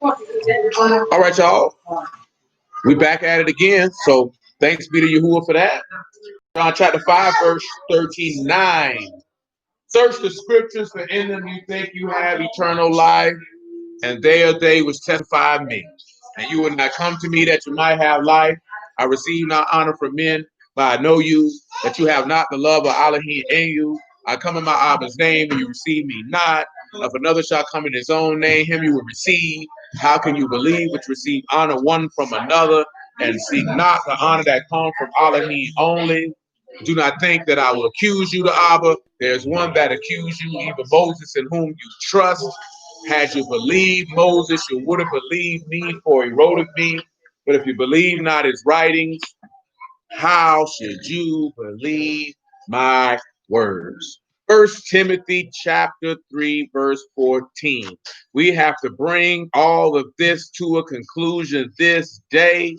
All right, y'all. We back at it again. So thanks be to Yahuwah for that. John chapter 5, verse 39. Search the scriptures, for in them you think you have eternal life, and they are they which testify of me. And you would not come to me that you might have life. I receive not honor from men, but I know you, that you have not the love of Elohim in you. I come in my Abba's name, and you receive me not. If another shall come in his own name, him you will receive. How can you believe which receive honor one from another, and seek not the honor that comes from Elohim only? Do not think that I will accuse you to Abba. There's one that accused you, even Moses, in whom you trust. Had you believed Moses, you would have believed me, for he wrote of me. But if you believe not his writings, how should you believe my words? 1 Timothy chapter 3, verse 14. We have to bring all of this to a conclusion this day.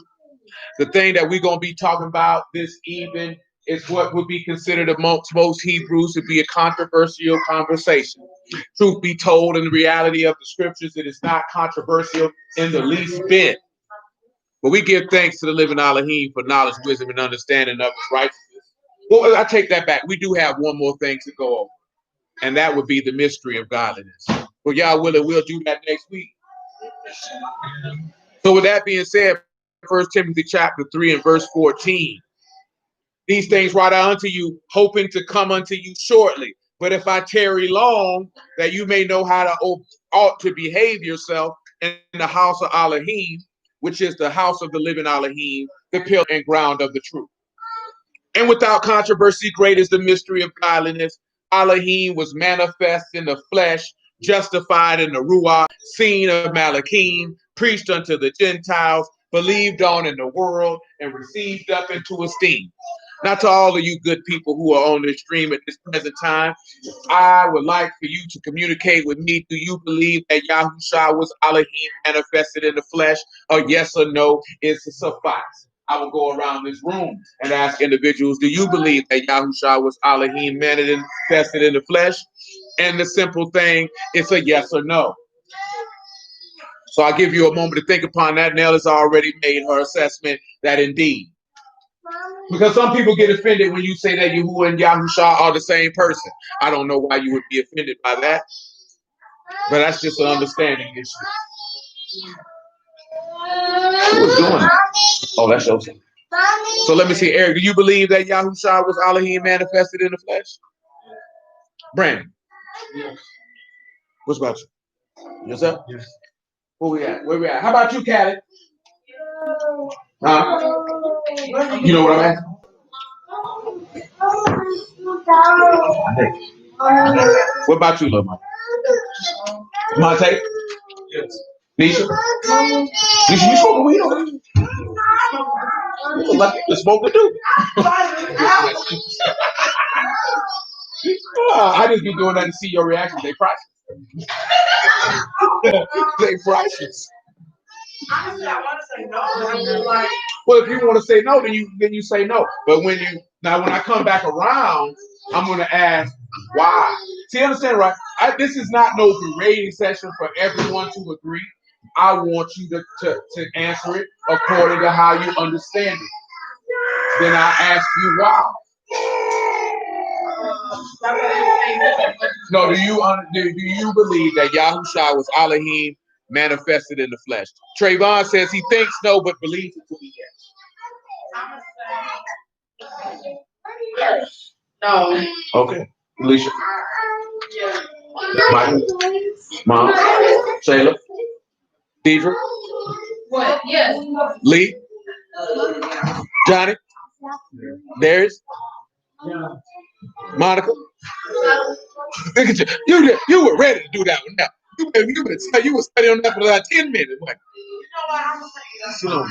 The thing that we're going to be talking about this evening is what would be considered amongst most Hebrews to be a controversial conversation. Truth be told, in the reality of the scriptures, it is not controversial in the least bit. But we give thanks to the living Elohim for knowledge, wisdom, and understanding of his righteousness. Well, I take that back. We do have one more thing to go over, and that would be the mystery of godliness. Well, y'all willing, we'll do that next week. So with that being said, 1 Timothy chapter 3 and verse 14. These things write I unto you, hoping to come unto you shortly. But if I tarry long, that you may know how to ought to behave yourself in the house of Elohim, which is the house of the living Elohim, the pillar and ground of the truth. And without controversy, great is the mystery of godliness. Elohim was manifest in the flesh, justified in the Ruach, seen of Malachim, preached unto the Gentiles, believed on in the world, and received up into esteem. Now, to all of you good people who are on this stream at this present time, I would like for you to communicate with me. Do you believe that Yahushua was Elohim manifested in the flesh? Or yes or no is to suffice. I will go around this room and ask individuals, do you believe that Yahushua was Elohim manifested in the flesh? And the simple thing is a yes or no. So I'll give you a moment to think upon that. Nell has already made her assessment that indeed. Because some people get offended when you say that Yahuwah and Yahushua are the same person. I don't know why you would be offended by that, but that's just an understanding issue. Who was doing it? Oh, that's Joseph. So let me see, Eric, do you believe that Yahushua was Elohim manifested in the flesh? Brandon? Yes. What's about you? Yourself? Yes. Where we at? Where we at? How about you, Callie? Huh? You know what I'm asking? What about you, little Mike? Monte? Yes. Nisha? Nisha, you smoking weed over here? You look like you can smoke it too. I just be doing that to see your reaction. They priceless. They priceless. Honestly, I want to say no. Well, if you want to say no, then you say no. But when I come back around, I'm going to ask why. See, understand, right? This is not no berating session for everyone to agree. I want you to answer it according to how you understand it. Then I ask you why. No, do you believe that Yahushua was Elohim manifested in the flesh? Trayvon says he thinks no, but believes it to be yes. No. Okay. Alicia. Yeah. Michael. Mom. Shayla. Deidre. What? Yes. Lee. Johnny. Darius. Monica. Look at you. You were ready to do that one now. You were studying on that for like 10 minutes. Like, so,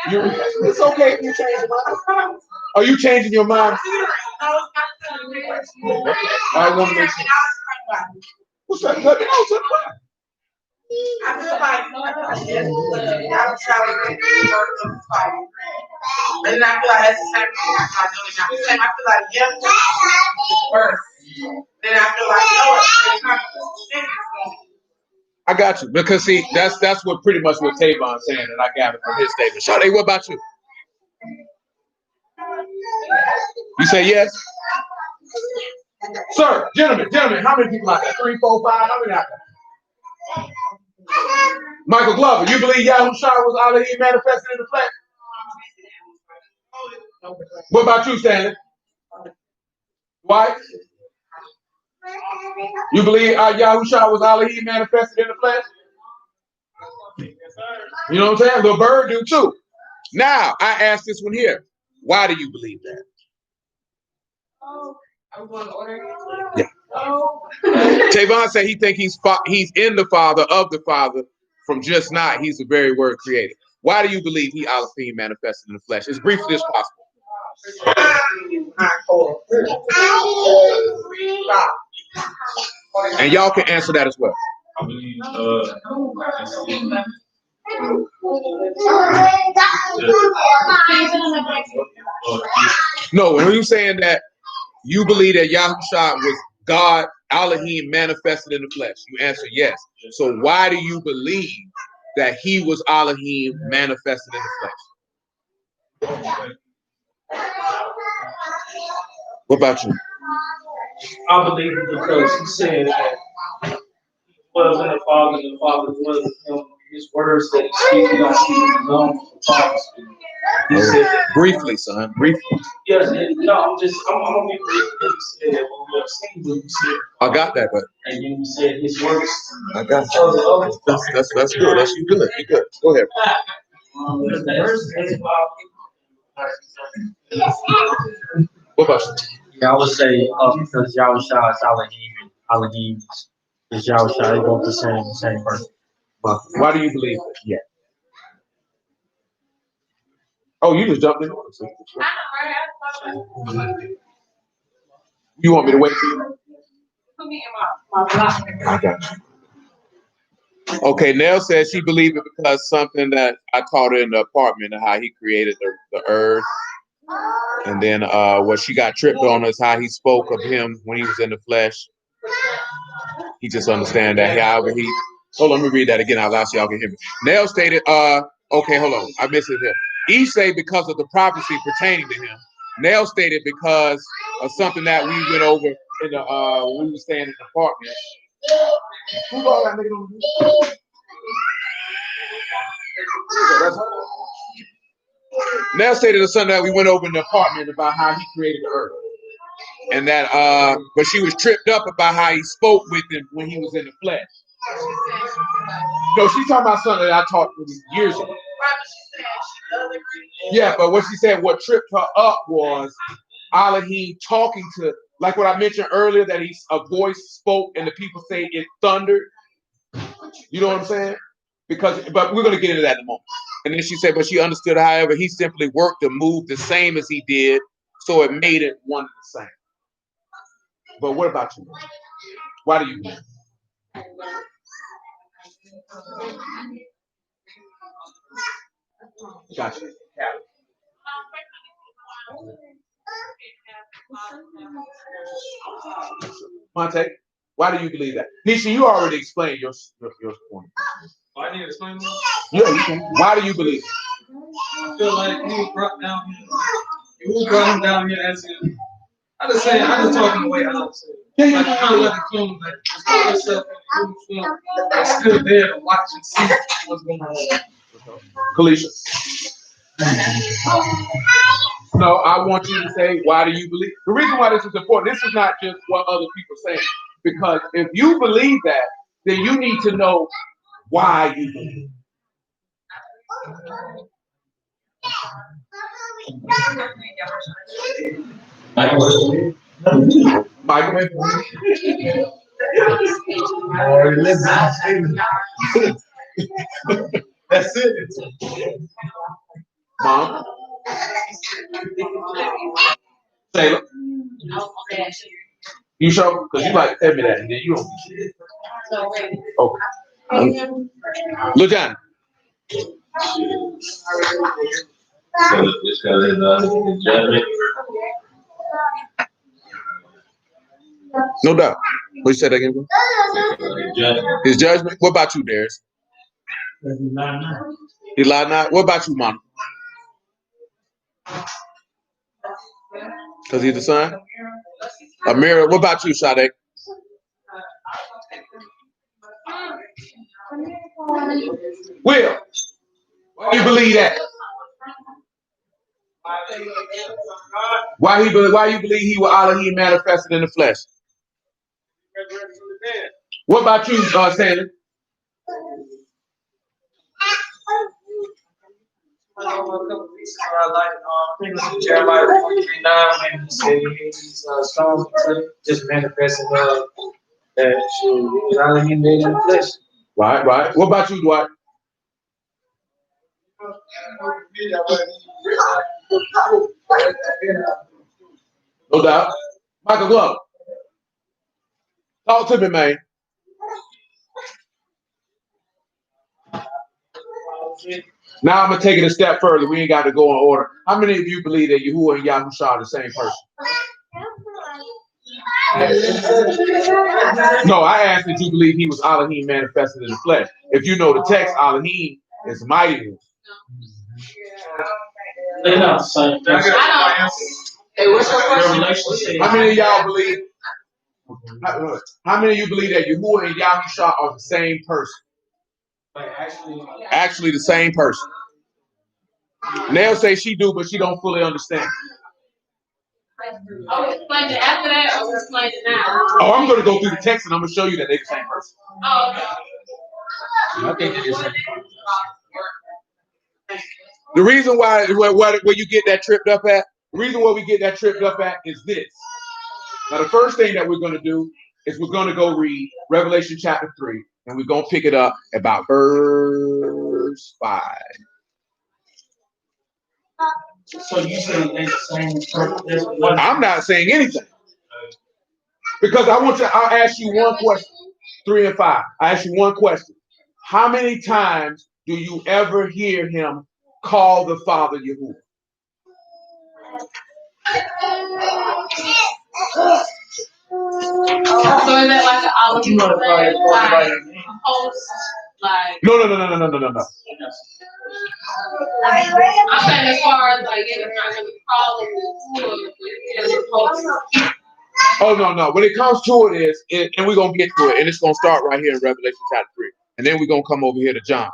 it's okay if you change your mind. Are you changing your mind? I want to make sure. What's that? Let me know. I feel like I'm trying to fight. And I feel like that's the same thing. I feel like yes, first. Then I feel like no, it's I got you. Because see, that's what pretty much what Tavon's saying, and I gathered from his statement. Sade, what about you? You say yes? Sir, gentlemen, how many people out there? 3, 4, 5, how many out there? Michael Glover, you believe Yahushua was Allah manifested in the flesh? What about you, Stanley? White? You believe Yahushua was Allah manifested in the flesh? You know what I'm saying? Little Bird do too. Now, I ask this one here. Why do you believe that? Yeah. Tavon said he think he's in the Father, of the Father, from just not. He's the very word created. Why do you believe he Elohim manifested in the flesh? As briefly as possible. And y'all can answer that as well. I believe, no, when you saying that you believe that Yahushua was God, Elohim manifested in the flesh, you answer yes. So why do you believe that he was Elohim manifested in the flesh? What about you? I believe it because he said that he was in the Father, and the Father was in him. His words that he speaks, he don't speak his own, the Father speaks. He said that. Briefly, son, briefly. Yes, no, I'm gonna be brief. He said, well, we have seen what you said. I got that, but. And then he said his works. I got you. That's good. That's you good. You good. Go ahead. The verse is about. What about you? Yeah, I would say because Yahushua is Elohim and Elohim is Yahushua, they both the same person. But why do you believe it? Yeah. Oh, you just jumped in. You want me to wait for you? I got you. Okay, Nell says she believed it because something that I taught her in the apartment, how he created the earth. And then what she got tripped on is how he spoke of him when he was in the flesh. He just understand that however he. Hold on, let me read that again out loud so y'all can hear me. Nell stated, okay, hold on, I missed it here. Each say because of the prophecy pertaining to him. Nell stated because of something that we went over in the when we were staying in the apartment. Who's all that nigga on? Nell stated something that we went over in the apartment about how he created the earth. And that but she was tripped up about how he spoke with him when he was in the flesh. No, she's talking about something that I taught years ago. Yeah, but what she said, what tripped her up was Elohim talking to, like what I mentioned earlier, that a voice spoke and the people say it thundered. You know what I'm saying? But we're going to get into that in a moment. And then she said, but she understood, however, he simply worked and moved the same as he did, so it made it one and the same. But what about you? Why do you believe? Gotcha. Monte, why do you believe that? Nisha, you already explained your point. I need to explain that? Yeah, you can. Why do you believe it? I feel like he was brought down here. You brought him down here as in. I just talk in the way I like to say it. Like, kind of like a clone, like, just put yourself in the uniform, like, still there to watch and see what's going on. Kalisha. No, I want you to say, why do you believe? The reason why this is important, this is not just what other people say. Because if you believe that, then you need to know why you believe. Michael. That's it. Mom. Taylor. You sure? Because you like to tell me that, and then you don't. Okay. Look down. No doubt. What you said again, bro? His judgment. What about you, Darius? He lied not. What about you, Mom? Because he's the son? Amira, what about you, Sade? Will, why do you believe that? Why you believe he was Elohim manifested in the flesh? What about you, Stanley? Jeremiah 43:9 when he said these stones just manifesting that he made in the flesh. Right. What about you, Dwight? No doubt. Michael Glover. Talk to me, man. Now I'm gonna take it a step further. We ain't got to go in order. How many of you believe that Yahuwah and Yahusha are the same person? No, I asked if you believe he was Elohim manifested in the flesh. If you know the text, Elohim is mighty. They're not the same person. How many of y'all believe? How many of you believe that Yahuwah and Yahusha are the same person? Actually, the same person. And they'll say she do, but she don't fully understand. I'll explain it after that, or explain it now. Oh, I'm going to go through the text and I'm going to show you that they're the same person. Oh, okay. I think they're the same. The reason why where you get that tripped up at, the reason why we get that tripped up at is this. Now, the first thing that we're going to do is we're going to go read Revelation chapter 3, and we're going to pick it up about verse 5. So you say they're the same? I'm not saying anything. Because I'll ask you one question. 3 and 5. I ask you one question. How many times do you ever hear him call the Father Yahuwah? So is that like an Elohim thing? Like a host? Like No. I'm saying as far as like it's not really calling as a host. Oh, no. When it comes to and we're going to get to it, and it's going to start right here in Revelation chapter 3. And then we're going to come over here to John.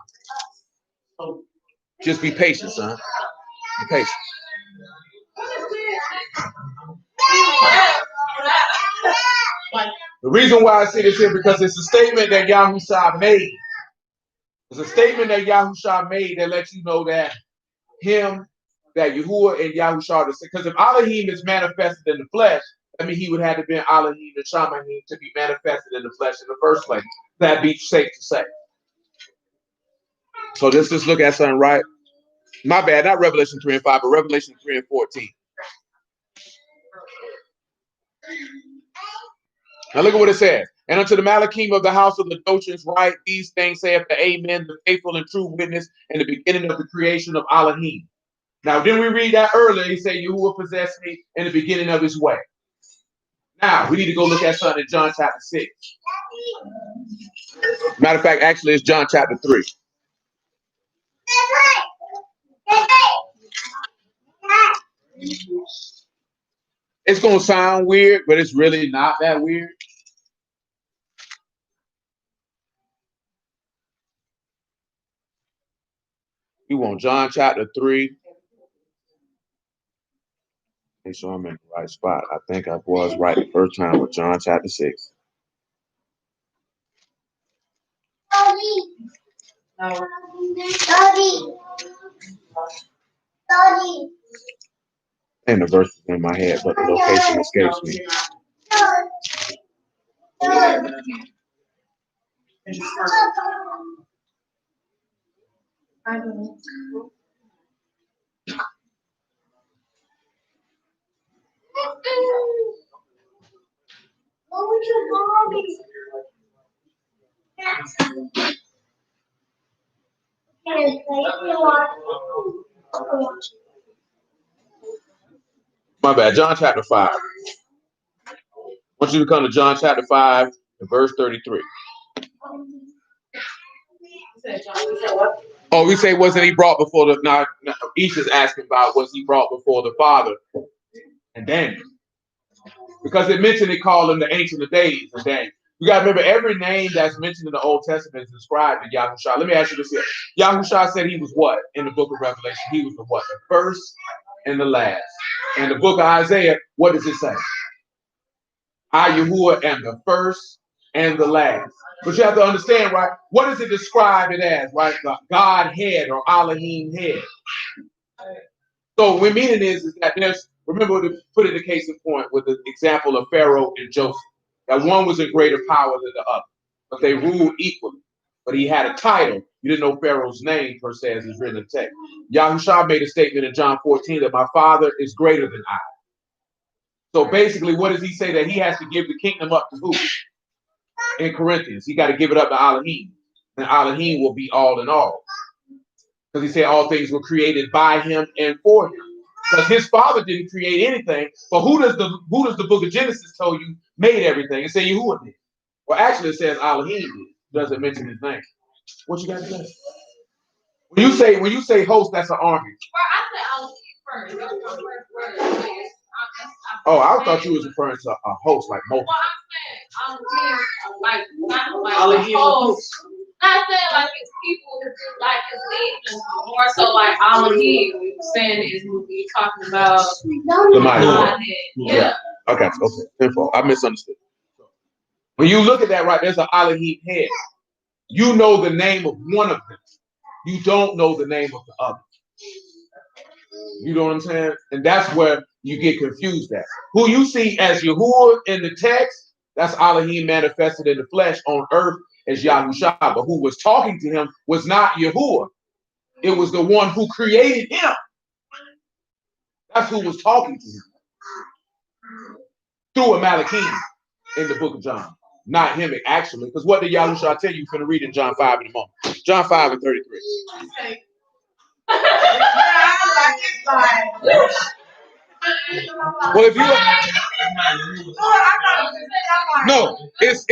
Just be patient, son. Be patient. The reason why I say this here, because it's a statement that Yahushua made. It's a statement that Yahushua made that lets you know that that Yahuwah and Yahushua are the same. Because if Elohim is manifested in the flesh, I mean, he would have to be Elohim and Shamanim to be manifested in the flesh in the first place. That'd be safe to say. So let's just look at something, right? My bad, not Revelation 3 and 5, but Revelation 3 and 14. Now look at what it says. And unto the Malachim of the house of the Doshans write, these things saith the Amen, the faithful and true witness, in the beginning of the creation of Elohim. Now, didn't we read that earlier? He said, Yahuwah possessed me in the beginning of his way. Now, we need to go look at something in John chapter 6. Matter of fact, actually, it's John chapter 3. It's going to sound weird, but it's really not that weird. You want John chapter 3. Make sure I'm in the right spot. I think I was right the first time with John chapter 6. And the verse is in my head, but the location escapes me. My bad. John chapter 5. want you to come to John chapter 5 and verse 33. Oh, we say, wasn't he brought before the... Now, Isha's asking about, was he brought before the Father and Daniel? Because it mentioned it called him the Ancient of Days and Daniel. You got to remember, every name that's mentioned in the Old Testament is described in Yahushua. Let me ask you this here. Yahushua said he was what in the book of Revelation? He was the what? The first and the last. And the book of Isaiah, what does it say? I, Yahuwah, am the first and the last. But you have to understand, right? What does it describe it as, right? The Godhead or Elohim head. So what meaning is that there's, remember to put it in case in point with the example of Pharaoh and Joseph. That one was in greater power than the other, but they ruled equally. But he had a title. You didn't know Pharaoh's name, per se, as is written in the text. Yahushua made a statement in John 14 that my Father is greater than I. So basically, what does he say? That he has to give the kingdom up to who? In Corinthians, he got to give it up to Elohim. And Elohim will be all in all. Because he said all things were created by him and for him. Because his Father didn't create anything. But who does the book of Genesis tell you made everything? It says Yahuwah did. Well, actually, it says Elohim did. It doesn't mention his name. What you got to say? When you say host, that's an army. Well, I said Elohim first. Oh, I thought you was referring to a host like multiple. Well, I'm saying not like a host. Not saying like it's people like it's demons, more so like Elohim. Saying is we're talking about the mighty. Yeah. Okay. Info. I misunderstood. When you look at that, right, there's an Elohim head. You know the name of one of them. You don't know the name of the other. You know what I'm saying? And that's where you get confused at. Who you see as Yahuwah in the text, that's Elohim manifested in the flesh on earth as Yahushua. But who was talking to him was not Yahuwah. It was the one who created him. That's who was talking to him. Through a Malachim in the book of John. Not him, actually. Because what did Yahushua tell you? You're going to read in John 5 in a moment. John 5 and 33. Okay. Well, if you no, it's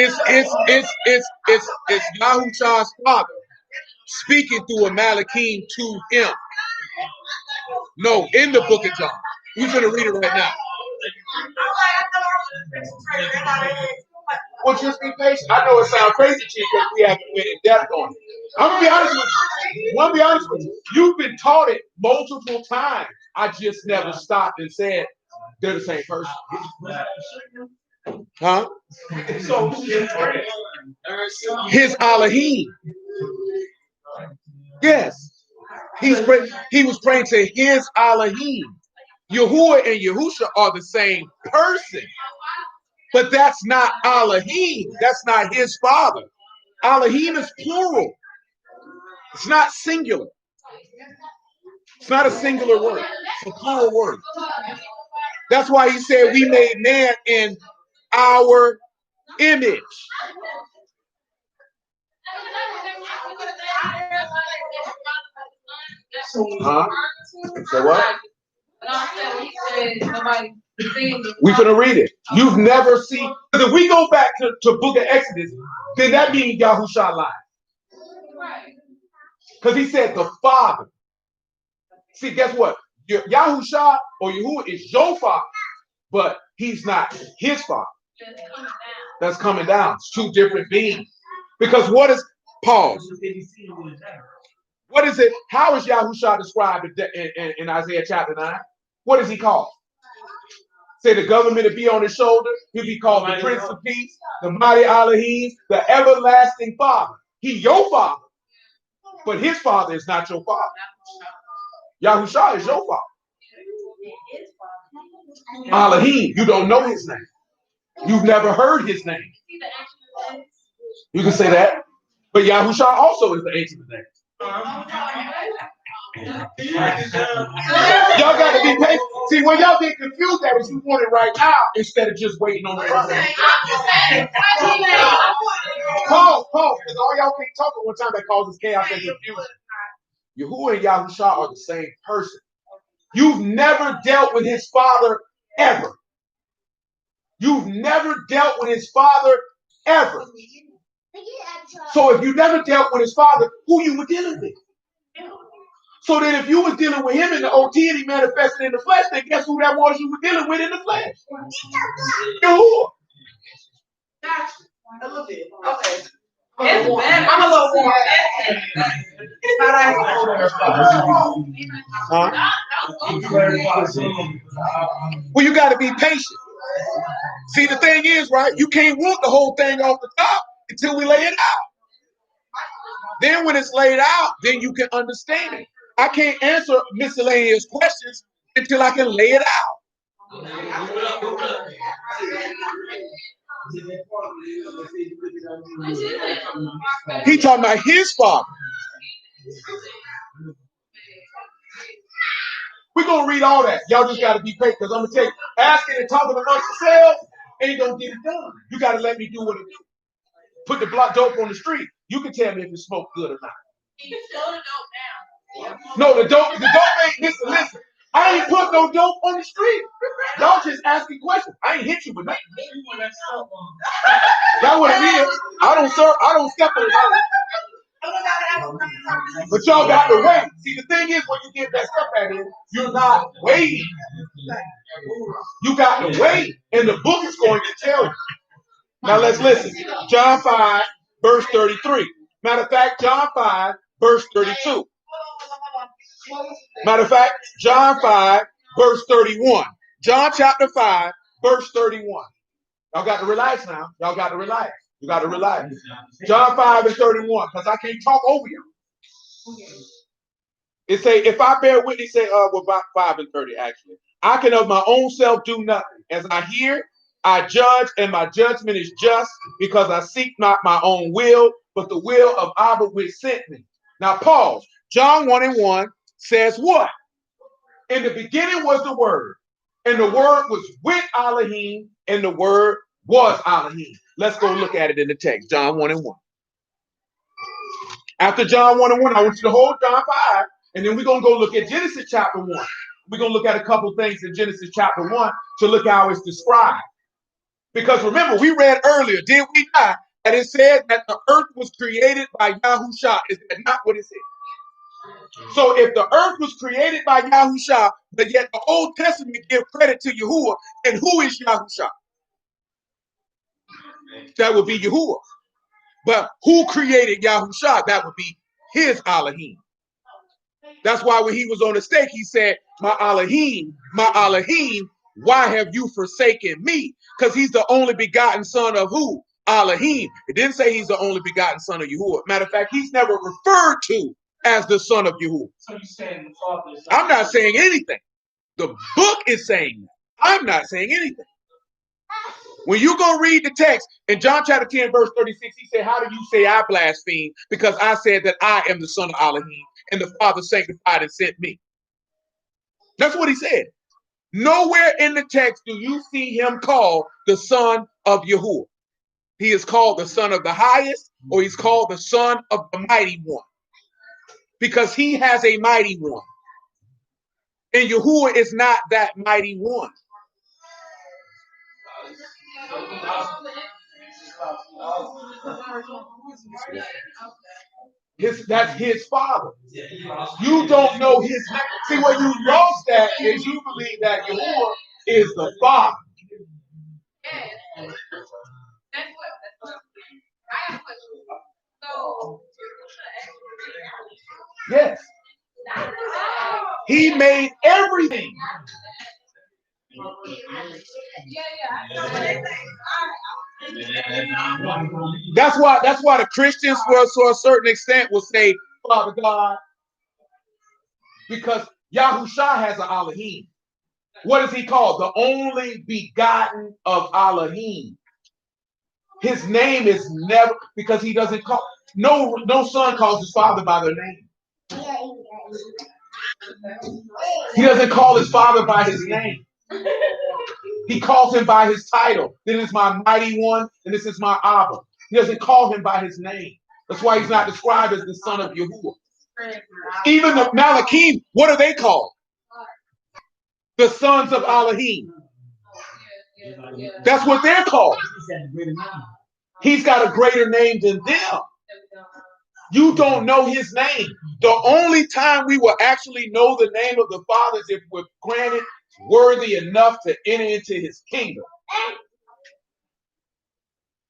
Yahushua's Father speaking through a Malachim to him. No, in the book of John. We're going to read it right now. Well, just be patient. I know it sounds crazy to you because we haven't been in depth on it. I'm gonna be honest with you. You've been taught it multiple times. I just never stopped and said they're the same person. Huh? So his Elohim. Yes. He was praying to his Elohim. Yahuwah and Yahusha are the same person. But that's not Elohim. That's not his Father. Elohim is plural. It's not singular. It's not a singular word. It's a plural word. That's why he said we made man in our image. Huh? So what? We're going to read it. You've never seen. If we go back to book of Exodus, then that means Yahushua lied. Because he said the Father. See, guess what? Yahushua or Yahuwah is your Father, but he's not his Father. That's coming down. It's two different beings. Because what is pause? What is it? How is Yahushua described in Isaiah chapter 9? What is he called? Say the government to be on his shoulder. He'll be called the Prince of Peace, the mighty Elohim, the everlasting Father. He's your Father, but his Father is not your Father. Yahushua is your Father. Elohim, you don't know his name. You've never heard his name. You can say that. But Yahushua also is the Ancient of Days. Y'all got to be patient. See, when y'all get confused, that is you want it right now instead of just waiting on it. Pause, because all y'all can't talk at one time. That causes chaos and confusion. Yahuwah and Yahushua are the same person. You've never dealt with his Father ever. You've never dealt with his father ever. So if you never dealt with his father, who you were dealing with? So then if you was dealing with him in the OT and he manifested in the flesh, then guess who that was you were dealing with in the flesh? Yahuwah. A little bit. Okay. It's better. I'm a little warm. Huh? Well, you got to be patient. See, the thing is, right? You can't want the whole thing off the top until we lay it out. Then when it's laid out, then you can understand it. I can't answer miscellaneous questions until I can lay it out. He talking about his father. We're going to read all that. Y'all just got to be patient because I'm going to tell you, asking and talking amongst yourselves ain't going to get it done. You got to let me do what it do. Put the block dope on the street. You can tell me if it smoked good or not. You slow the dope down. No, the dope ain't, listen. I ain't put no dope on the street. Y'all just asking questions. I ain't hit you with nothing. That's what it is. I don't step on it. But y'all got to wait. See, the thing is, when you get that stuff at it, you're not waiting. You got to wait, and the book is going to tell you. Now let's listen. John 5, verse 33. Matter of fact, John 5, verse 32. Matter of fact, John 5, verse 31. John chapter 5, verse 31. Y'all got to relax now. Y'all got to relax. You got to relax. John 5 and 31, because I can't talk over you. It say, if I bear witness, say, about 5 and 30, actually. I can of my own self do nothing. As I hear, I judge, and my judgment is just, because I seek not my own will, but the will of Abba which sent me. Now pause. John 1 and 1 says what? In the beginning was the Word, and the Word was with Elohim, and the Word was Elohim. Let's go look at it in the text. John 1 and 1. After John 1 and 1, I want you to hold John 5, and then we're going to go look at Genesis chapter 1. We're going to look at a couple things in Genesis chapter 1 to look how it's described. Because remember, we read earlier, did we not, that it said that the earth was created by Yahusha. Is that not what it said? So if the earth was created by Yahusha, but yet the Old Testament give credit to Yahuwah, then who is Yahusha? That would be Yahuwah. But who created Yahusha? That would be his Elohim. That's why when he was on the stake, he said, my Elohim, why have you forsaken me? Because he's the only begotten son of who? Elohim. It didn't say he's the only begotten son of Yahuwah. Matter of fact, he's never referred to as the son of Yahuwah. So you saying the Father is I'm not saying anything. The book is saying that. I'm not saying anything. When you go read the text in John chapter 10, verse 36, he said, how do you say I blaspheme? Because I said that I am the son of Elohim and the Father sanctified and sent me. That's what he said. Nowhere in the text do you see him called the son of Yahuwah. He is called the son of the highest, or he's called the son of the mighty one. Because he has a mighty one. And Yahuwah is not that mighty one. That's his father. You don't know his name. See, what you lost at is you believe that Yahuwah is the father. Yes. He made everything. That's why the Christians, to a certain extent, will say Father God, because Yahusha has an Elohim. What is he called? The only begotten of Elohim. His name is never, because he doesn't call, no son calls his father by their name. He doesn't call his father by his name. He calls him by his title. This is my mighty one, and this is my Abba. He doesn't call him by his name. That's why he's not described as the son of Yahuwah. Even the Malachim, what are they called? The sons of Elohim. That's what they're called. He's got a greater name than them. You don't know his name. The only time we will actually know the name of the Father is if we're granted worthy enough to enter into his kingdom.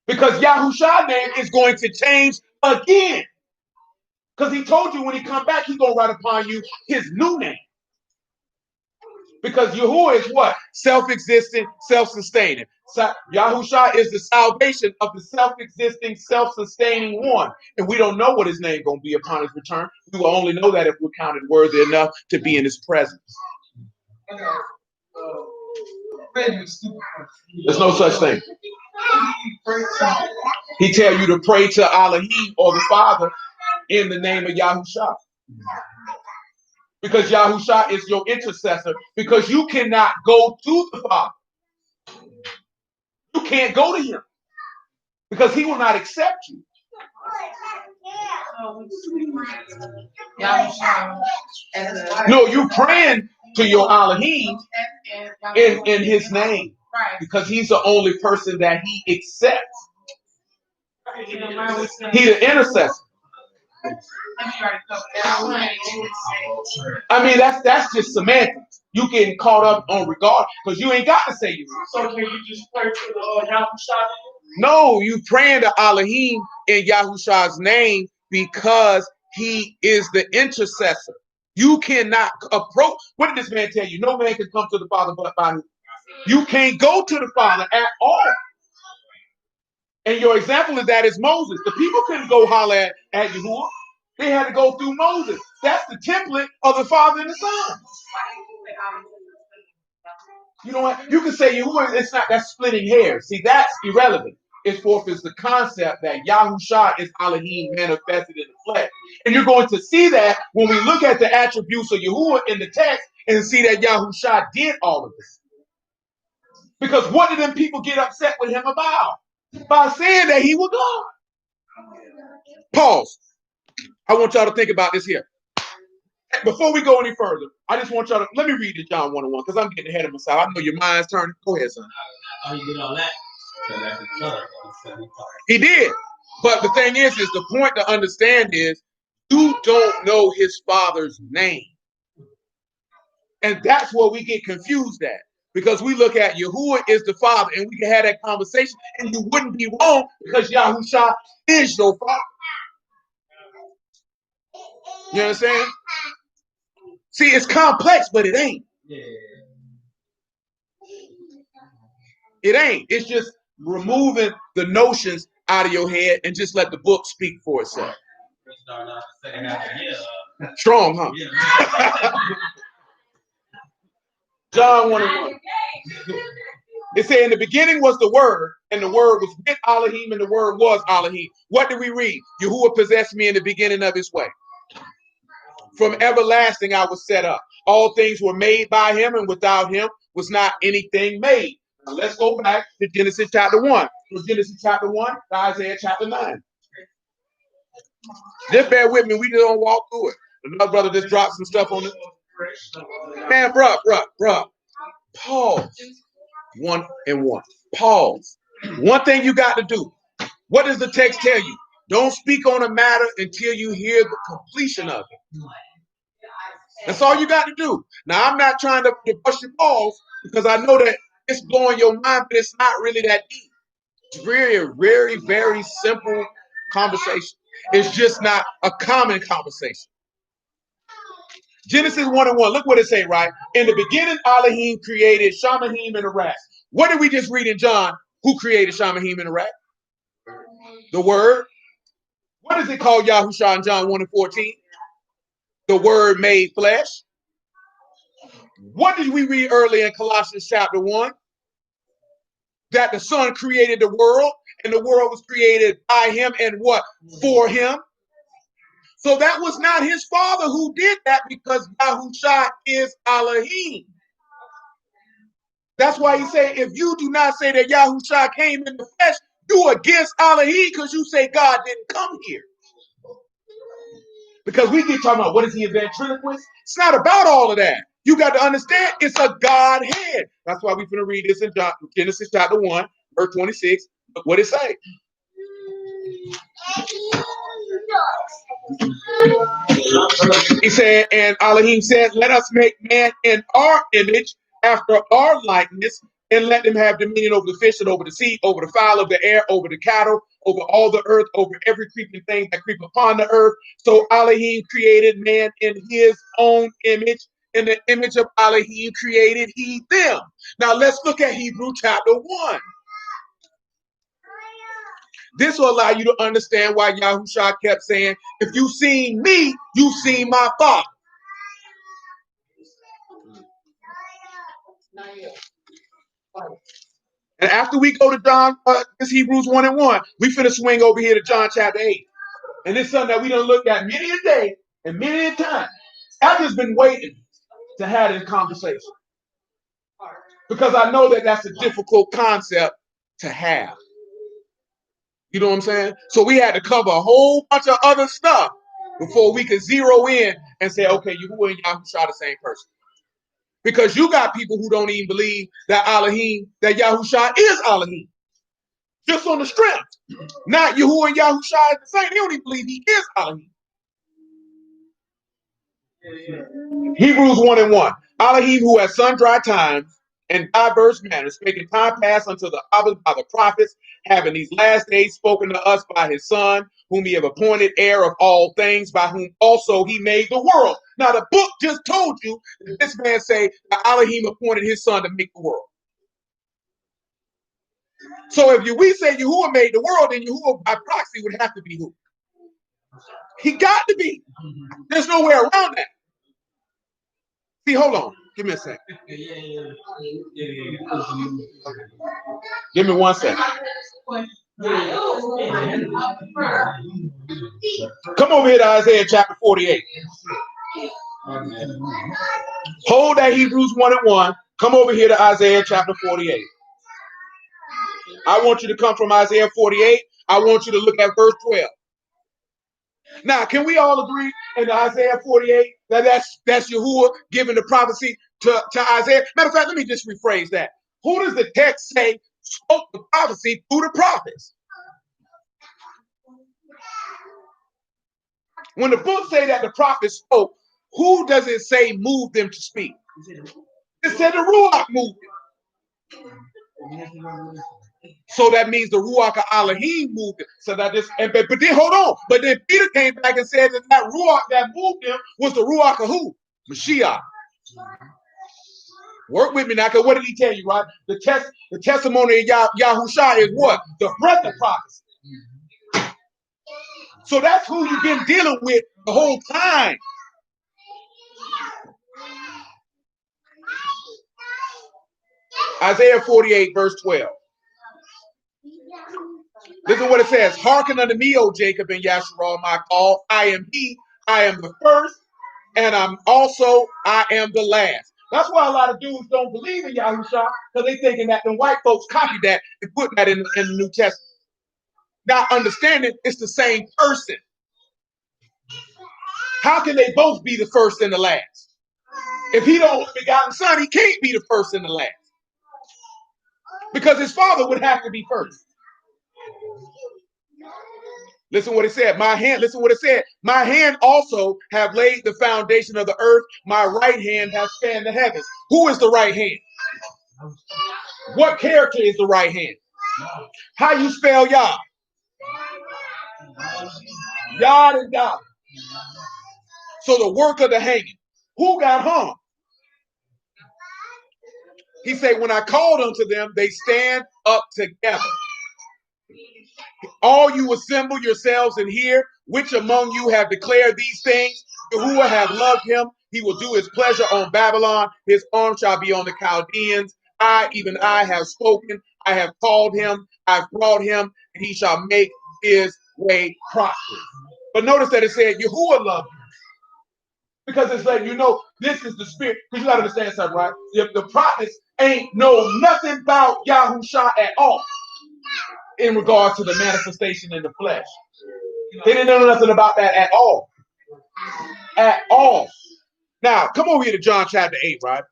Because Yahushua's name is going to change again. Because he told you when he come back, he's going to write upon you his new name. Because Yahuwah is what? Self-existing, self-sustaining. Yahushua is the salvation of the self-existing, self-sustaining one. And we don't know what his name is going to be upon his return. We will only know that if we're counted worthy enough to be in his presence. There's no such thing. He tell you to pray to Elohim or the Father in the name of Yahushua. Because Yahushua is your intercessor. Because you cannot go to the Father. You can't go to him. Because he will not accept you. No, you praying to your Elohim in his name. Because he's the only person that he accepts. He's the intercessor. I mean, that's just semantics. You getting caught up on regard because you ain't got to say you. So can you just pray to the Yahushua? No, you praying to Elohim in Yahushua's name because he is the intercessor. You cannot approach. What did this man tell you? No man can come to the Father but by him. You can't go to the Father at all. And your example of that is Moses. The people couldn't go holler at Yahuwah. They had to go through Moses. That's the template of the Father and the Son. You know what? You can say Yahuwah, it's not, that's splitting hairs. See, that's irrelevant. It's forth is the concept that Yahushua is Elohim manifested in the flesh. And you're going to see that when we look at the attributes of Yahuwah in the text and see that Yahushua did all of this. Because what did them people get upset with him about? By saying that he was God. Pause. I want y'all to think about this here. Before we go any further, I just want y'all to, let me read the John 1:1 because I'm getting ahead of myself. I know your mind's turning. Go ahead, son. Oh, he did all that. So that's his son. He did. But the thing is the point to understand is you don't know his father's name. And that's where we get confused at. Because we look at Yahuwah is the Father, and we can have that conversation, and you wouldn't be wrong because Yahushua is your Father. You understand? See, it's complex, but it ain't. Yeah. It ain't. It's just removing the notions out of your head and just let the book speak for itself. Strong, huh? Yeah. John 1:1. It said, in the beginning was the Word, and the Word was with Elohim, and the Word was Elohim. What did we read? Yahuwah possessed me in the beginning of his way. From everlasting I was set up. All things were made by him, and without him was not anything made. Now let's go back to Genesis chapter 1. From Genesis chapter 1 to Isaiah chapter 9. Just bear with me. We just don't walk through it. Another brother just dropped some stuff on it. Man, bruh. Pause. 1:1. Pause. One thing you got to do. What does the text tell you? Don't speak on a matter until you hear the completion of it. That's all you got to do. Now, I'm not trying to bust your balls because I know that it's blowing your mind, but it's not really that deep. It's very, very, very simple conversation. It's just not a common conversation. Genesis 1:1. Look what it say, right? In the beginning, Elohim created Shamahim and Arak. What did we just read in John? Who created Shamahim and Arak? The Word. What is it called Yahushua in John 1:14? The Word made flesh. What did we read earlier in Colossians chapter 1? That the Son created the world, and the world was created by him and what? For him. So that was not his father who did that because Yahushua is Elohim. That's why he said, if you do not say that Yahushua came in the flesh, you against Elohim because you say God didn't come here. Because we keep talking about what is he a ventriloquist? It's not about all of that. You got to understand it's a Godhead. That's why we're going to read this in Genesis chapter 1, verse 26. Look what it say. He said, and Elohim said, let us make man in our image, after our likeness, and let them have dominion over the fish and over the sea, over the fowl of the air, over the cattle, over all the earth, over every creeping thing that creep upon the earth. So Elohim created man in his own image. In the image of Elohim created he them. Now let's look at Hebrew chapter 1. This will allow you to understand why Yahushua kept saying, if you've seen me, you've seen my Father. And after we go to John, this Hebrews 1 and 1, we finna swing over here to John chapter 8. And it's something that we done looked at many a day and many a time. I've just been waiting to have this conversation. Because I know that that's a difficult concept to have. You know what I'm saying? So we had to cover a whole bunch of other stuff before we could zero in and say, okay, Yahuwah and Yahushua the same person. Because you got people who don't even believe that Elohim, that Yahushua is Elohim. Just on the strength. Not Yahuwah and Yahushua is the same. They don't even believe he is Elohim. Hebrews 1 and 1. Elohim, who at sundry times and diverse manners, making time pass unto the others by the prophets, having these last days spoken to us by his Son, whom he have appointed heir of all things, by whom also he made the world. Now the book just told you that this man say that Elohim appointed his Son to make the world. So if we say Yahuwah made the world, then Yahuwah by proxy would have to be who? He got to be. There's no way around that. See, hold on. Give me a second. Give me 1 second. Come over here to Isaiah chapter 48. Hold that Hebrews 1 and 1. Come over here to Isaiah chapter 48. I want you to come from Isaiah 48. I want you to look at verse 12. Now, can we all agree in Isaiah 48 that that's Yahuwah giving the prophecy to Isaiah? Matter of fact, let me just rephrase that. Who does the text say spoke the prophecy through the prophets? When the book say that the prophets spoke, who does it say moved them to speak? It said the Ruach moved them. So that means the Ruach of Elohim moved him. So that this, but then hold on. But then Peter came back and said that Ruach that moved him was the Ruach of who? Mashiach. Work with me now, because what did he tell you, right? The testimony of Yahushua is what? The breath of prophecy. So that's who you've been dealing with the whole time. Isaiah 48, verse 12. Listen to what it says. Hearken unto me, O Jacob and Yasharal, my call. I am he. I am the first, and I am the last. That's why a lot of dudes don't believe in Yahushua, because they thinking that the white folks copied that and put that in the New Testament. Not understanding it's the same person. How can they both be the first and the last? If he don't begotten son, he can't be the first and the last. Because his father would have to be first. Listen what it said. Listen what it said. My hand also have laid the foundation of the earth. My right hand has spanned the heavens. Who is the right hand? What character is the right hand? How you spell Yah? Yod and Dod. So the work of the hanging. Who got hung? He said, when I called unto them, they stand up together. All you assemble yourselves and hear, which among you have declared these things? Yahuwah have loved him. He will do his pleasure on Babylon. His arm shall be on the Chaldeans. Even I have spoken. I have called him. I've brought him, and he shall make his way prosperous. But notice that it said Yahuwah loved him. Because it's letting you know this is the spirit. Because you got to understand something, right? If the prophets ain't know nothing about Yahushua at all in regards to the manifestation in the flesh. They didn't know nothing about that at all. At all. Now, come over here to John chapter 8, right?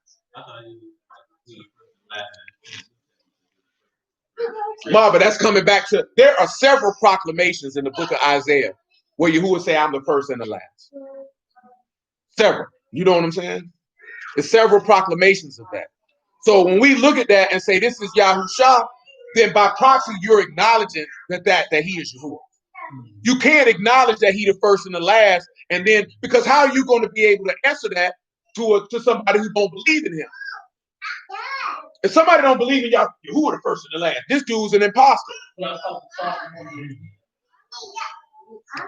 But that's coming back to, there are several proclamations in the book of Isaiah where Yahuwah say, I'm the first and the last. Several. You know what I'm saying? There's several proclamations of that. So when we look at that and say this is Yahushua, then by proxy you're acknowledging that he is Yahuwah. You can't acknowledge that he the first and the last, and then because how are you going to be able to answer that to somebody who don't believe in him? If somebody don't believe in Yahuwah the first and the last, this dude's an imposter.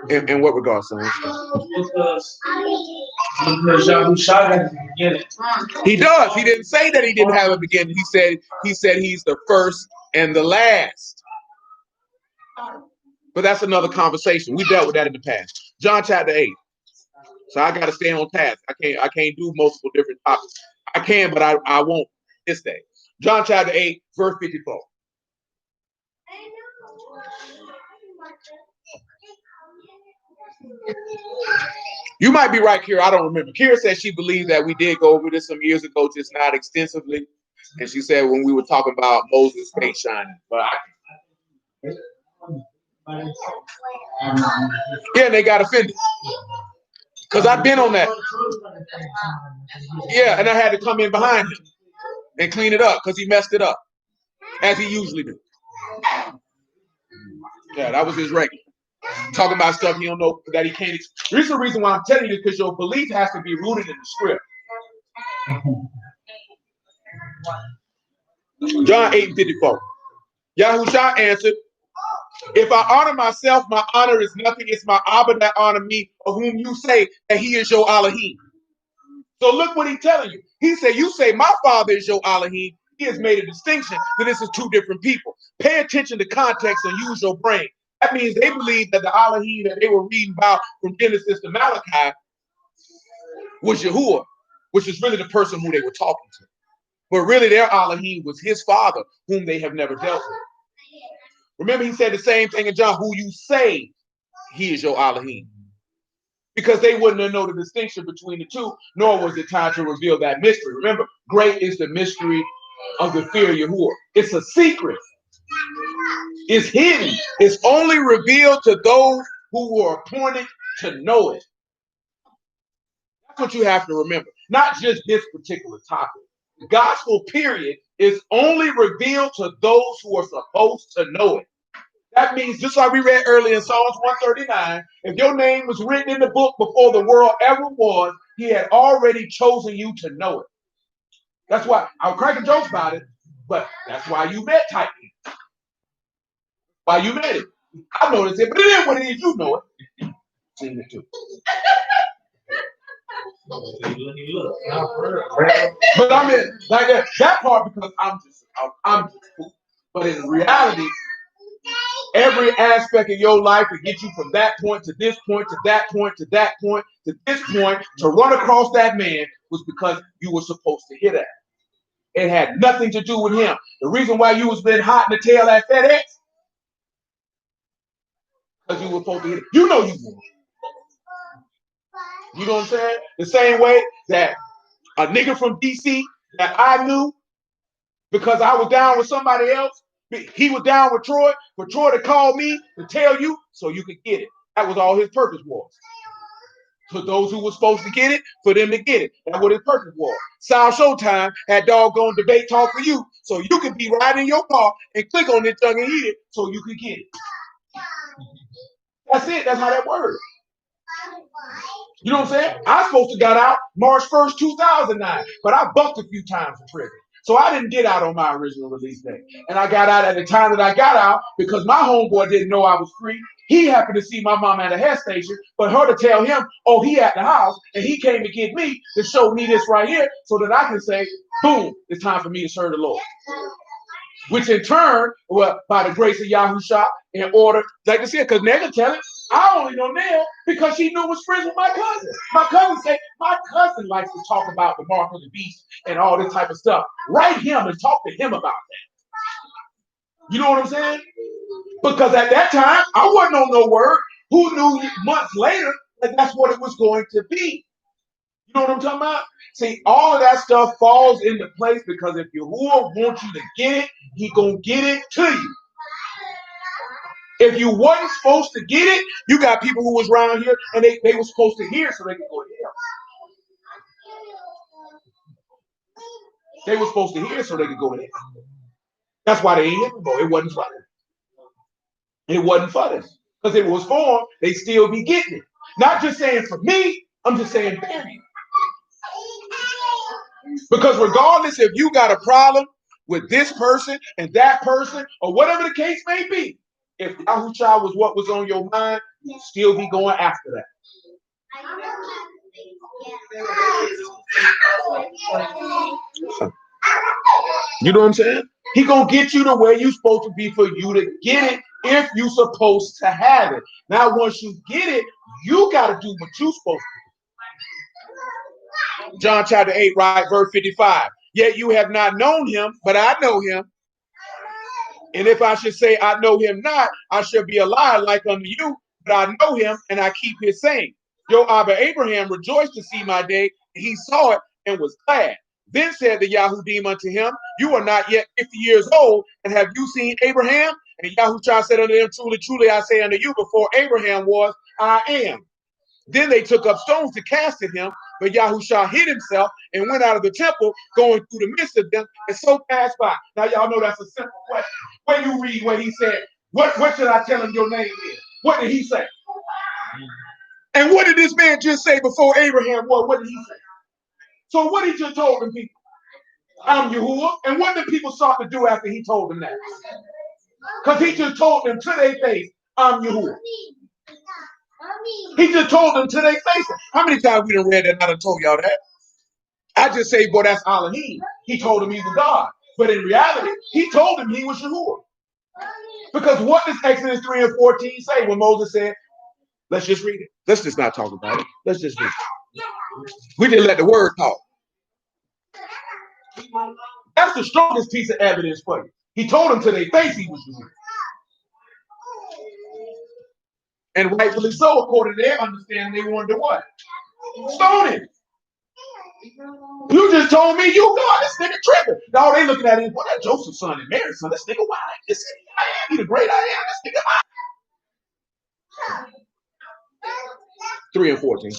In what regard, son? Because Yahushua had a beginning. He does. He didn't say that he didn't have a beginning. He said he's the first and the last. But that's another conversation. We dealt with that in the past. John chapter 8. So I got to stay on task. I can't do multiple different topics. I can, but I won't this day. John chapter 8, verse 54. You might be right, Kira. I don't remember. Kira said she believed that we did go over this some years ago, just not extensively. And she said when we were talking about Moses' face shining. But yeah, they got offended. Because I've been on that. Yeah, and I had to come in behind him and clean it up because he messed it up, as he usually do. Yeah, that was his regular. Talking about stuff he don't know that he can't. There's a reason why I'm telling you this, because your belief has to be rooted in the script. John 8:54. Yahushua answered, if I honor myself, my honor is nothing. It's my Abba that honor me, of whom you say that he is your Elohim. So look what he's telling you. He said, you say my father is your Elohim. He has made a distinction that this is two different people. Pay attention to context and use your brain. That means they believe that the Elohim that they were reading about from Genesis to Malachi was Yahuwah, which is really the person who they were talking to. But really their Elohim was his father, whom they have never dealt with. Remember, he said the same thing in John, who you say he is your Elohim. Because they wouldn't have known the distinction between the two, nor was it time to reveal that mystery. Remember, great is the mystery of the fear of Yahuwah. It's a secret. It's hidden. It's only revealed to those who were appointed to know it. That's what you have to remember. Not just this particular topic. The gospel, period, is only revealed to those who are supposed to know it. That means, just like we read earlier in Psalms 139, if your name was written in the book before the world ever was, he had already chosen you to know it. That's why I'm cracking jokes about it, but that's why you met Titan. Why you met it. I noticed it, but it is what it is. You know it. Seen it too. But I mean, like that part, because I'm just cool. But in reality, every aspect of your life to get you from that point to this point to that point to that point to this point to run across that man was because you were supposed to hit at. It had nothing to do with him. The reason why you was been hot in the tail at FedEx, because you were supposed to hit it. You know you were. You know what I'm saying? The same way that a nigga from DC that I knew because I was down with somebody else, he was down with Troy, for Troy to call me to tell you so you could get it. That was all his purpose was. For those who were supposed to get it, for them to get it. That's what his purpose was. Sal Showtime had doggone debate talk for you, so you could be riding in your car and click on this thing and hit it so you could get it. That's it. That's how that works. You know what I'm saying? I was supposed to got out March 1st, 2009, but I bucked a few times in prison. So I didn't get out on my original release date. And I got out at the time that I got out because my homeboy didn't know I was free. He happened to see my mom at a head station, but her to tell him, oh, he at the house, and he came to get me to show me this right here so that I can say, boom, it's time for me to serve the Lord. Which in turn, well, by the grace of Yahushua, in order, like I said, because Nega tell it, I only know Nell because she knew it was friends with my cousin. My cousin likes to talk about the mark of the beast and all this type of stuff. Write him and talk to him about that. You know what I'm saying? Because at that time, I wasn't on no word. Who knew months later that that's what it was going to be? You know what I'm talking about? See, all of that stuff falls into place because if Yahuwah wants you to get it, he gonna get it to you. If you wasn't supposed to get it, you got people who was around here and they were supposed to hear so they could go to hell. They were supposed to hear so they could go to hell. That's why they ain't here no more. It wasn't for them. It wasn't for them. Because if it was for them, they still be getting it. Not just saying for me, I'm just saying period. Because regardless if you got a problem with this person and that person or whatever the case may be, if Yahushua was what was on your mind, you'd still be going after that. You know what I'm saying? He gonna get you to where you're supposed to be for you to get it if you're supposed to have it. Now, once you get it, you got to do what you're supposed to do. John chapter 8, right, verse 55. Yet you have not known him, but I know him. And if I should say I know him not, I shall be a liar like unto you, but I know him and I keep his saying. Your Abba Abraham rejoiced to see my day, and he saw it and was glad. Then said the Yahudim unto him, you are not yet 50 years old, and have you seen Abraham? And Yahushua said unto them, truly, truly, I say unto you, before Abraham was, I am. Then they took up stones to cast at him, but Yahushua hid himself and went out of the temple, going through the midst of them, and so passed by. Now y'all know that's a simple question. When you read what he said, what should I tell him your name is? What did he say? And what did this man just say before Abraham was? What did he say? So what he just told them people? I'm Yahuwah. And what did people start to do after he told them that? Because he just told them to their face, I'm Yahuwah. He just told them to their face. How many times we done read that and I done told y'all that? I just say, boy, that's Elohim. He told him he was God. But in reality, he told him he was Yahuwah. Because what does Exodus 3 and 14 say when Moses said, let's just read it. Let's just not talk about it. Let's just read it. We didn't let the word talk. That's the strongest piece of evidence for you. He told them to their face he was Yahuwah. And rightfully so, according to their understanding, they wanted to what? Stone him. You just told me you God. This nigga tripping. Now they looking at him. Boy, that's Joseph's son and Mary's son. This nigga wild. This I am. He the great I am. This nigga wild. 3 and 14.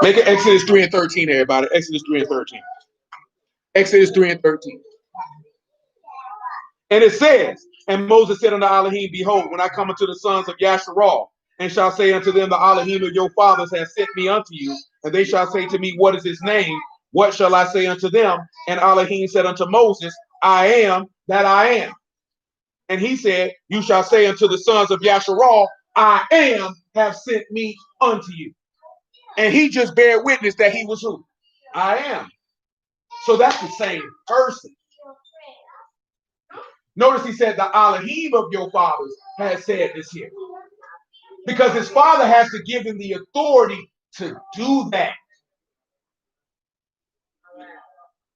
Make it Exodus 3 and 13, everybody. Exodus 3 and 13. Exodus 3 and 13. And it says, and Moses said unto Elohim, behold, when I come unto the sons of Yasharal, and shall say unto them, the Elohim of your fathers has sent me unto you, and they shall say to me, what is his name? What shall I say unto them? And Elohim said unto Moses, I am that I am. And he said, you shall say unto the sons of Yasharal, I am have sent me unto you. And he just bare witness that he was who? I am. So that's the same person. Notice he said the Elohim of your fathers has said this here. Because his father has to give him the authority to do that.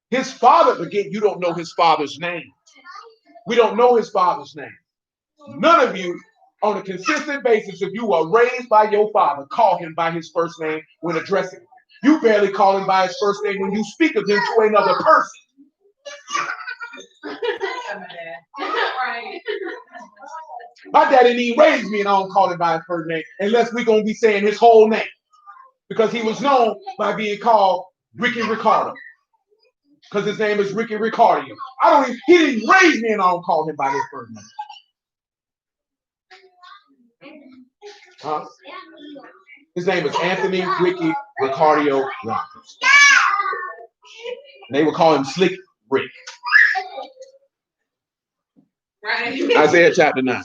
His father, again, you don't know his father's name. We don't know his father's name. None of you, on a consistent basis, if you are raised by your father, call him by his first name when addressing him. You barely call him by his first name when you speak of him to another person. My daddy didn't even raise me and I don't call him by his first name unless we're going to be saying his whole name. Because he was known by being called Ricky Ricardo. Because his name is Ricky Ricardio. He didn't raise me and I don't call him by his first name. Huh? His name is Anthony Ricky Ricardio Rogers. They would call him Slick Rick. Right. Isaiah chapter 9.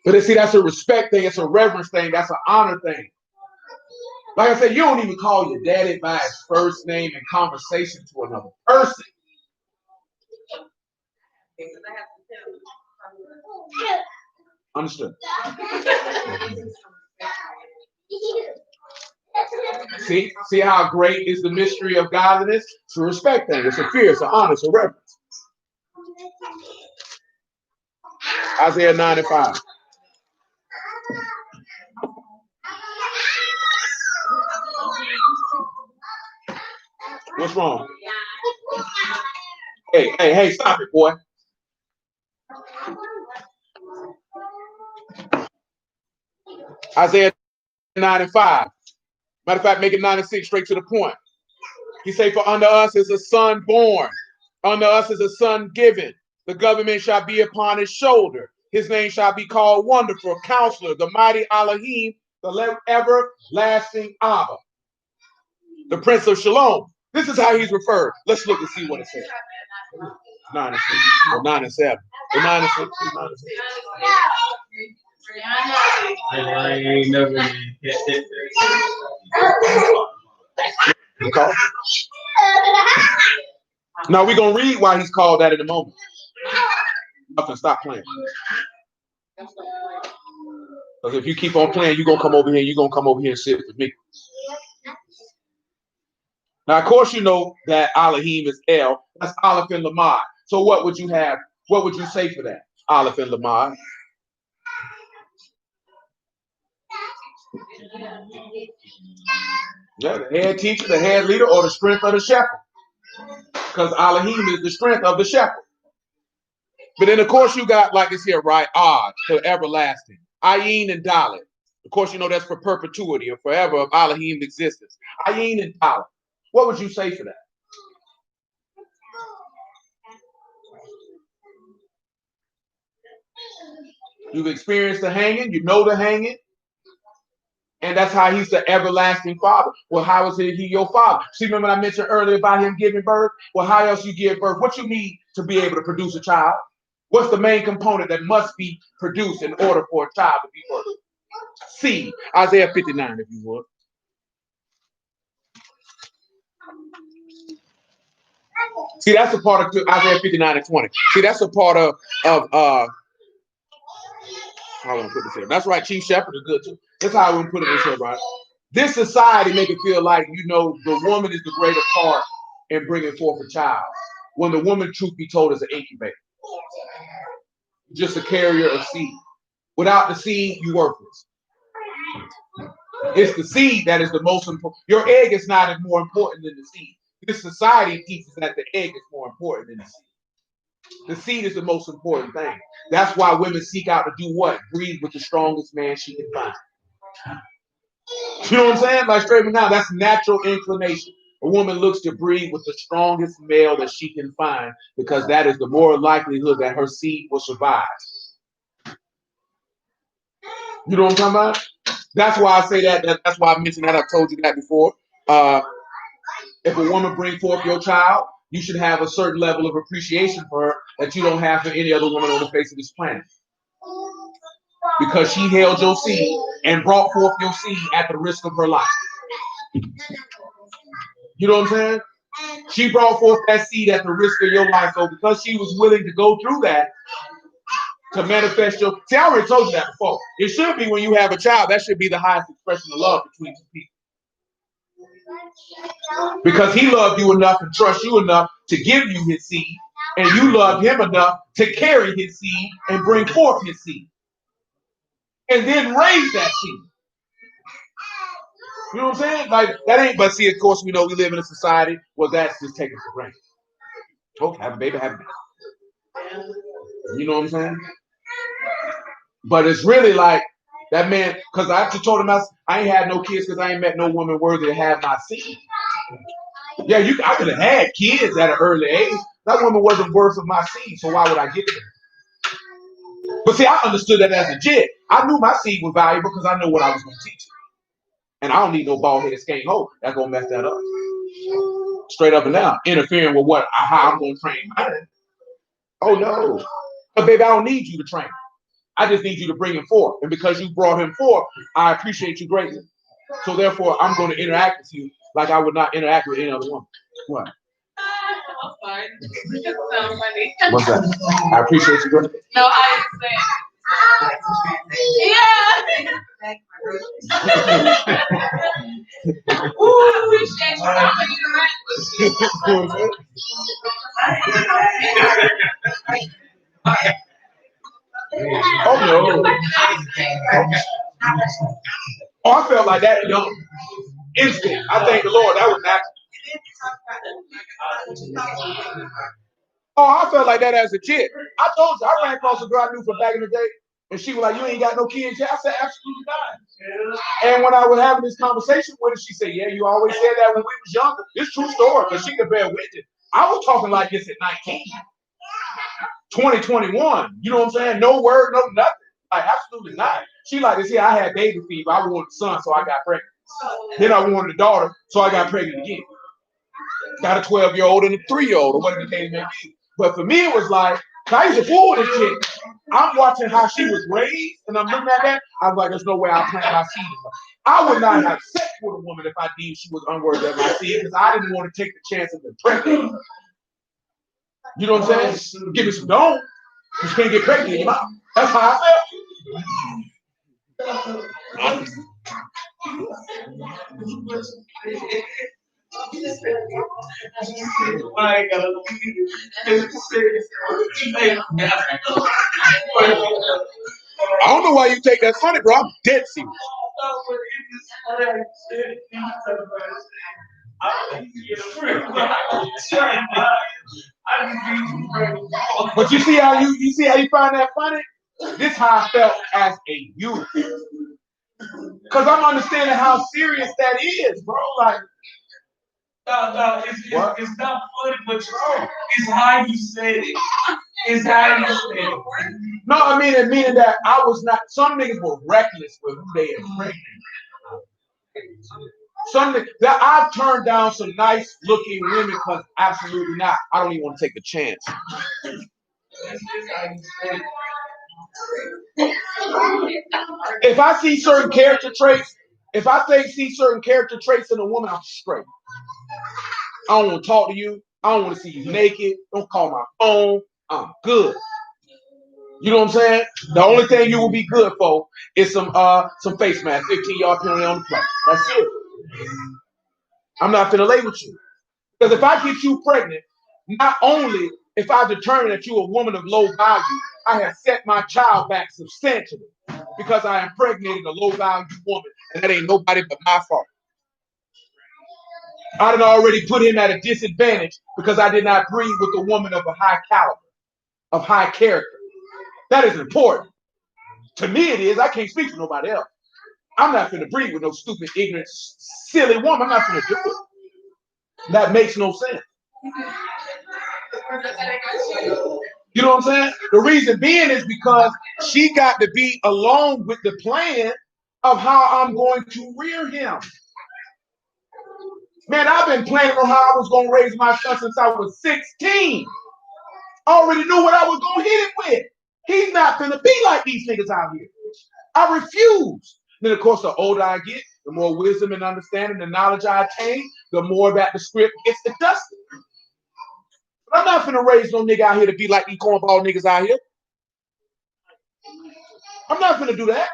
But see, that's a respect thing. It's a reverence thing. That's an honor thing. Like I said, you don't even call your daddy by his first name in conversation to another person. Understood. See how great is the mystery of godliness? It's a respect thing. It's a fear. It's an honor. It's a reverence. Isaiah 9 and 5. What's wrong? Hey, stop it, boy. Isaiah 9 and 5. Matter of fact, make it 9 and 6 straight to the point. He say, for unto us is a son born. Unto us is a son given. The government shall be upon his shoulder. His name shall be called Wonderful, Counselor, the Mighty Elohim, the Everlasting Abba, the Prince of Shalom. This is how he's referred. Let's look and see what it says. 9 and 6, or 9 and 7, or 9 and 6, 9 and 6. I ain't never get Okay. Now we're gonna read why he's called that in a moment. Nothing, stop playing. Because if you keep on playing, you're gonna come over here. You're gonna come over here and sit with me. Now, of course, you know that Elohim is El. That's Aleph and Lamad. So what would you have? What would you say for that? Aleph and Lamad. Yeah, the head teacher, the head leader, or the strength of the shepherd. Because Elohim is the strength of the shepherd. But then, of course, you got, like it's here, right? Ad, for everlasting. Ayin and Dalet. Of course, you know that's for perpetuity or forever of Elohim's existence. Ayin and Dalet. What would you say for that? You've experienced the hanging. You know the hanging. And that's how he's the everlasting father. Well, how is he your father? See, remember I mentioned earlier about him giving birth? Well, how else you give birth? What you need to be able to produce a child? What's the main component that must be produced in order for a child to be birthed? Seed. Isaiah 59, if you would. See, that's a part of Isaiah 59 and 20. See, that's a part of how I'm gonna put this here. That's right, Chief Shepherd is good too. That's how I'm gonna put it in here, right? This society make it feel like, you know, the woman is the greater part in bringing forth a child. When the woman, truth be told, is an incubator. Just a carrier of seed. Without the seed, you worthless. It's the seed that is the most important. Your egg is not more important than the seed. This society teaches that the egg is more important than the seed. The seed is the most important thing. That's why women seek out to do what? Breed with the strongest man she can find. You know what I'm saying? Like straight now, that's natural inclination. A woman looks to breed with the strongest male that she can find because that is the more likelihood that her seed will survive. You know what I'm talking about? That's why I say that. That's why I mentioned that. I've told you that before. If a woman brings forth your child, you should have a certain level of appreciation for her that you don't have for any other woman on the face of this planet. Because she held your seed and brought forth your seed at the risk of her life. You know what I'm saying? She brought forth that seed at the risk of your life. So because she was willing to go through that to manifest your... See, I already told you that before. It should be when you have a child, that should be the highest expression of love between two people. Because he loved you enough and trust you enough to give you his seed, and you loved him enough to carry his seed and bring forth his seed. And then raise that seed. You know what I'm saying? Like, that ain't, but see, of course, we know we live in a society where that's just taken for granted. Okay, have a baby, have a baby. You know what I'm saying? But it's really like, that man, because I actually told him I ain't had no kids because I ain't met no woman worthy to have my seed. Yeah, I could have had kids at an early age. That woman wasn't worth of my seed, so why would I get her? But see, I understood that as a jit. I knew my seed was valuable because I knew what I was going to teach her. And I don't need no bald-headed skank hoe that's going to mess that up. Straight up and down. Interfering with how I'm going to train mine. Oh, no. But baby, I don't need you to train. I just need you to bring him forth. And because you brought him forth, I appreciate you greatly. So therefore, I'm going to interact with you like I would not interact with any other woman. What? I'm sorry. It sounds funny. What's that? I appreciate you greatly. No, I understand. I appreciate you coming in. Oh no. Oh, I felt like that young. Instant. I thank the Lord. That was natural. Oh, I felt like that as a kid. I told you, I ran across a girl I knew from back in the day, and she was like, "You ain't got no kids yet?" I said, "Absolutely not." And when I was having this conversation with her, she said, "Yeah, you always said that when we was younger." It's true story, because she could bear witness. I was talking like this at 19, 2021. You know what I'm saying? No word, no nothing. Like, absolutely not. She like to say, I had baby fever. I wanted a son, so I got pregnant. Then I wanted a daughter, so I got pregnant again. Got a 12-year-old and a 3-year-old, or whatever the case may be. But for me, it was like, I used to fool this chick. I'm watching how she was raised, and I'm looking at that. I was like, there's no way I'll plant my seed in her. I would not have sex with a woman if I deemed she was unworthy of my seed, because I didn't want to take the chance of impregnating her. You know what I'm saying? Give me some dome. You can't get pregnant in your mouth. That's how I felt. I don't know why you take that funny, bro. I'm dead serious. But you see how you find that funny? This is how I felt as a youth. Because I'm understanding how serious that is, bro. Like, it's not funny, but it's how you said it. It's how you said it. No, I mean it meaning that I was not. Some niggas were reckless with who they impregnated. Something that I've turned down some nice looking women because absolutely not. I don't even want to take a chance. If I see certain character traits, see certain character traits in a woman, I'm straight. I don't want to talk to you. I don't want to see you naked. Don't call my phone. I'm good. You know what I'm saying? The only thing you will be good for is some face mask, 15-yard penalty on the play. That's it. I'm not finna lay with you. Because if I get you pregnant, not only if I determine that you're a woman of low value, I have set my child back substantially because I impregnated a low value woman, and that ain't nobody but my fault. I done already put him at a disadvantage because I did not breed with a woman of a high caliber, of high character. That is important. To me it is. I can't speak to nobody else. I'm not finna breed with no stupid, ignorant, silly woman. I'm not finna do it. That makes no sense. You know what I'm saying? The reason being is because she got to be along with the plan of how I'm going to rear him. Man, I've been planning on how I was going to raise my son since I was 16. I already knew what I was going to hit him with. He's not going to be like these niggas out here. I refuse. Then, of course, the older I get, the more wisdom and understanding, the knowledge I attain, the more that the script gets adjusted. But I'm not finna raise no nigga out here to be like these cornball niggas out here. I'm not finna do that.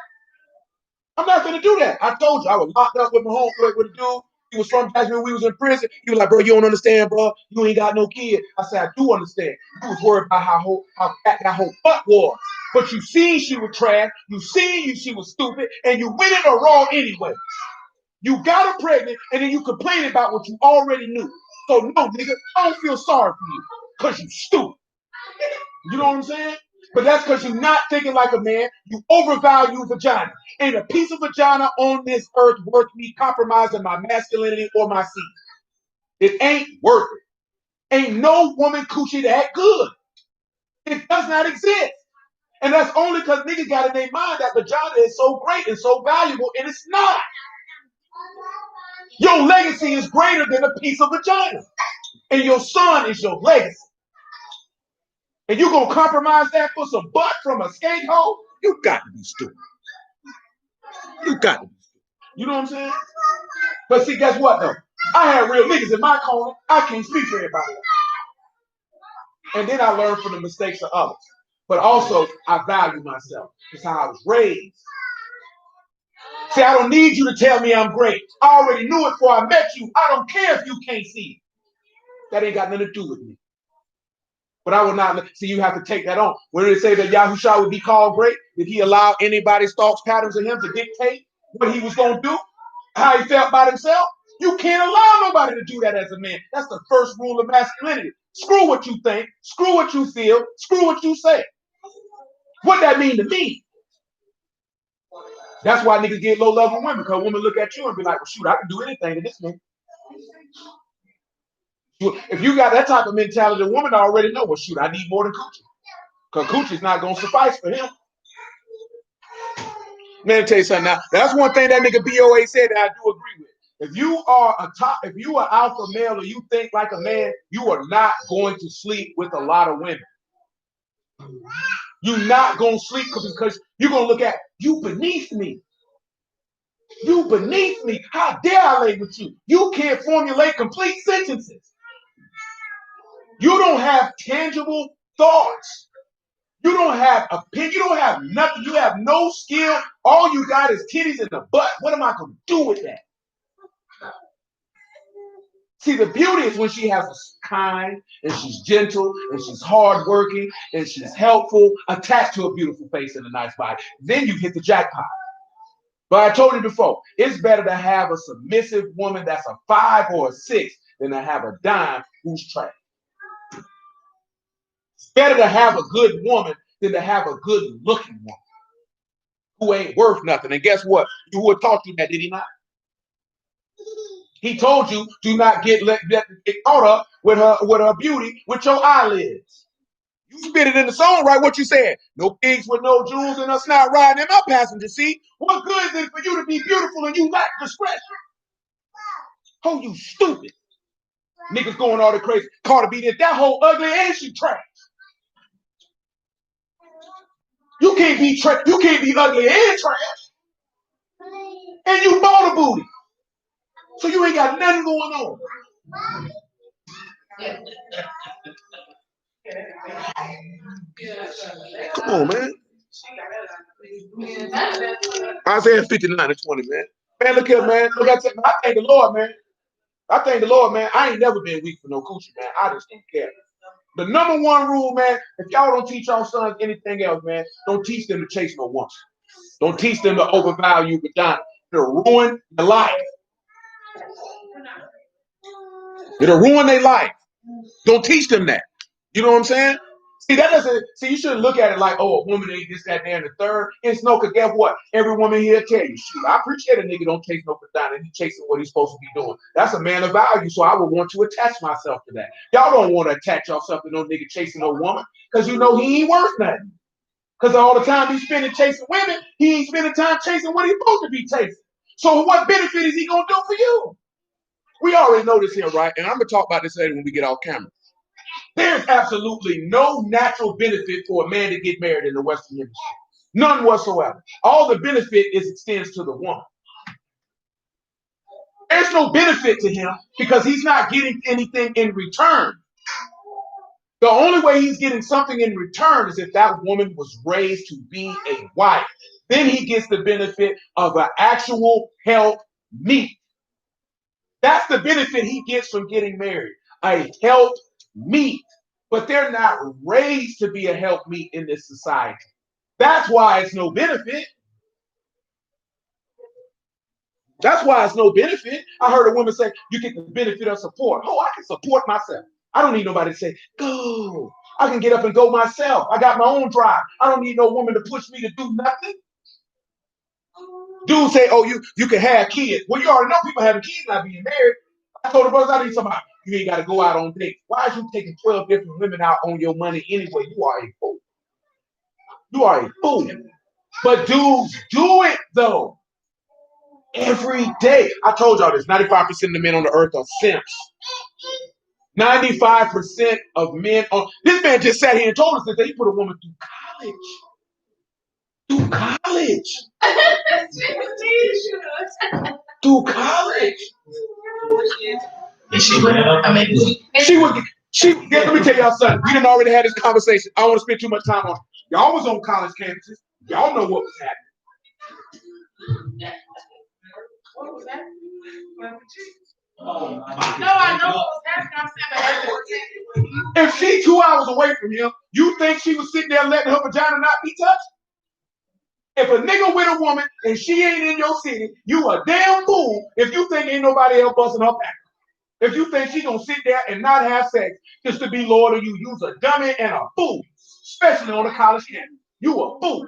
I'm not finna do that. I told you I was locked up with my homeboy with a dude. He was from Jacksonville. We was in prison. He was like, bro, you don't understand, bro. You ain't got no kid. I said, I do understand. You was worried about how fat that whole butt was. But you seen she was trash. You seen she was stupid. And you went in her wrong anyway. You got her pregnant, and then you complain about what you already knew. So no, nigga, I don't feel sorry for you. Because you stupid. You know what I'm saying? But that's because you're not thinking like a man. You overvalue vagina. Ain't a piece of vagina on this earth worth me compromising my masculinity or my seed. It ain't worth it. Ain't no woman coochie that good. It does not exist. And that's only because niggas got in their mind that vagina is so great and so valuable, and it's not. Your legacy is greater than a piece of vagina. And your son is your legacy. And you're going to compromise that for some butt from a skate hole? You got to be stupid. You got to be stupid. You know what I'm saying? But see, guess what, though? I had real niggas in my corner. I can't speak for everybody. And then I learned from the mistakes of others. But also, I value myself. It's how I was raised. See, I don't need you to tell me I'm great. I already knew it before I met you. I don't care if you can't see it. That ain't got nothing to do with me. But I will not. See, you have to take that on. When they say that Yahushua would be called great, did he allow anybody's thoughts, patterns of him to dictate what he was going to do, how he felt about himself? You can't allow nobody to do that as a man. That's the first rule of masculinity. Screw what you think. Screw what you feel. Screw what you say. What that mean to me? That's why niggas get low-level women, because women look at you and be like, well, shoot, I can do anything to this man. If you got that type of mentality, the woman already know, well, shoot, I need more than coochie. Because coachie's not going to suffice for him. Man, let me tell you something now. That's one thing that nigga BOA said that I do agree with. If you are alpha male or you think like a man, you are not going to sleep with a lot of women. You're not going to sleep because you're going to look at, you beneath me. You beneath me. How dare I lay with you? You can't formulate complete sentences. You don't have tangible thoughts. You don't have opinion. You don't have nothing. You have no skill. All you got is titties in the butt. What am I going to do with that? See, the beauty is when she has kind and she's gentle and she's hardworking and she's helpful, attached to a beautiful face and a nice body. Then you hit the jackpot. But I told you before, it's better to have a submissive woman that's a 5 or a 6 than to have a dime who's trash. It's better to have a good woman than to have a good looking woman who ain't worth nothing. And guess what? You would taught you that, did he not? He told you, do not get caught up with her beauty with your eyelids. You spit it in the song, right? What you said? No pigs with no jewels and us not riding in my passenger seat. What good is it for you to be beautiful and you lack discretion? Oh, you stupid. Niggas going all the crazy. Carter B did that whole ugly and she trash. You can't be ugly and trash. And you bought a booty. So you ain't got nothing going on. Come on, man. Isaiah 59:20, man. Man, look here, man. Look, I thank the Lord, man. I thank the Lord, man. I ain't never been weak for no coochie, man. I just don't care. The number one rule, man, if y'all don't teach y'all sons anything else, man, don't teach them to chase no woman. Don't teach them to overvalue vagina. It'll ruin their life. It'll ruin their life. Don't teach them that. You know what I'm saying? See, you shouldn't look at it like, oh, a woman ain't this, that, and the third. It's no, because guess what? Every woman here tell you, shoot, I appreciate a nigga don't chase no vagina. He's chasing what he's supposed to be doing. That's a man of value, so I would want to attach myself to that. Y'all don't want to attach yourself to no nigga chasing no woman because you know he ain't worth nothing. Because all the time he's spending chasing women, he ain't spending time chasing what he's supposed to be chasing. So what benefit is he going to do for you? We already know this here, right? And I'm going to talk about this later when we get off camera. There's absolutely no natural benefit for a man to get married in the Western Hemisphere. None whatsoever. All the benefit extends to the woman. There's no benefit to him because he's not getting anything in return. The only way he's getting something in return is if that woman was raised to be a wife. Then he gets the benefit of an actual help meet. That's the benefit he gets from getting married. A help meet. But they're not raised to be a help meet in this society. That's why it's no benefit. That's why it's no benefit. I heard a woman say, you get the benefit of support. Oh, I can support myself. I don't need nobody to say, go. I can get up and go myself. I got my own drive. I don't need no woman to push me to do nothing. Dudes say, oh, you can have kids. Well, you already know people having kids not being married. I told the brothers, I need somebody. You ain't got to go out on dates. Why is you taking 12 different women out on your money anyway? You are a fool. You are a fool. But dudes do it, though. Every day. I told y'all this. 95% of the men on the earth are simps. 95% of men on... This man just sat here and told us that he put a woman through college. Through college. Through college. Let me tell y'all something. We didn't already have this conversation. I don't want to spend too much time on it. Y'all was on college campuses. Y'all know what was happening. What was that? No, I know what was happening. I'm saying, If she 2 hours away from him, you think she was sitting there letting her vagina not be touched? If a nigga with a woman and she ain't in your city, you a damn fool if you think ain't nobody else busting her back. If you think she gonna sit there and not have sex just to be loyal to you, you's a dummy and a fool, especially on a college campus. You a fool.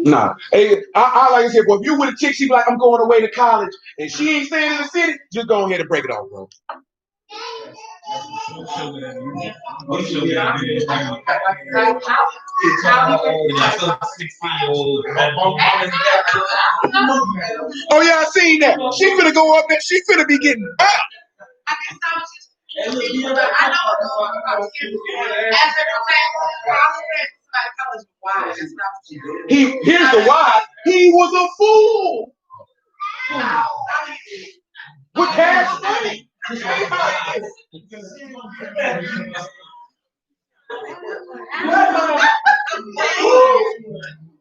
Nah. Hey, I like I said, well, if you with a chick, she be like, I'm going away to college, and she ain't staying in the city, just go ahead and break it off, bro. Oh yeah, I seen that. She finna go up there. She finna be getting back. I guess I was just. I know Here's the why. He was a fool. With cash money.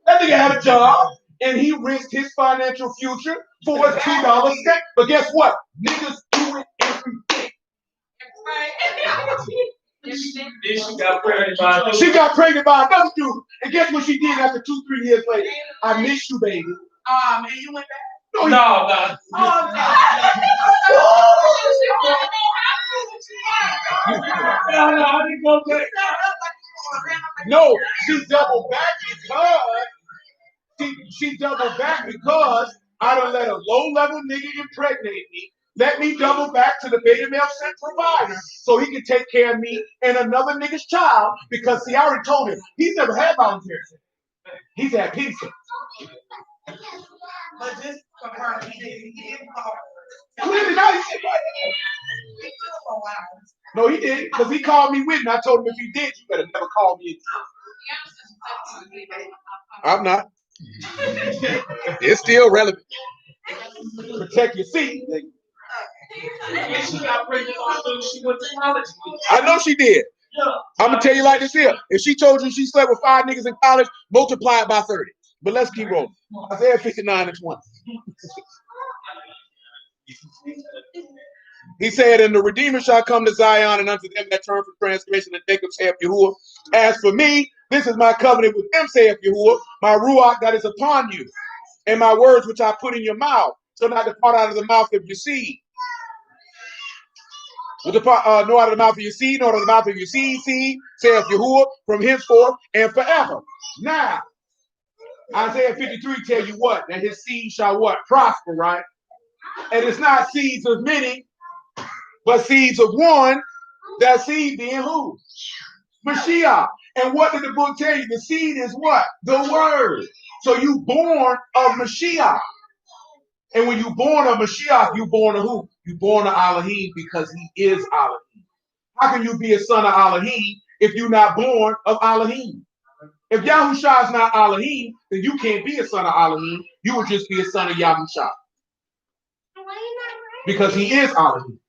That nigga had a job and he risked his financial future for a $2 step. But guess what? Niggas do it every day. She got pregnant by another dude. And guess what she did after 2-3 years later? I miss you, baby. And you went back? No. No, she doubled back because she doubled back because I done let a low-level nigga impregnate me. Let me double back to the beta male sex provider so he can take care of me and another nigga's child because, see, I already told him, he's never had voluntary sex. He's had pity sex. But just confirm, he didn't call. Clearly not. No, he didn't, because he called me with, and I told him if he did, you better never call me. I'm not. It's still relevant. Protect your seat. I know she did. I'm gonna tell you like this here. If she told you she slept with 5 niggas in college, multiply it by 30. But let's keep rolling. Isaiah 59 and 20. He said, and the Redeemer shall come to Zion, and unto them that turn from transgression, and Jacob saith Yahuwah. As for me, this is my covenant with them, saith Yahuwah, my ruach that is upon you, and my words which I put in your mouth, shall not depart out of the mouth of your seed. Will depart nor out of the mouth of your seed, nor out of the mouth of your seed, saith Yahuwah, from henceforth and forever. Now, Isaiah 53 tell you what? That his seed shall what? Prosper, right? And it's not seeds of many, but seeds of one. That seed being who? Mashiach. And what did the book tell you? The seed is what? The word. So you born of Mashiach. And when you born of Mashiach, you born of who? You born of Elohim because he is Elohim. How can you be a son of Elohim if you're not born of Elohim? If Yahusha is not Elohim, then you can't be a son of Elohim. You would just be a son of Yahusha. Because he is Elohim.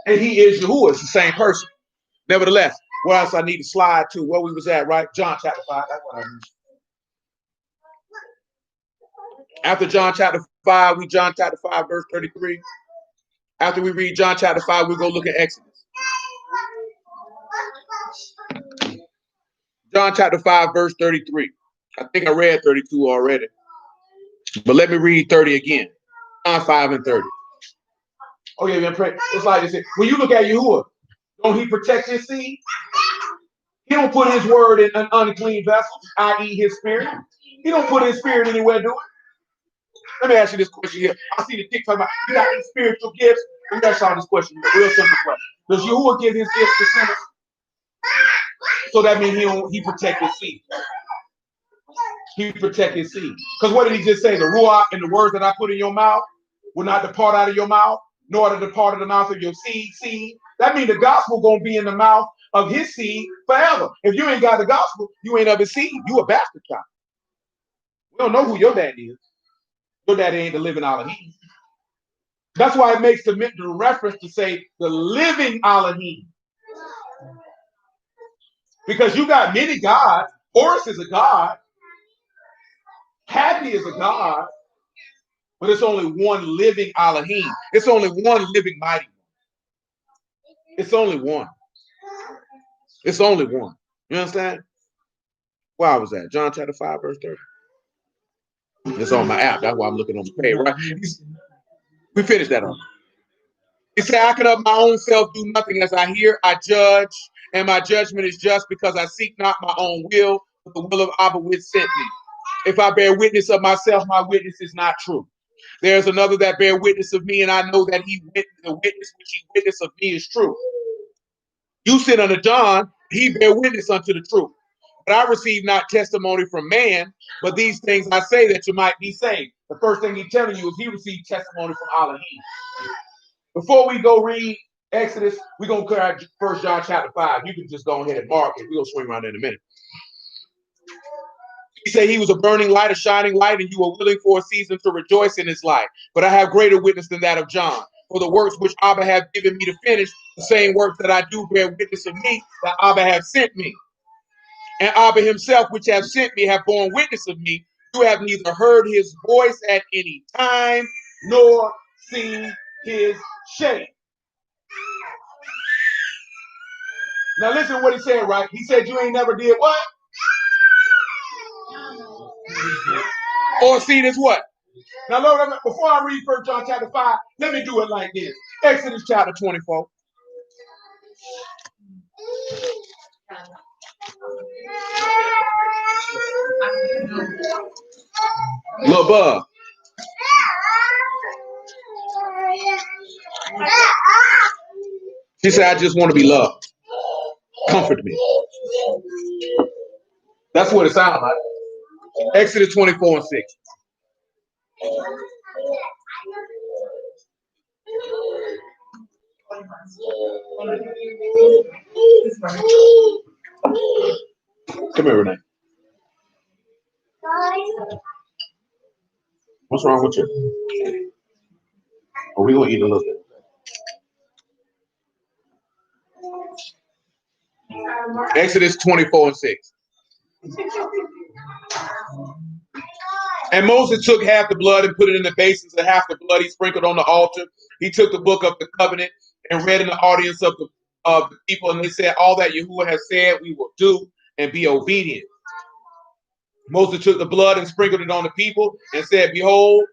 And he is Yahuwah. It's the same person. Nevertheless, what else I need to slide to? Where we was at, right? John chapter 5. That's what I need. After John chapter 5, we John chapter 5, verse 33. After we read John chapter 5, we'll go look at Exodus. John chapter 5, verse 33. I think I read 32 already. But let me read 30 again. John 5 and 30. Oh, yeah, man, pray. It's like this. When you look at Yahuwah, don't he protect his seed? He don't put his word in an unclean vessel, i.e. his spirit. He don't put his spirit anywhere, do it. Let me ask you this question here. I see the dick talking about, you got these spiritual gifts. Let me ask y'all this question, a real simple question. Does Yahuwah give his gifts to sinners? So that means he protect his seed. He protect his seed. Because what did he just say? The ruach and the words that I put in your mouth will not depart out of your mouth, nor to depart of the mouth of your seed. That means the gospel gonna be in the mouth of his seed forever. If you ain't got the gospel, you ain't of his seed. You a bastard child. We don't know who your daddy is. Your daddy ain't the living Elohim. That's why it makes the reference to say the living Elohim. Because you got many gods. Horus is a god. Happy is a god. But it's only one living Elohim. It's only one living mighty one. It's only one. It's only one. You understand? Where was that? John chapter 5, verse 30. It's on my app. That's why I'm looking on the page, right? We finished that on. He said, I can of my own self do nothing. As I hear, I judge, and my judgment is just, because I seek not my own will, but the will of Abba which sent me. If I bear witness of myself, my witness is not true. There's another that bear witness of me, and I know that the witness which he witness of me is true. You sent unto John, he bear witness unto the truth. But I receive not testimony from man, but these things I say that you might be saved. The first thing he's telling you is he received testimony from Elohim. Before we go read Exodus, we're going to clear out 1 John chapter 5. You can just go ahead and mark it. We're going to swing around in a minute. He said he was a burning light, a shining light, and you were willing for a season to rejoice in his light. But I have greater witness than that of John. For the works which Abba hath given me to finish, the same works that I do bear witness of me, that Abba hath sent me. And Abba himself, which hath sent me, have borne witness of me. You have neither heard his voice at any time, nor seen his shape. Now listen to what he said, right? He said you ain't never did what? Or seen his what? Now, Lord, before I read 1 John chapter 5, let me do it like this. Exodus chapter 24. Lil Bub. She said, I just want to be loved. Comfort me. That's what it sounds like. Exodus 24 and 6. Come here, Renee. What's wrong with you? Are we going to eat a little bit? Exodus 24 and 6. And Moses took half the blood and put it in the basins, and half the blood he sprinkled on the altar. He took the book of the covenant and read in the audience of the people, and they said, all that Yahuwah has said we will do, and be obedient. Moses took the blood and sprinkled it on the people and said, behold,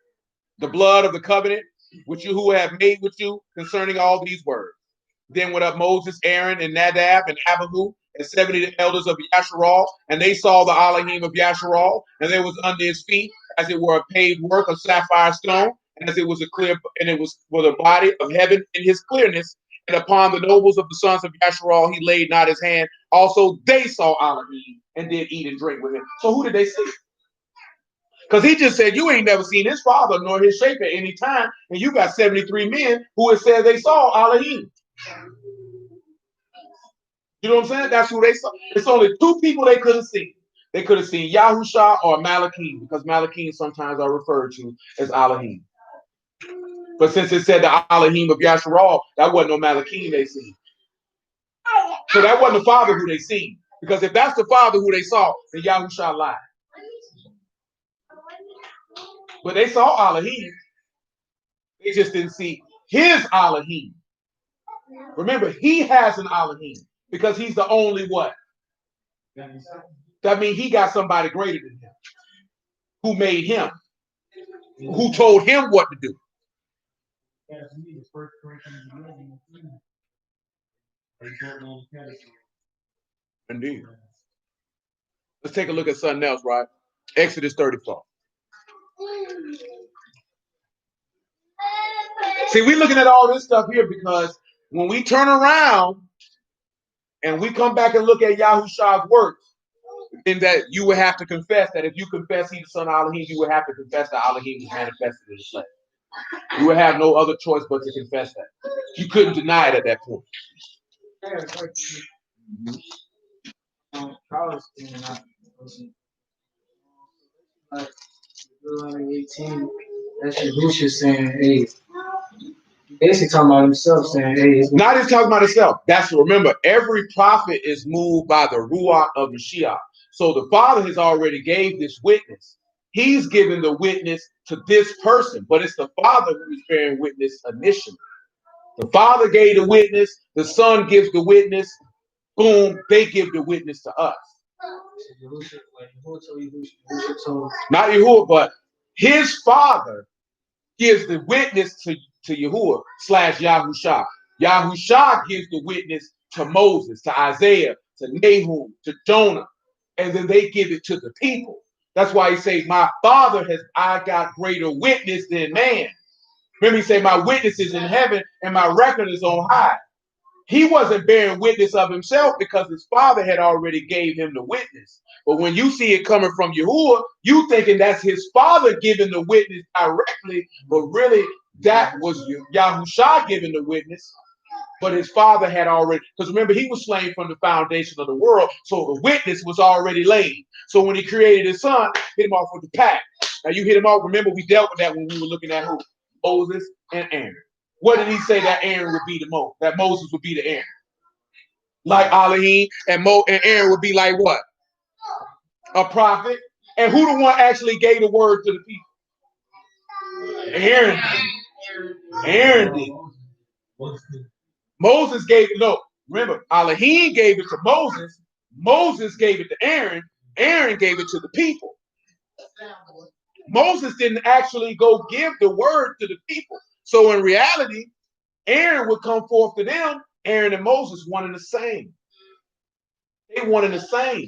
the blood of the covenant which Yahuwah have made with you concerning all these words. Then went up Moses, Aaron, and Nadab, and Abihu, and 70 elders of Yasharal, and they saw the Elohim of Yasharal, and there was under his feet, as it were, a paved work of sapphire stone, and as it was and it was for the body of heaven in his clearness. And upon the nobles of the sons of Yasharal he laid not his hand. Also they saw Elohim and did eat and drink with him. So who did they see? Because he just said you ain't never seen his father nor his shape at any time, and you got 73 men who had said they saw Elohim. You know what I'm saying? That's who they saw. It's only two people they could have seen. They could have seen Yahusha or Malachim, because Malachim sometimes are referred to as Elohim. But since it said the Elohim of Yasharal, that wasn't no Malachim they seen. So that wasn't the father who they seen. Because if that's the father who they saw, then Yahusha lied. But they saw Elohim. They just didn't see his Elohim. Remember, he has an Elohim because he's the only what? That means he got somebody greater than him, who made him, who told him what to do. Indeed. Let's take a look at something else, right? Exodus 34. See, we're looking at all this stuff here because when we turn around and we come back and look at Yahusha's works, then that you would have to confess that if you confess he's the son of Elohim, you would have to confess that Elohim is manifested in the flesh. You would have no other choice but to confess that. You couldn't deny it at that point. Like Deuteronomy 18, that's Yahushua saying, hey, basically talking about himself, saying, "Hey, it's Not just talking about himself. That's remember, every prophet is moved by the ruach of Mashiach. So the Father has already gave this witness. He's given the witness to this person, but it's the Father who is bearing witness initially. The Father gave the witness. The Son gives the witness. Boom, they give the witness to us. Not Yahuwah, but his Father gives the witness to Yahuwah / Yahusha. Yahusha gives the witness to Moses, to Isaiah, to Nahum, to Jonah, and then they give it to the people. That's why he says, I got greater witness than man. Remember, he said, my witness is in heaven and my record is on high. He wasn't bearing witness of himself because his Father had already gave him the witness. But when you see it coming from Yahuwah, you thinking that's his Father giving the witness directly, but really that was Yahusha giving the witness. But his Father had already, because remember, he was slain from the foundation of the world, so the witness was already laid. So when he created his Son, hit him off with the pack. Now you hit him off. Remember, we dealt with that when we were looking at who? Moses and Aaron. What did he say that Aaron would be to Moses? That Moses would be to Aaron? Like Elohim, and Aaron would be like what? A prophet. And who the one actually gave the word to the people? Aaron did. Aaron did. Moses gave it. No, remember, Elohim gave it to Moses. Moses gave it to Aaron. Aaron gave it to the people. Moses didn't actually go give the word to the people. So in reality, Aaron would come forth to them. Aaron and Moses one and the same. They one and the same.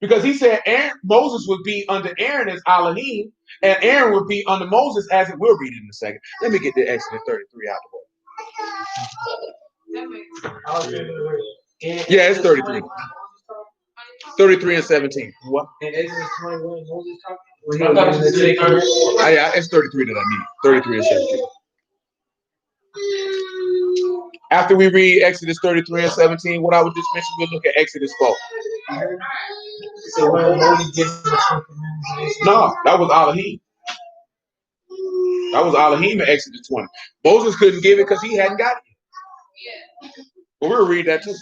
Because he said Moses would be under Aaron as Elohim, and Aaron would be under Moses as it. We'll read it in a second. Let me get the Exodus 33 out the way. Yeah, it's 33. 33 and 17. What? in Exodus 21, Moses talking. I thought you said 30. Yeah, it's 33 that I need. 33 and 17. After we read Exodus 33 and 17, what I would just mention, we'll look at Exodus 4. So when Moses gives No, that was Elohim. That was Elohim in Exodus 20. Moses couldn't give it because he hadn't got it. Yeah. But we'll read that too.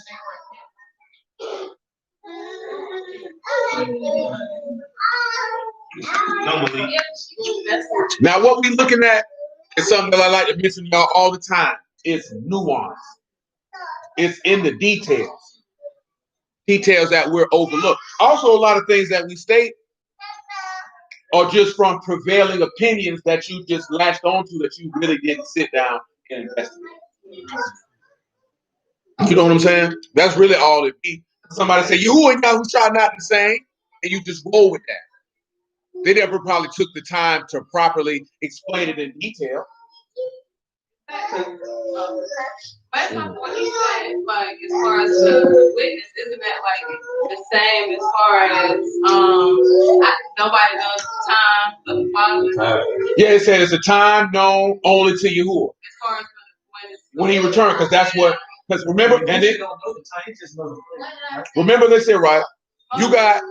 Now, what we're looking at is something that I like to mention to y'all all the time. It's nuance. It's in the details. Details that we're overlooked. Also, a lot of things that we state are just from prevailing opinions that you just latched onto that you really didn't sit down and investigate. You know what I'm saying? That's really all it be. Somebody say, you and Yahusha not the same, and you just roll with that. They never probably took the time to properly explain it in detail. Based on what he said, like as far as the witness, isn't that like the same as far as nobody knows the time of the Father? Yeah, it said it's a time known only to Yahuwah. As far as when he returned, because that's what. Because remember, and then remember this here, right? You got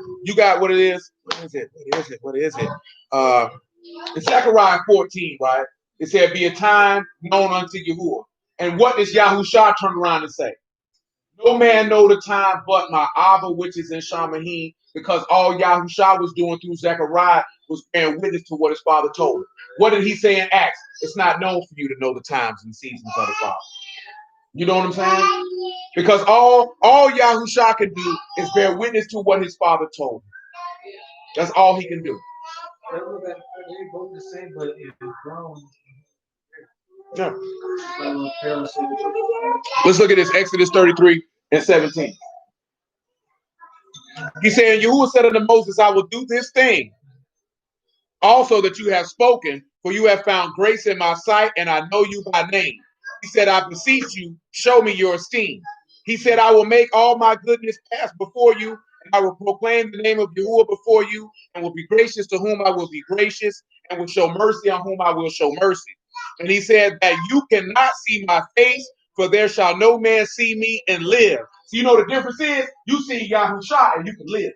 what it is. What is it? What is it? In Zechariah 14, right? It said, "Be a time known unto Yahuwah." And what does Yahusha turn around and say? No man know the time but my Abba, which is in Shamahim, because all Yahusha was doing through Zechariah was bearing witness to what his father told him. What did he say in Acts? It's not known for you to know the times and seasons of the Father. You know what I'm saying? Because all Yahusha can do is bear witness to what his father told him. That's all he can do. They both the same, but it's grown. Yeah. Let's look at this, Exodus 33 and 17. He said, Yahuwah said unto Moses, I will do this thing also that you have spoken, for you have found grace in my sight, and I know you by name. He said, I beseech you, show me your esteem. He said, I will make all my goodness pass before you, and I will proclaim the name of Yahuwah before you, and will be gracious to whom I will be gracious, and will show mercy on whom I will show mercy. And he said that you cannot see my face, for there shall no man see me and live. So you know the difference is, you see Yahusha and you can live.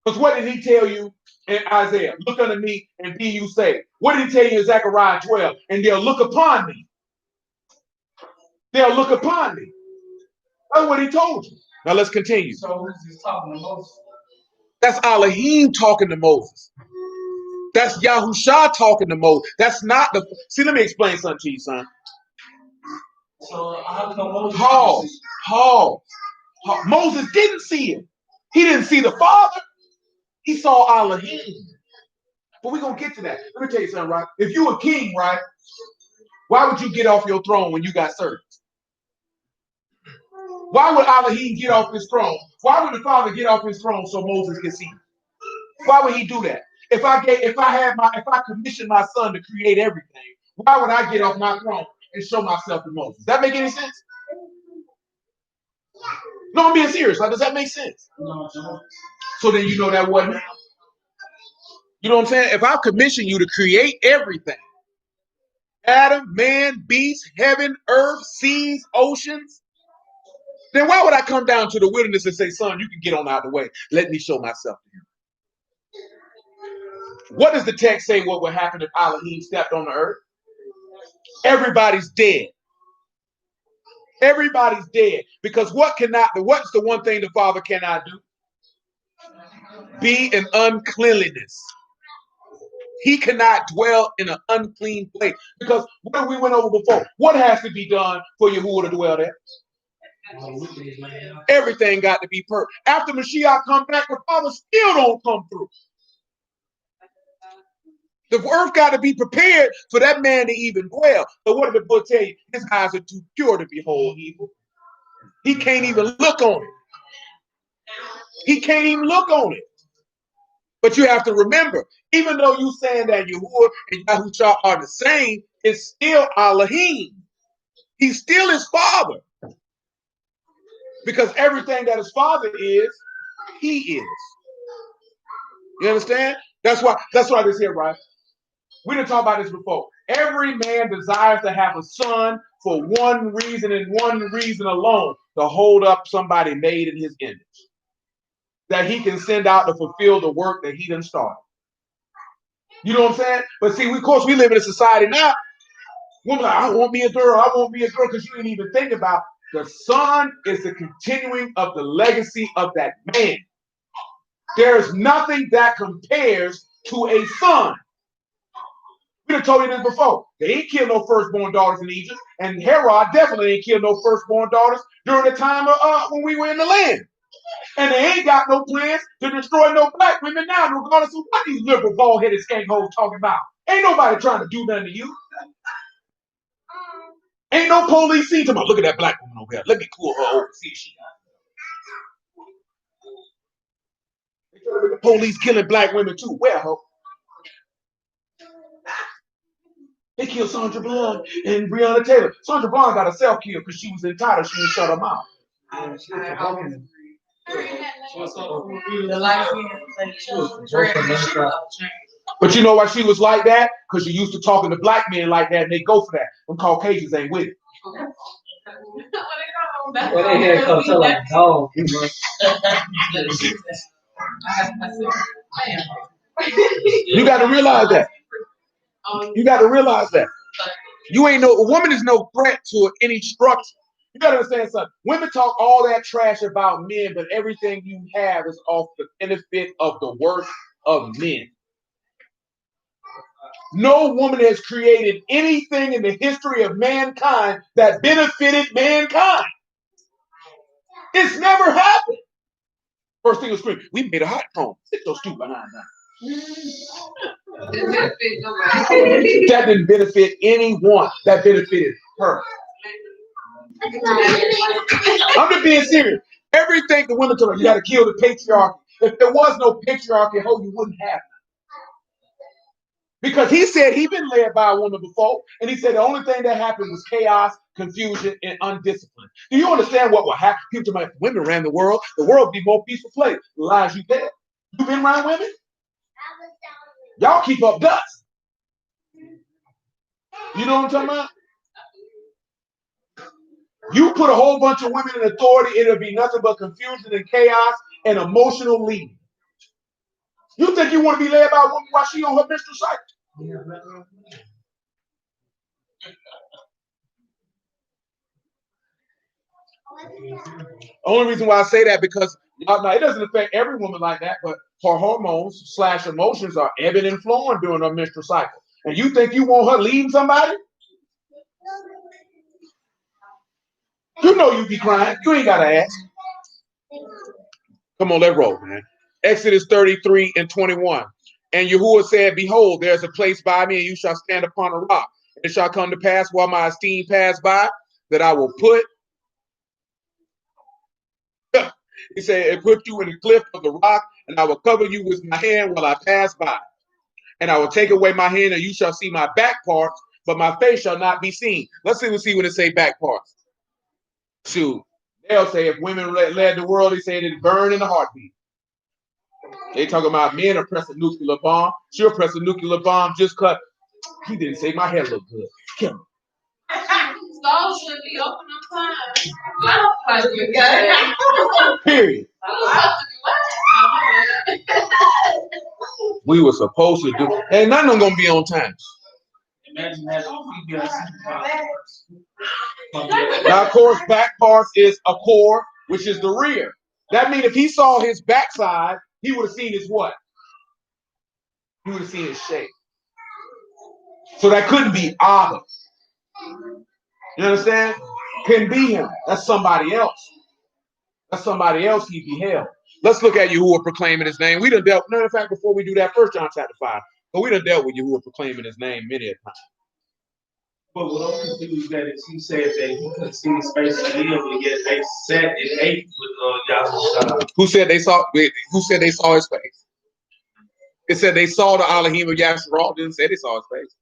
Because what did he tell you in Isaiah, look unto me and be you saved. What did he tell you in Zechariah 12? And they'll look upon me. They'll look upon me. That's what he told you. Now let's continue. So who's this talking to Moses? That's Elohim talking to Moses. That's Yahushua talking to Moses. That's not the. See, let me explain something to you, son. So how come Moses? Pause. Moses didn't see it. He didn't see the Father. He saw Elohim. But we're going to get to that. Let me tell you something, right? If you a king, right, why would you get off your throne when you got servants? Why would Elohim get off his throne? Why would the Father get off his throne so Moses can see? Why would he do that? If I commissioned my son to create everything, why would I get off my throne and show myself to Moses? Does that make any sense? No, I'm being serious. Like, does that make sense? No. So then you know that wasn't him. You know what I'm saying? If I commission you to create everything, Adam, man, beast, heaven, earth, seas, oceans, then why would I come down to the wilderness and say, son, you can get on out of the way. Let me show myself to you. What does the text say what would happen if Elohim stepped on the earth? Everybody's dead. Everybody's dead. Because what's the one thing the Father cannot do? Be an uncleanliness. He cannot dwell in an unclean place. Because what we went over before, what has to be done for Yahuwah to dwell there? Everything got to be perfect. After Mashiach come back, the Father still don't come through. The earth got to be prepared for that man to even dwell. So what did the book tell you? His eyes are too pure to behold evil. He can't even look on it. He can't even look on it. But you have to remember, even though you saying that Yahuwah and Yahushua are the same, it's still Elohim. He's still his father. Because everything that his father is, he is. You understand? That's why this here, right? We didn't talk about this before. Every man desires to have a son for one reason and one reason alone, to hold up somebody made in his image. That he can send out to fulfill the work that he done started. You know what I'm saying? But see, of course, we live in a society now. Women like, I want me a girl, because you didn't even think about the son is the continuing of the legacy of that man. There's nothing that compares to a son. We done told you this before. They ain't killed no firstborn daughters in Egypt, and Herod definitely ain't killed no firstborn daughters during the time of when we were in the land. And they ain't got no plans to destroy no black women now, regardless of what these liberal bald-headed skankholes talking about. Ain't nobody trying to do nothing to you. Ain't no police seen to me. Look at that black woman over there. Let me cool her over. See if she got the police killing black women too. Where, ho? They killed Sandra Bland and Breonna Taylor. Sandra Bland got a self-kill because she was entitled. She didn't shut her mouth. But you know why she was like that? Because she used to talking to black men like that, and they go for that. Them Caucasians ain't with it. Well, they had come to like a dog. You got to realize that. You got to realize that. A woman is no threat to any structure. You got to understand something. Women talk all that trash about men, but everything you have is off the benefit of the work of men. No woman has created anything in the history of mankind that benefited mankind. It's never happened. First thing was scream, we made a hot comb. Sit those two behind now. That didn't benefit anyone. That benefited her. I'm just being serious. Everything the women told her, you got to kill the patriarchy. If there was no patriarchy, you wouldn't have it. Because he said he'd been led by a woman before, and he said the only thing that happened was chaos, confusion, and undiscipline. Do you understand what will happen? People tell me, if women ran the world would be a more peaceful place. Lies, you dead. You been around women? Y'all keep up dust. You know what I'm talking about? You put a whole bunch of women in authority, it'll be nothing but confusion and chaos and emotional leading. You think you want to be led by a woman while she on her menstrual cycle? Only reason why I say that because now it doesn't affect every woman like that, but her hormones / emotions are ebbing and flowing during her menstrual cycle. And you think you want her leading somebody? You know you be crying. You ain't gotta ask. Come on, let's roll, man. Exodus 33 and 21. And Yahuwah said, behold, there's a place by me, and you shall stand upon a rock. It shall come to pass while my esteem pass by, that I will put, he said, and put you in the cliff of the rock, and I will cover you with my hand while I pass by. And I will take away my hand, and you shall see my back parts, but my face shall not be seen. Let's see when it say back parts. Shoot. They'll say if women led the world, they say it'd burn in a heartbeat. They talking about men are pressing nuclear bomb. She'll press a nuclear bomb just cut. He didn't say my hair look good. Kill him. Stalls should be open on time. I don't like it. Period. We were supposed to do. Ain't none of them gonna be on time. Imagine having female Now, of course, back parts is a core, which is the rear. That means if he saw his backside, he would have seen his what? He would have seen his shape. So that couldn't be Abba. You understand? Couldn't be him. That's somebody else. That's somebody else he beheld. Let's look at Yahuwah proclaiming his name. We done dealt, matter of fact, before we do that, 1 John chapter 5. But we done dealt with Yahuwah proclaiming his name many a time. But what I'm confused is that he said that he couldn't see his face to live, and yet they sat and ate with Yahweh. Who said they saw? Who said they saw his face? It said they saw the Elohim of Yasharal. Didn't say they saw his face.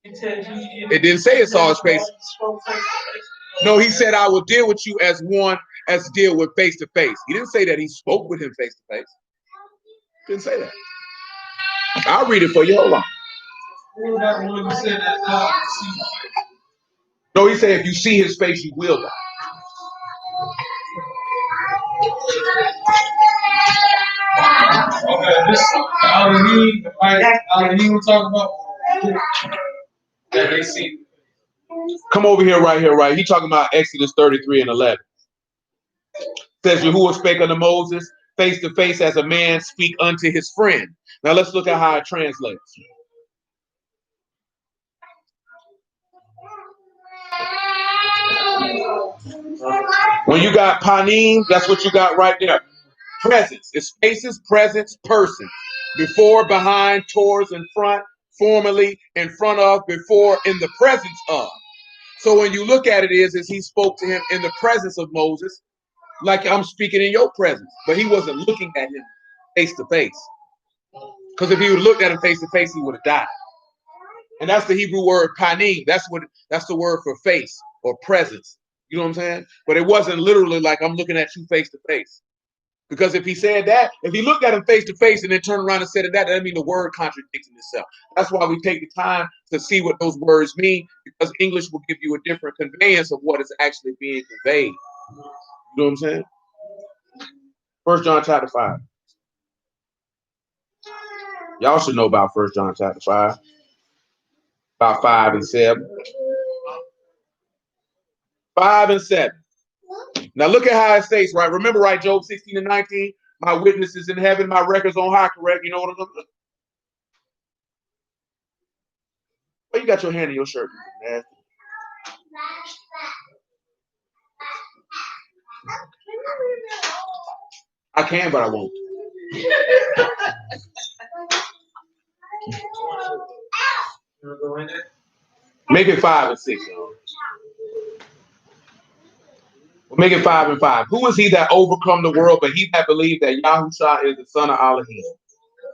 It didn't say it saw his face. No, he said, I will deal with you as one as deal with face to face. He didn't say that he spoke with him face to face. Didn't say that. I'll read it for you. Hold on. No, he said if you see his face, you will die. Okay, this Elohim we're talking about that they see. Come over here, right. He talking about Exodus 33 and 11. Says Yahuwah spake unto Moses face to face as a man speak unto his friend. Now let's look at how it translates. When you got panim, that's what you got right there. Presence. It's spaces, presence, person. Before, behind, towards, in front, formerly, in front of, before, in the presence of. So when you look at it is he spoke to him in the presence of Moses, like I'm speaking in your presence. But he wasn't looking at him face to face. Because if he would have looked at him face to face, he would have died. And that's the Hebrew word panim. That's the word for face or presence. You know what I'm saying? But it wasn't literally like I'm looking at you face to face. Because if he said that, if he looked at him face to face and then turned around and said that doesn't mean the word contradicts itself. That's why we take the time to see what those words mean, because English will give you a different conveyance of what is actually being conveyed. You know what I'm saying? 1 John chapter 5. Y'all should know about 1 John chapter 5. About 5 and 7. 5 and 7. Now look at how it states, right? Remember, right, Job 16 and 19? My witnesses in heaven, my records on high, correct? You know what I'm doing? Well, you got your hand in your shirt, man. I can, but I won't. Make it 5 and 6, y'all. Make it 5 and 5. Who is he that overcome the world, but he that believed that Yahushua is the son of Elohim?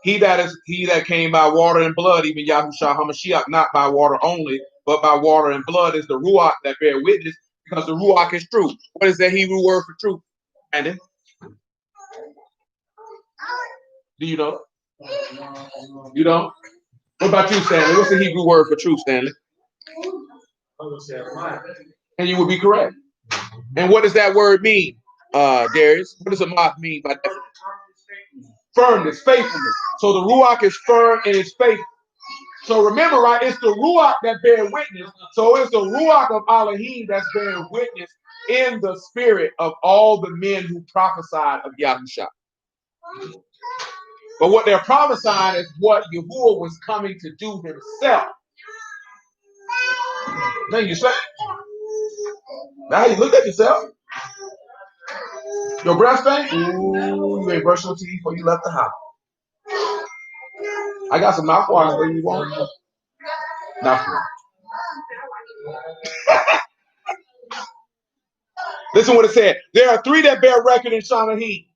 He that came by water and blood, even Yahushua HaMashiach, not by water only, but by water and blood, is the Ruach that bear witness, because the Ruach is truth. What is that Hebrew word for truth? Brandon? Do you know? You don't? What about you, Stanley? What's the Hebrew word for truth, Stanley? And you would be correct. And what does that word mean, Darius? What does a moth mean by definition? firmness, faithfulness. So the Ruach is firm and it's faithful. So remember, right, it's the Ruach that bear witness. So it's the Ruach of Elohim that's bearing witness in the spirit of all the men who prophesied of Yahusha. But what they're prophesying is what Yahuwah was coming to do himself. Then you say, now you look at yourself. Your breath stink? Ooh, you ain't brushed your teeth before you left the house. I got some mouthwash for you. Want? Not for you. Listen what it said. There are three that bear record in Shanahim.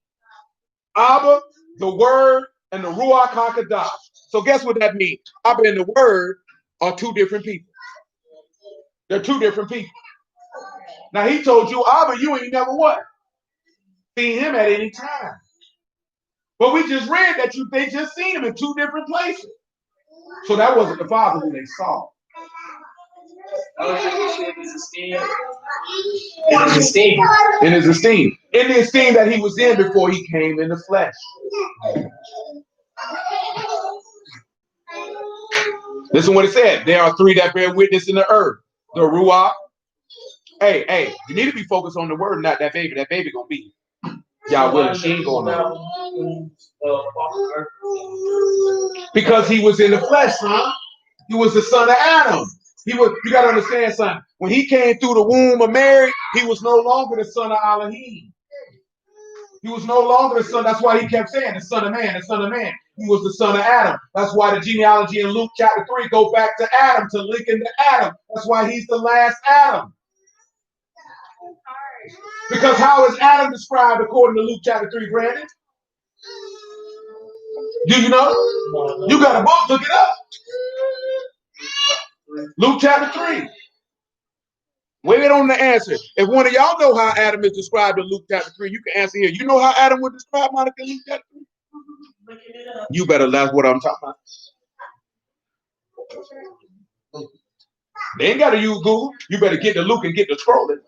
Abba, the Word, and the Ruach HaKodesh. So guess what that means? Abba and the Word are two different people. They're two different people. Now he told you, Abba, you ain't never what? Seen him at any time. But we just read that they just seen him in two different places. So that wasn't the Father who they saw. In his esteem. In his esteem. In the esteem that he was in before he came in the flesh. Listen what it said. There are three that bear witness in the earth. The Ruach. Hey, you need to be focused on the word, not that baby. That baby gonna be. Y'all willing, she ain't going on. Because he was in the flesh, son. He was the son of Adam. You gotta understand, son. When he came through the womb of Mary, he was no longer the son of Elohim. He was no longer the son. That's why he kept saying the son of man, the son of man. He was the son of Adam. That's why the genealogy in Luke chapter 3 go back to Adam, to link into Adam. That's why he's the last Adam. Because how is Adam described according to Luke chapter 3, Brandon? Do you know? You got a book, look it up. Luke chapter 3. Wait on the answer. If one of y'all know how Adam is described in Luke chapter 3, you can answer here. You know how Adam would describe Monica in Luke chapter 3? You better, that's what I'm talking about. They ain't got to use Google. You better get to Luke and get to scrolling.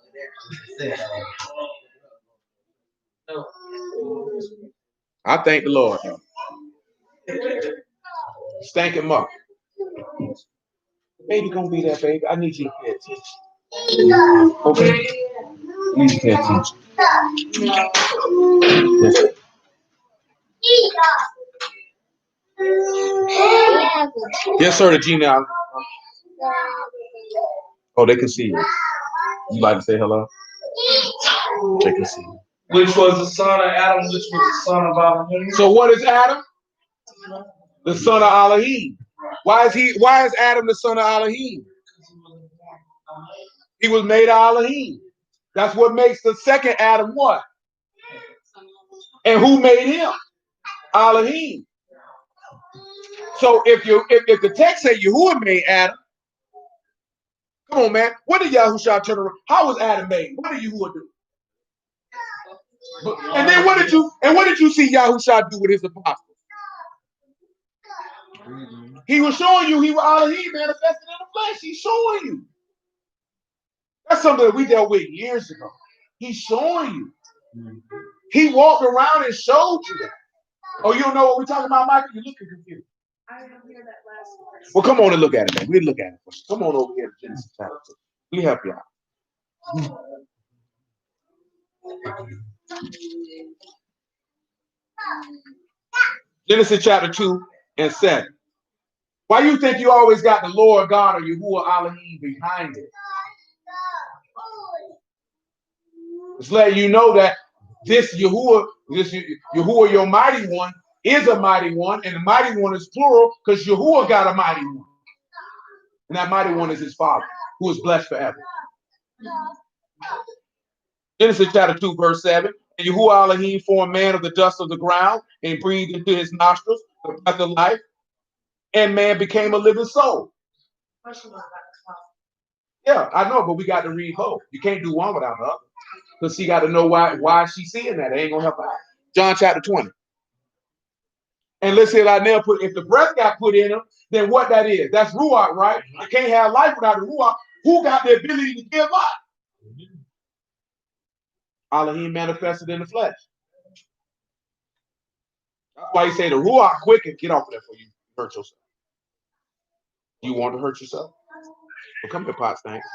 I thank the Lord. Stank him up. Baby gonna be there, baby. I need you to pay attention. Okay? Please pay attention. Yes, sir, the genealogy. Oh, they can see you. You like to say hello? They can see you. Which was the son of Adam, which was the son of Elohim. So what is Adam? The son of Elohim. Why is Adam the son of Elohim? He was made of Elohim. That's what makes the second Adam what? And who made him? Elohim. So if the text say Yahuwah made Adam, come on, man. What did Yahushua turn around? How was Adam made? What did Yahuwah do? And then what did you see Yahushua do with his apostles? He was showing you he was Elohim manifested in the flesh. He's showing you. That's something that we dealt with years ago. He's showing you. He walked around and showed you that. Oh, you don't know what we're talking about, Michael? You're looking confused. I didn't hear that last one. Well, come on and look at it, man. We'll look at it. Come on over here to Genesis chapter 2. We help you out. Genesis chapter 2 and 7. Why do you think you always got the Lord God or Yahuwah Elohim behind it? It's letting you know that this Yahuwah, your mighty one, is a mighty one, and the mighty one is plural because Yahuwah got a mighty one. And that mighty one is his Father, who is blessed forever. Genesis chapter 2, verse 7. And Yahuwah Elohim formed man of the dust of the ground and breathed into his nostrils the breath of life, and man became a living soul. Yeah, I know, but we got to read both. You can't do one without the other. Because she got to know why she's seeing that. It ain't gonna help out. John chapter 20. And let's say like now, if the breath got put in him, then what that is? That's Ruach, right? You can't have life without the Ruach. Who got the ability to give life? Elohim manifested in the flesh. That's why he say the Ruach quick and get off of that before you hurt yourself. You want to hurt yourself? Well, come to pots, thanks.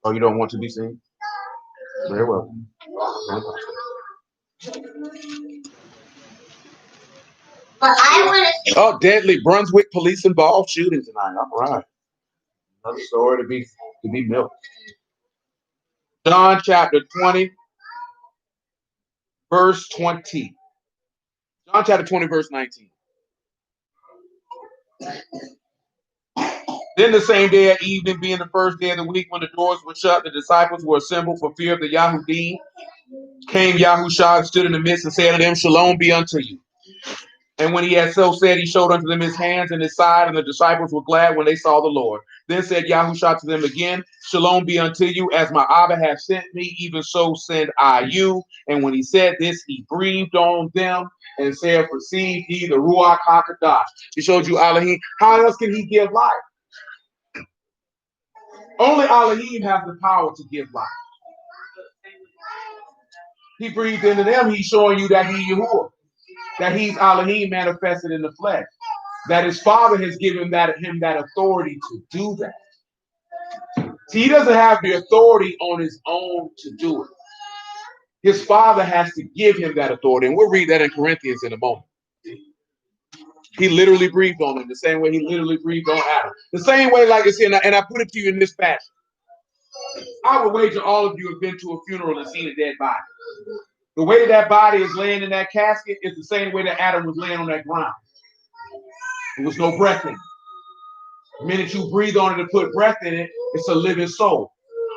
Oh, you don't want to be seen? Very well. But I want to. Oh, deadly Brunswick police involved shooting tonight. All right. Another story to be milked. John chapter 20, verse 20. John chapter 20, verse 19. Then the same day at evening, being the first day of the week, when the doors were shut, the disciples were assembled for fear of the Yahudim. Came Yahushua and stood in the midst and said unto them, Shalom be unto you. And when he had so said, he showed unto them his hands and his side, and the disciples were glad when they saw the Lord. Then said Yahushua to them again, Shalom be unto you, as my Abba hath sent me, even so send I you. And when he said this, he breathed on them and said, Perceive ye the Ruach HaKodesh. He showed you Elohim. How else can he give life? Only Elohim has the power to give life. He breathed into them. He's showing you that he Yahuwah, that he's Elohim manifested in the flesh, that his father has given him that authority to do that. See, he doesn't have the authority on his own to do it. His father has to give him that authority. And we'll read that in Corinthians in a moment. He literally breathed on him the same way he literally breathed on Adam. The same way, like it's here, and I put it to you in this fashion. I would wager all of you have been to a funeral and seen a dead body. The way that body is laying in that casket is the same way that Adam was laying on that ground. There was no breath in it. The minute you breathe on it and put breath in it, it's a living soul.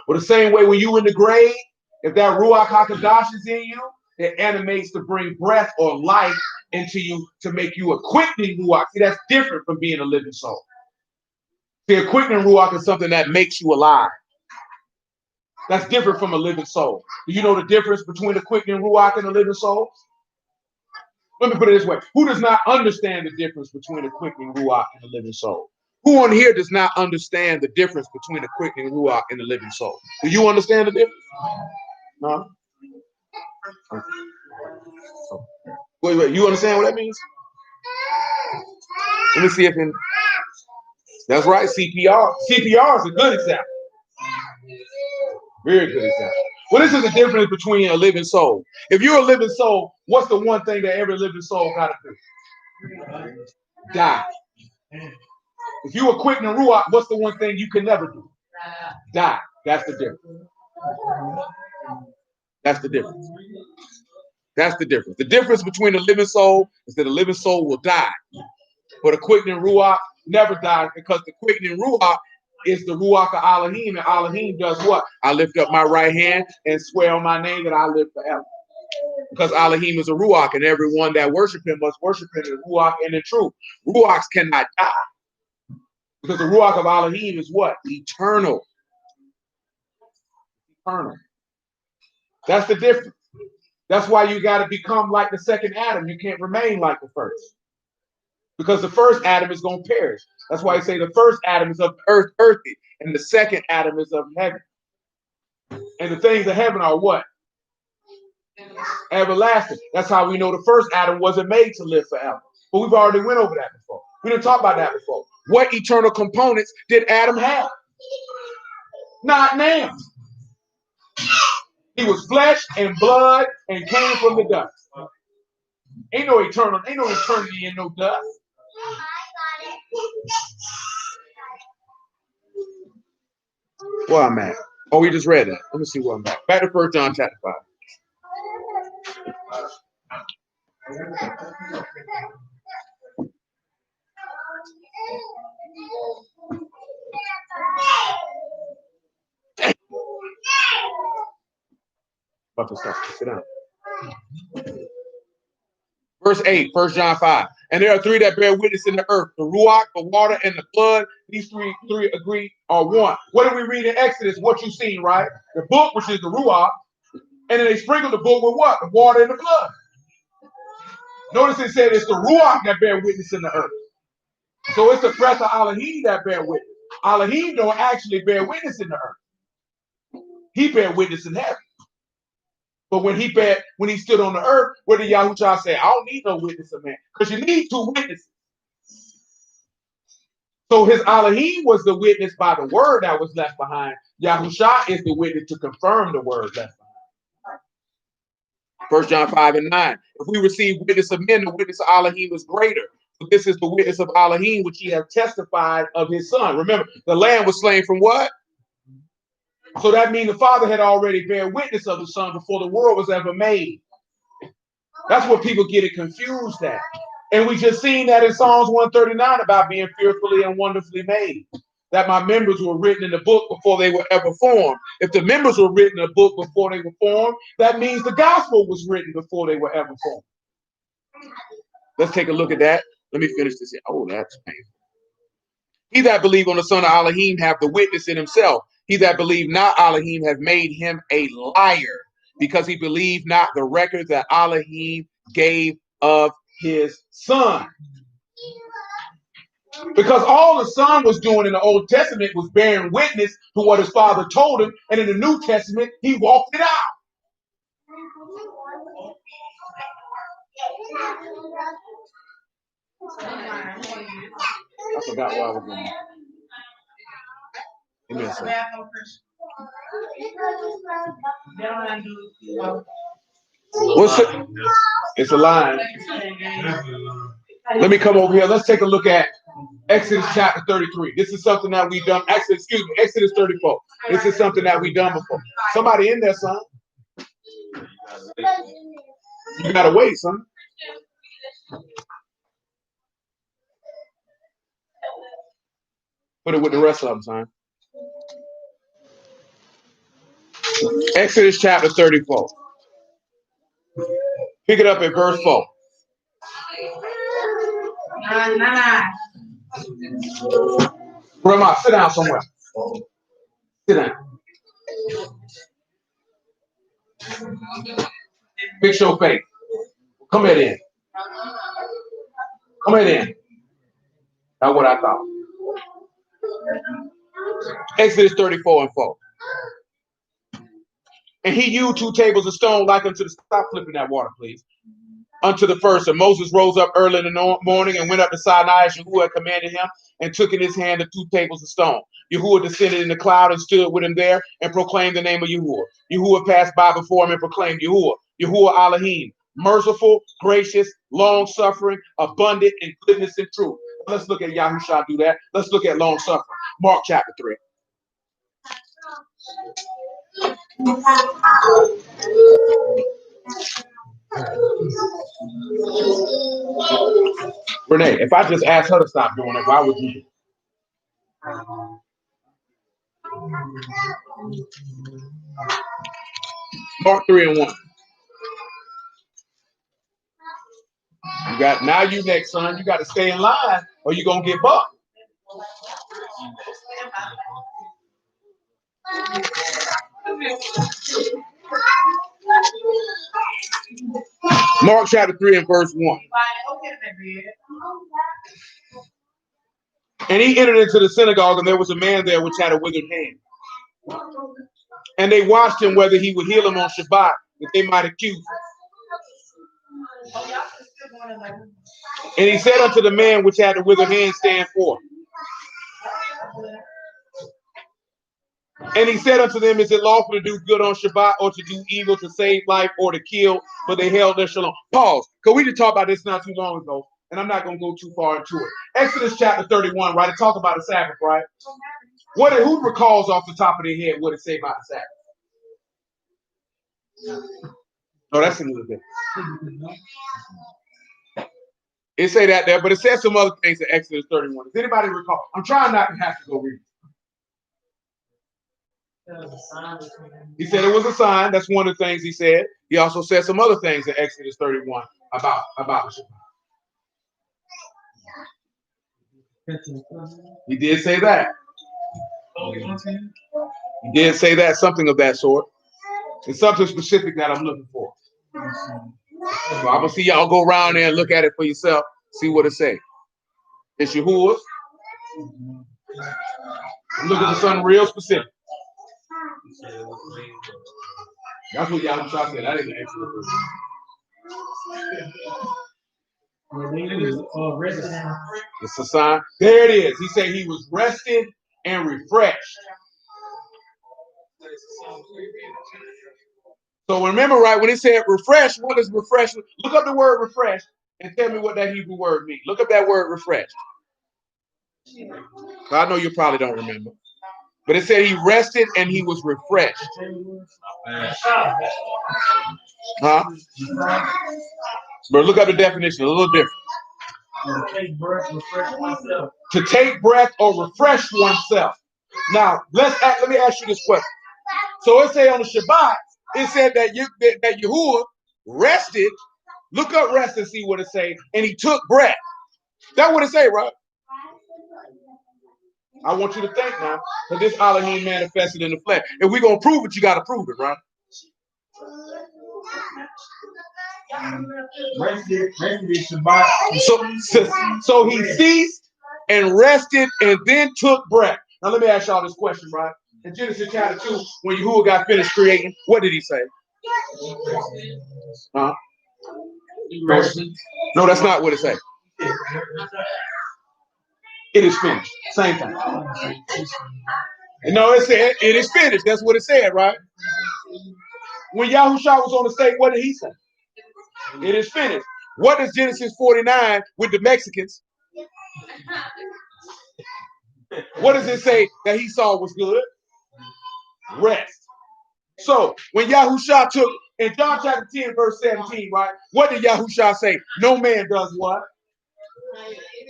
But the same way when you in the grave, if that Ruach HaKodesh is in you, it animates to bring breath or life into you to make you a quickening Ruach. See, that's different from being a living soul. See, a quickening Ruach is something that makes you alive. That's different from a living soul. Do you know the difference between a quickening Ruach and a living soul? Let me put it this way. Who does not understand the difference between a quickening Ruach and a living soul? Who on here does not understand the difference between a quickening Ruach and a living soul? Do you understand the difference? No? Wait. You understand what that means? Let me see if in... That's right, CPR. CPR is a good example. Very good example. Well, this is the difference between a living soul. If you're a living soul, what's the one thing that every living soul got to do? Die. If you're a quickening Ruach, what's the one thing you can never do? Die. That's the difference. That's the difference. That's the difference. The difference between a living soul is that a living soul will die. But a quickening Ruach never dies, because the quickening Ruach is the Ruach of Elohim, and Elohim does what? I lift up my right hand and swear on my name that I live forever. Because Elohim is a Ruach, and everyone that worship him must worship him in Ruach and in truth. Ruachs cannot die. Because the Ruach of Elohim is what? Eternal. Eternal. That's the difference. That's why you got to become like the second Adam. You can't remain like the first. Because the first Adam is going to perish. That's why I say the first Adam is of earth, earthy, and the second Adam is of heaven. And the things of heaven are what? Everlasting. That's how we know the first Adam wasn't made to live forever. But we've already went over that before. We didn't talk about that before. What eternal components did Adam have? Not now. He was flesh and blood and came from the dust. Ain't no eternity in no dust. Where I'm at. Oh, we just read that. Let me see where I'm at. Back to 1 John chapter 5. About to stop. Sit down. Verse 8, 1 John 5. And there are three that bear witness in the earth: the Ruach, the water, and the blood. These three agree are one. What did we read in Exodus? What you seen, right? The book, which is the Ruach, and then they sprinkled the book with what? The water and the blood. Notice it said it's the Ruach that bear witness in the earth. So it's the breath of Elohim that bear witness. Elohim don't actually bear witness in the earth. He bear witness in heaven. But when he stood on the earth, what did Yahushua say? I don't need no witness of man. Because you need two witnesses. So his Elohim was the witness by the word that was left behind. Yahushua is the witness to confirm the word left behind. 1 John 5 and 9. If we receive witness of men, the witness of Elohim is greater. But this is the witness of Elohim, which he has testified of his son. Remember, the lamb was slain from what? So that means the Father had already bear witness of the Son before the world was ever made. That's what people get it confused at. And we just seen that in Psalms 139 about being fearfully and wonderfully made. That my members were written in the book before they were ever formed. If the members were written in the book before they were formed, that means the gospel was written before they were ever formed. Let's take a look at that. Let me finish this here. Oh, that's painful. He that believe on the Son of Elohim have the witness in himself. He that believe not Elohim have made him a liar, because he believed not the record that Elohim gave of his son. Because all the son was doing in the Old Testament was bearing witness to what his father told him, and in the New Testament, he walked it out. I forgot where I was going. Amen, sir. What's it? It's a line. Let me come over here. Let's take a look at Exodus chapter 33. This is something that we've done. Exodus 34. This is something that we've done before. Somebody in there, son. You gotta wait, son. Put it with the rest of them, son. Exodus chapter 34. Pick it up at verse 4. Grandma, sit down somewhere. Sit down. Fix your face. Come here then. Come here then. That's what I thought. Exodus 34 and 4. And he used 2 tables of stone like unto the, stop flipping that water, please. Unto the first. And Moses rose up early in the morning and went up to Sinai as Yahuwah had commanded him, and took in his hand the 2 tables of stone. Yahuwah descended in the cloud and stood with him there and proclaimed the name of Yahuwah. Yahuwah passed by before him and proclaimed Yahuwah. Yahuwah Elohim, merciful, gracious, long-suffering, abundant in goodness and truth. Let's look at Yahushua do that. Let's look at long-suffering. Mark chapter 3. Renee, if I just asked her to stop doing it, why would you do it? Mark 3 and 1. You got now. You next, son. You got to stay in line, or you're gonna get bucked. Mark chapter 3 and verse 1. And he entered into the synagogue, and there was a man there which had a withered hand. And they watched him whether he would heal him on Shabbat, that they might accuse him. And he said unto the man which had the withered hand, stand forth. And he said unto them, is it lawful to do good on Shabbat, or to do evil, to save life, or to kill? But they held their shalom. Pause. Because we did talk about this not too long ago, and I'm not going to go too far into it. Exodus chapter 31, right? It talks about the Sabbath, right? Who recalls off the top of their head what it say about the Sabbath? No, that's a little bit. It say that there, but it says some other things in Exodus 31. Does anybody recall? I'm trying not to have to go read it. He said it was a sign. That's one of the things he said. He also said some other things in Exodus 31 about the Shabbat. He did say that. He did say that, something of that sort. It's something specific that I'm looking for. So I'm gonna see y'all go around there and look at it for yourself. See what it say. It's Yahuwah. Look at something real specific. That's what Yahweh said. That ain't the Exodus. It's a sign. There it is. He said he was rested and refreshed. So remember, right, when it said refresh, what is refresh? Look up the word refresh and tell me what that Hebrew word means. Look up that word refreshed. I know you probably don't remember. But it said he rested and he was refreshed. Huh? But look up the definition, a little different. To take breath, refresh oneself. To take breath or refresh oneself. Now, let me ask you this question. So it said on the Shabbat, it said that Yahuwah rested. Look up rest and see what it say. And he took breath. That's what it say, right? I want you to think now, because this Elohim manifested in the flesh. If we're going to prove it, you got to prove it, right? So he ceased and rested and then took breath. Now let me ask y'all this question, right? In Genesis chapter 2, when Yahuwah got finished creating, what did he say? Huh? No, that's not what it says. It is finished. Same thing. No, it said it is finished. That's what it said, right? When Yahushua was on the stage, what did he say? It is finished. What does Genesis 49 with the Mexicans? What does it say that he saw was good? Rest. So when Yahushua took in John chapter 10, verse 17, right? What did Yahushua say? No man does what?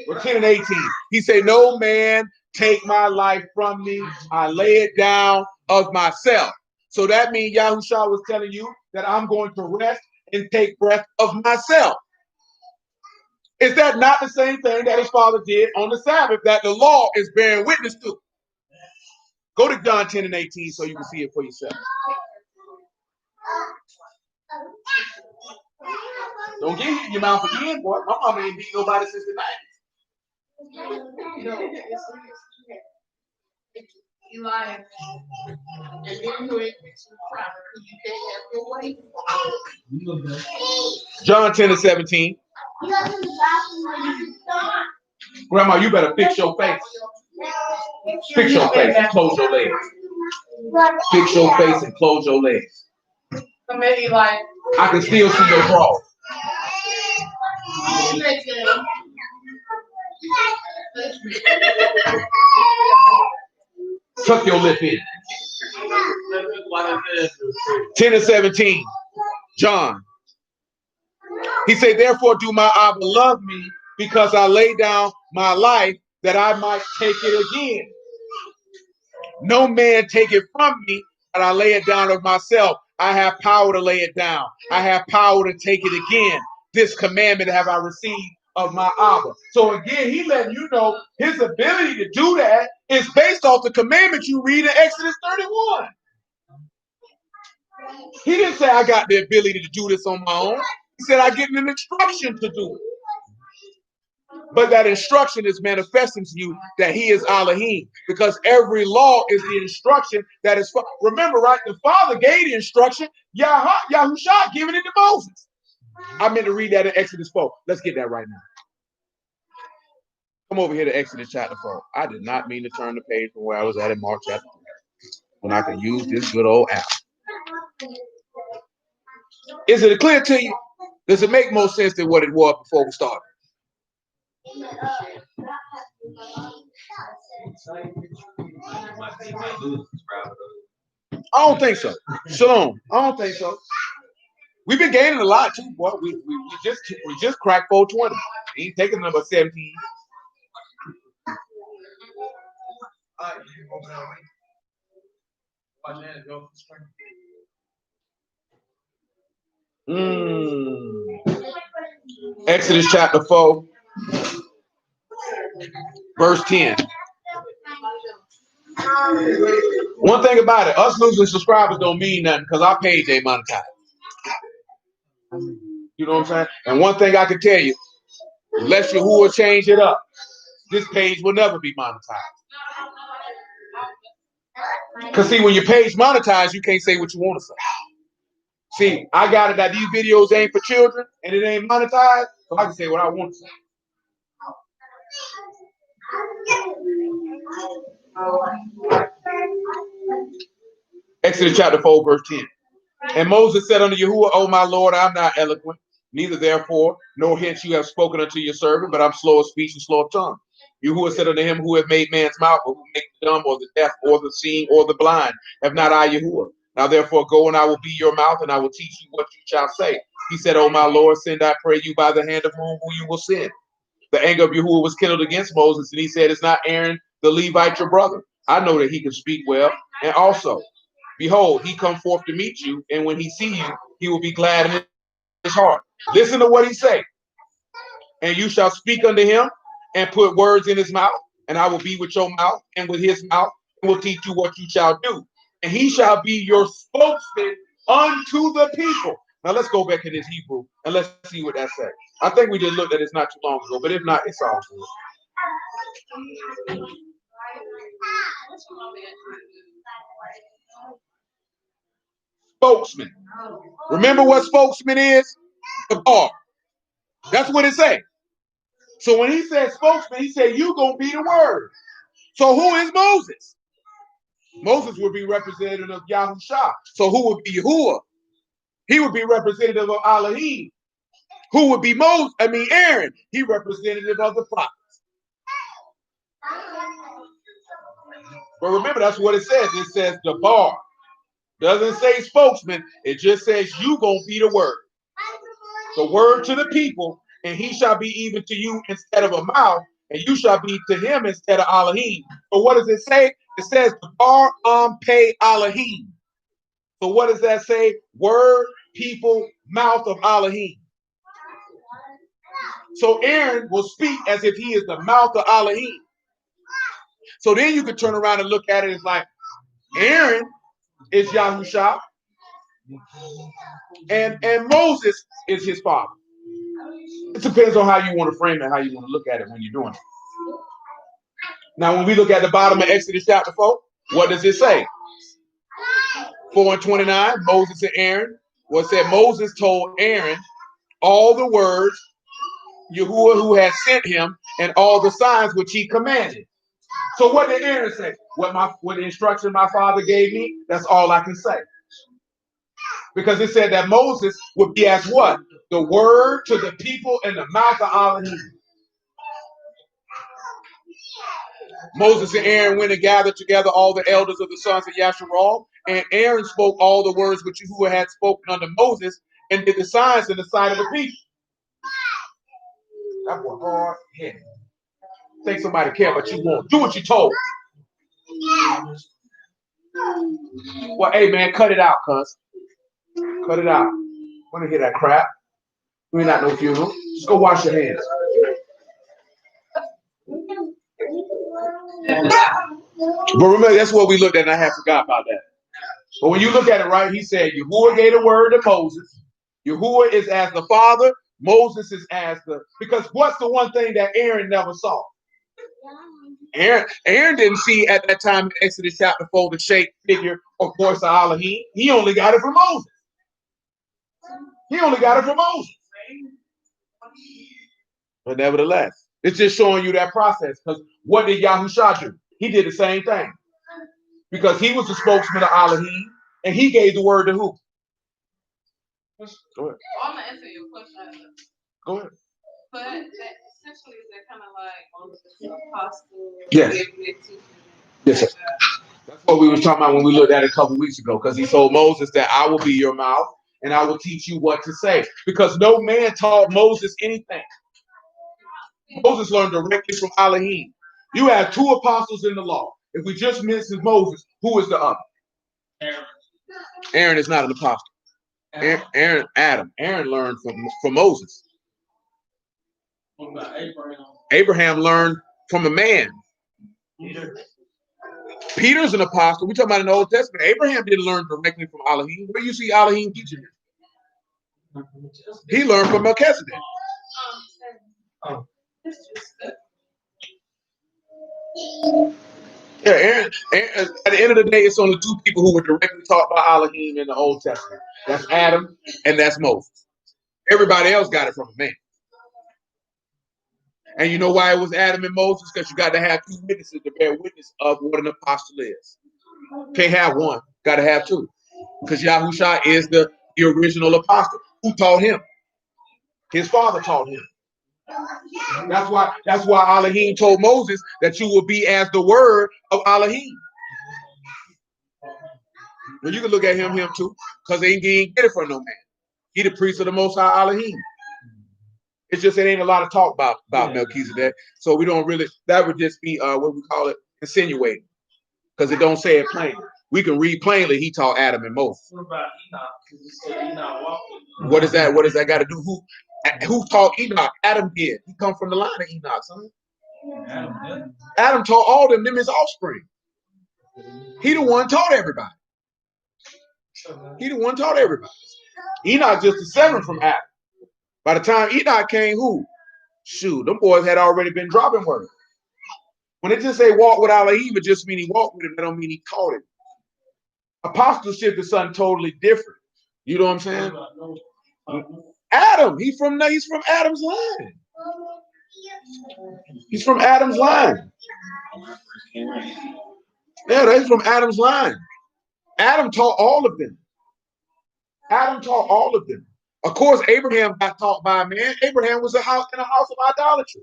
Or 10 and 18. He said, no man take my life from me. I lay it down of myself. So that means Yahushua was telling you that I'm going to rest and take breath of myself. Is that not the same thing that his father did on the Sabbath that the law is bearing witness to? Go to John 10 and 18 so you can see it for yourself. Don't get hit in your mouth again, boy. My mama ain't beat nobody since the 90s. Eli, and then you ain't fixing the problem because you can't have your way. John 10 and 17. Grandma, you better fix your face. Fix your face and close your legs. Fix your face and close your legs. Come here, Eli. I can still see your bra. Tuck your lip in. 10 and 17. John. He said, therefore do my Abba love me, because I lay down my life that I might take it again. No man take it from me, but I lay it down of myself. I have power to lay it down. I have power to take it again. This commandment have I received of my Abba. So again, he letting you know his ability to do that is based off the commandment you read in Exodus 31. He didn't say I got the ability to do this on my own. He said I get an instruction to do it. But that instruction is manifesting to you that he is Elohim, because every law is the instruction that is. Remember, right? The Father gave the instruction. Yahushua giving it to Moses. I meant to read that in Exodus 4. Let's get that right now. Come over here to Exodus chapter 4. I did not mean to turn the page from where I was at in Mark chapter 3, when I can use this good old app. Is it clear to you? Does it make more sense than what it was before we started? I don't think so. Shalom. I don't think so. We've been gaining a lot too, boy. We just cracked 420. Ain't taking number 17. Exodus chapter 4, verse 10. One thing about it, us losing subscribers don't mean nothing, because our page ain't monetized. You know what I'm saying? And one thing I can tell you, unless Yahuwah change it up, this page will never be monetized. Because see, when your page monetized, you can't say what you want to say. See, I got it that these videos ain't for children and it ain't monetized, so I can say what I want to say. Exodus chapter 4, verse 10. And Moses said unto Yahuwah, O my Lord, I'm not eloquent, neither therefore, nor hence you have spoken unto your servant, but I'm slow of speech and slow of tongue. Yahuwah said unto him, who hath made man's mouth, or who makes the dumb, or the deaf, or the seeing, or the blind? Have not I Yahuwah? Now therefore go, and I will be your mouth, and I will teach you what you shall say. He said, O my Lord, send, I pray you, by the hand of whom you will send. The anger of Yahuwah was kindled against Moses, and he said, it's not Aaron the Levite your brother. I know that he can speak well. And also, behold, he come forth to meet you, and when he see you, he will be glad in his heart. Listen to what he say. And you shall speak unto him, and put words in his mouth, and I will be with your mouth, and with his mouth, and will teach you what you shall do. And he shall be your spokesman unto the people. Now let's go back to this Hebrew, and let's see what that says. I think we just looked at it not too long ago, but if not, it's all good. Spokesman. Remember what spokesman is? The bar. That's what it says. So when he said spokesman, he said, you gonna be the word. So who is Moses? Moses would be representative of Yahushua. So who would be Yahuwah? He would be representative of Elohim. Who would be Aaron? He representative of the prophets. But remember, that's what it says. It says the bar. Doesn't say spokesman. It just says you gonna be the word. The word to the people, and he shall be even to you instead of a mouth, and you shall be to him instead of Elohim. But what does it say? It says the bar pe Elohim. So what does that say? Word, people, mouth of Elohim. So Aaron will speak as if he is the mouth of Elohim. So then you can turn around and look at it as like Aaron is Yahusha, and Moses is his father. It depends on how you want to frame it, how you want to look at it when you're doing it. Now, when we look at the bottom of Exodus chapter 4, what does it say? 4:29, Moses and Aaron. Well, it said Moses told Aaron all the words Yahuwah who had sent him and all the signs which he commanded. So what did Aaron say? What the instruction my father gave me, that's all I can say. Because it said that Moses would be as what? The word to the people in the mouth of Elohim. Moses and Aaron went and gathered together all the elders of the sons of Yasharal, and Aaron spoke all the words which Yahuwah had spoken unto Moses, and did the signs in the sight of the people. That was hard headed. Think somebody care, but you won't. Do what you told. Well, hey man, cut it out, cuz. Cut it out. Want to hear that crap? We ain't not no funeral. Just go wash your hands. But remember, that's what we looked at, and I had forgot about that. But when you look at it right, he said, Yahuwah gave the word to Moses. Yahuwah is as the father. Moses is as the... Because what's the one thing that Aaron never saw? Aaron didn't see at that time in Exodus chapter 4 the shape, figure, or voice of Elohim. He only got it from Moses. But nevertheless, it's just showing you that process. Because what did Yahushua do? He did the same thing. Because he was the spokesman of Elohim, and he gave the word to who? Go ahead. I'm gonna answer your question. Go ahead. But that essentially is that kind of like Moses the apostle. Yes. Yes, sir. That's what we were talking about when we looked at it a couple weeks ago. Because he told Moses that I will be your mouth, and I will teach you what to say. Because no man taught Moses anything. Moses learned directly from Elohim. You have two apostles in the law. If we just mention Moses, who is the other? Aaron is not an apostle. Adam. Aaron learned from Moses. What about Abraham? Abraham learned from a man. Peter's an apostle. We're talking about in the Old Testament. Abraham didn't learn directly from Elohim. Where do you see Elohim teaching him? He learned from Melchizedek. Yeah, Aaron, at the end of the day, it's only two people who were directly taught by Elohim in the Old Testament. That's Adam and that's Moses. Everybody else got it from a man. And you know why it was Adam and Moses? Because you got to have two witnesses to bear witness of what an apostle is. Can't have one, got to have two. Because Yahusha is the original apostle. Who taught him? His father taught him. That's why Elohim told Moses that you will be as the word of Elohim. Well, you can look at him too, because he ain't get it from no man. He the priest of the Most High Elohim. It's just it ain't a lot of talk about Melchizedek, so we don't really. That would just be what we call it, insinuating, because it don't say it plainly. We can read plainly. He taught Adam and Moses. What about Enoch? Because you said Enoch walked. What is that? What does that got to do? Who taught Enoch? Adam did. He come from the line of Enoch, son. Adam taught all them his offspring. He the one taught everybody. He the one taught everybody. Enoch just the seventh from Adam. By the time Enoch came, who? Shoot, them boys had already been dropping word. When it just say walk with Elohim, it just mean he walked with him. That don't mean he taught him. Apostleship is something totally different. You know what I'm saying? Adam, he's from Adam's line. He's from Adam's line. Yeah, he's from Adam's line. Adam taught all of them. Adam taught all of them. Of course, Abraham got taught by a man. Abraham was in a house of idolatry.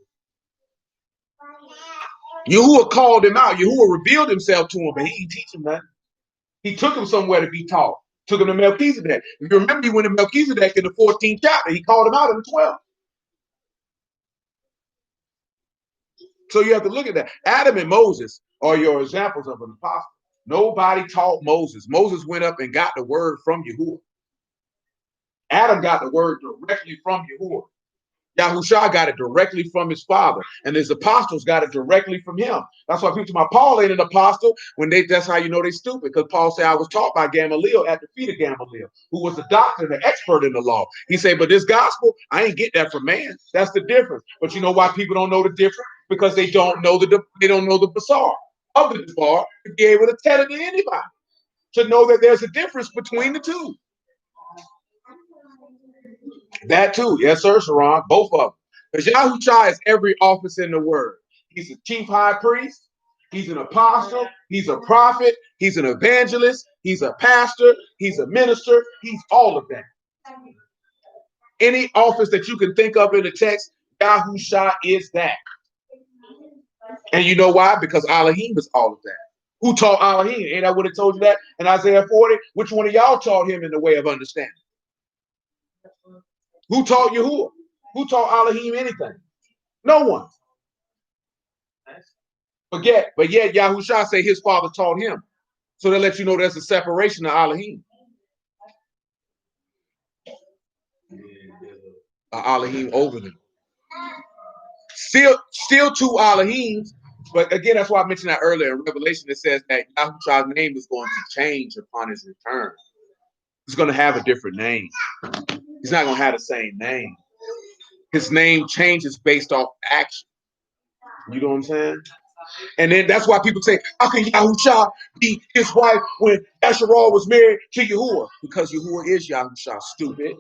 Yahuwah called him out. Yahuwah revealed himself to him, but he didn't teach him nothing. He took him somewhere to be taught. Took him to Melchizedek. If you remember, he went to Melchizedek in the 14th chapter. He called him out in the 12th. So you have to look at that. Adam and Moses are your examples of an apostle. Nobody taught Moses. Moses went up and got the word from Yahuwah. Adam got the word directly from Yahuwah. Yahusha got it directly from his father, and his apostles got it directly from him. That's why people say Paul ain't an apostle. That's how you know they stupid, because Paul said, I was taught by Gamaliel at the feet of Gamaliel, who was a doctor and an expert in the law. He said, but this gospel, I ain't get that from man. That's the difference. But you know why people don't know the difference? Because they don't know the basar of the bar to be able to tell it to anybody, to know that there's a difference between the two. That too, yes, sir, Sharon, both of them. Because Yahusha is every office in the word. He's a chief high priest, he's an apostle, he's a prophet, he's an evangelist, he's a pastor, he's a minister, he's all of that. Any office that you can think of in the text, Yahusha is that. And you know why? Because Elohim is all of that. Who taught Elohim? Ain't I would have told you that in Isaiah 40? Which one of y'all taught him in the way of understanding? Who taught Yahuwah? Who taught Elohim anything? No one. But yet Yahusha say his father taught him. So they let you know there's a separation of Elohim. Elohim over them. Still two Elohims, but again, that's why I mentioned that earlier in Revelation. It says that Yahusha's name is going to change upon his return. He's going to have a different name. He's not going to have the same name. His name changes based off action. You know what I'm saying? And then that's why people say, how can Yahusha be his wife when Asherah was married to Yahuwah? Because Yahuwah is Yahusha, stupid.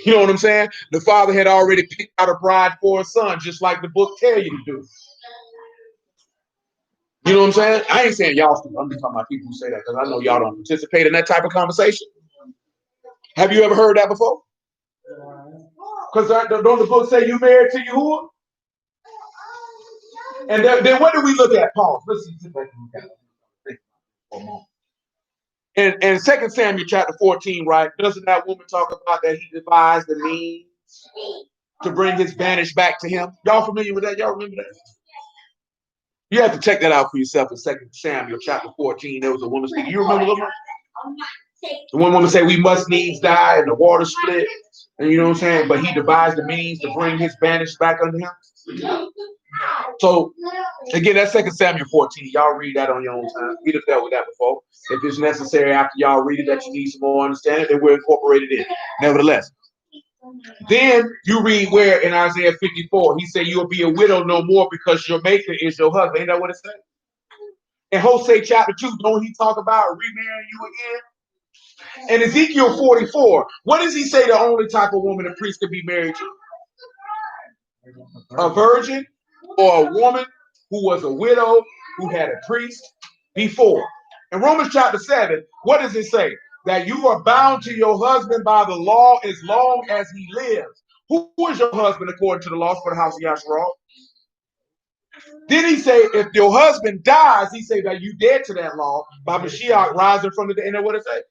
You know what I'm saying? The father had already picked out a bride for his son, just like the book tell you to do. You know what I'm saying? I ain't saying y'all stupid. I'm just talking about people who say that, because I know y'all don't participate in that type of conversation. Have you ever heard that before? Because don't the book say you married to Yahuwah? And then what do we look at? Pause. Let's sit back and look at it for a moment. In 2 Samuel chapter 14, right? Doesn't that woman talk about that he devised the means to bring his banished back to him? Y'all familiar with that? Y'all remember that? You have to check that out for yourself in 2 Samuel chapter 14. There was a woman speaking. You remember the one woman said, we must needs die, and the water split. And you know what I'm saying? But he devised the means to bring his banished back unto him. So, again, that's 2 Samuel 14. Y'all read that on your own time. We've dealt with that before. If it's necessary after y'all read it that you need some more understanding, then we'll incorporate it in. Nevertheless, Then you read where in Isaiah 54, he said, you'll be a widow no more because your maker is your husband. Ain't that what it says? In Hosea chapter 2, don't he talk about remarrying you again? And Ezekiel 44, what does he say the only type of woman a priest could be married to? A virgin or a woman who was a widow who had a priest before. In Romans chapter 7, what does it say? That you are bound to your husband by the law as long as he lives. Who is your husband according to the laws for the house of Yahshua? Then he say, if your husband dies, he say that you dead to that law by Mashiach rising from the dead. And what it say?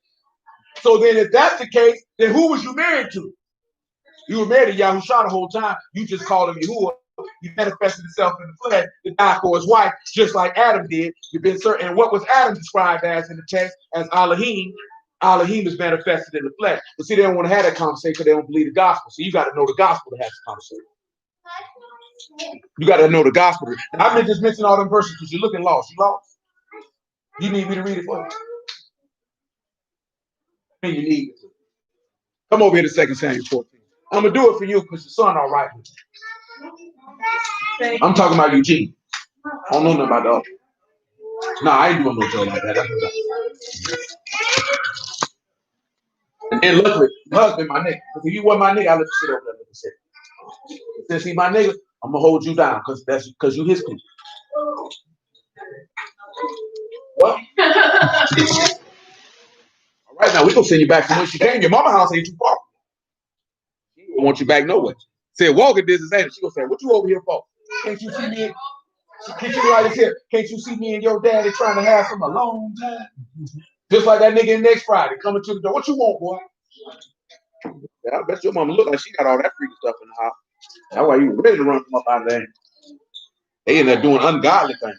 So then if that's the case, then who was you married to? You were married to Yahushua the whole time. You just called him Yahuwah. He manifested himself in the flesh to die for his wife, just like Adam did. You've been certain. And what was Adam described as in the text as Elohim? Elohim is manifested in the flesh. But see, they don't want to have that conversation because they don't believe the gospel. So you got to know the gospel to have this conversation. You got to know the gospel. And I've been just mentioning all them verses because you're looking lost. You lost? You need me to read it for you? I mean, you need it. Come over here to 2 Samuel 14. I'm going to do it for you because your son all right with you. I'm talking about Eugene. I don't know nothing about the other. No, I ain't doing no joke like that. That's and then luckily, husband, my nigga. Because if you wasn't my nigga, I'll let you sit over there. Let me sit. Since he my nigga, I'm gonna hold you down because you his people. What? All right, now we gonna send you back from where she came. Your mama house ain't too far. She don't want you back nowhere. Said walking distance, ain't it? She gonna say, "What you over here for? Can't you see me? Can't you like here? Can't you see me and your daddy trying to have some alone time? Just like that nigga next Friday coming to the door. What you want, boy? Yeah, I bet your mama look like she got all that freaky stuff in the house. That's why you ready to run from up out of there. They in there doing ungodly things.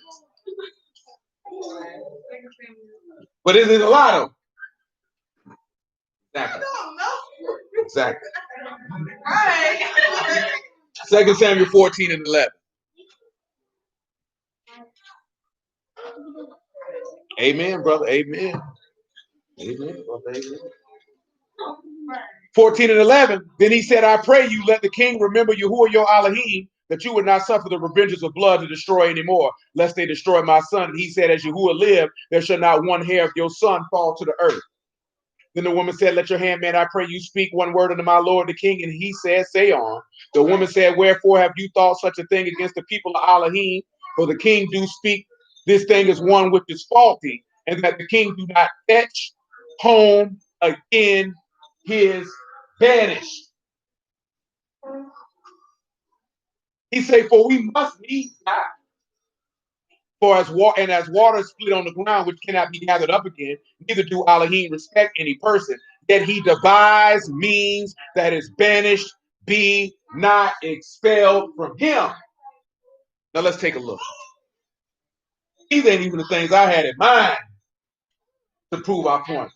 But it is a lot of them. Exactly. Exactly. Right. 2 Samuel 14 and 11. Amen, brother. Amen. Amen, brother. Amen. 14 and 11. Then he said, I pray you, let the king remember Yahuwah your Elohim, that you would not suffer the revengers of blood to destroy anymore, lest they destroy my son. And he said, as Yahuwah live, there shall not one hair of your son fall to the earth. Then the woman said, let your handmaid, I pray you, speak one word unto my lord the king. And he said, say on. The woman said, wherefore have you thought such a thing against the people of Elohim? For the king do speak this thing as one which is faulty, and that the king do not fetch home again his banished. He say, for we must needs die. For as water split on the ground, which cannot be gathered up again, neither do Elohim respect any person. Yet he devised means that his banished be not expelled from him. Now let's take a look. These ain't even the things I had in mind to prove our point.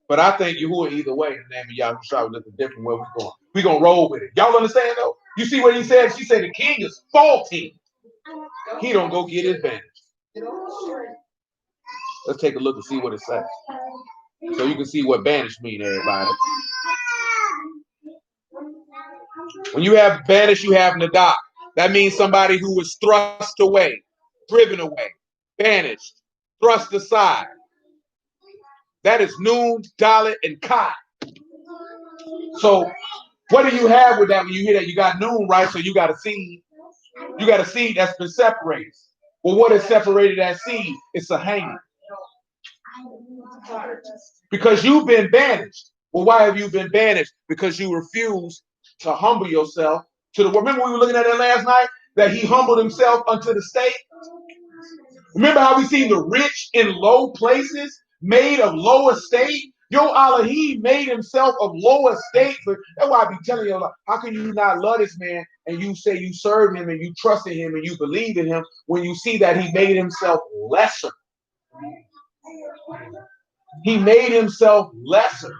But I think Yahuwah either way, in the name of Yahushua, looking different where we're going. We're going to roll with it. Y'all understand, though? You see what he said? She said the king is faulty. He don't go get his banished. Let's take a look and see what it says. So you can see what banished mean, everybody. When you have banished, you have nadak. That means somebody who was thrust away, driven away, banished, thrust aside. That is noon, dalet, and kai. So what do you have with that when you hear that? You got noon, right? So you got a seed. You got a seed that's been separated. Well, what is separated that seed? It's a hanging. Because you've been banished. Well, why have you been banished? Because you refuse to humble yourself to the. Remember we were looking at that last night? That he humbled himself unto the state. Remember how we seen the rich in low places made of low estate? Yo, Elohim made himself of low estate. That's why I be telling you, how can you not love this man and you say you serve him and you trust in him and you believe in him when you see that he made himself lesser? He made himself lesser.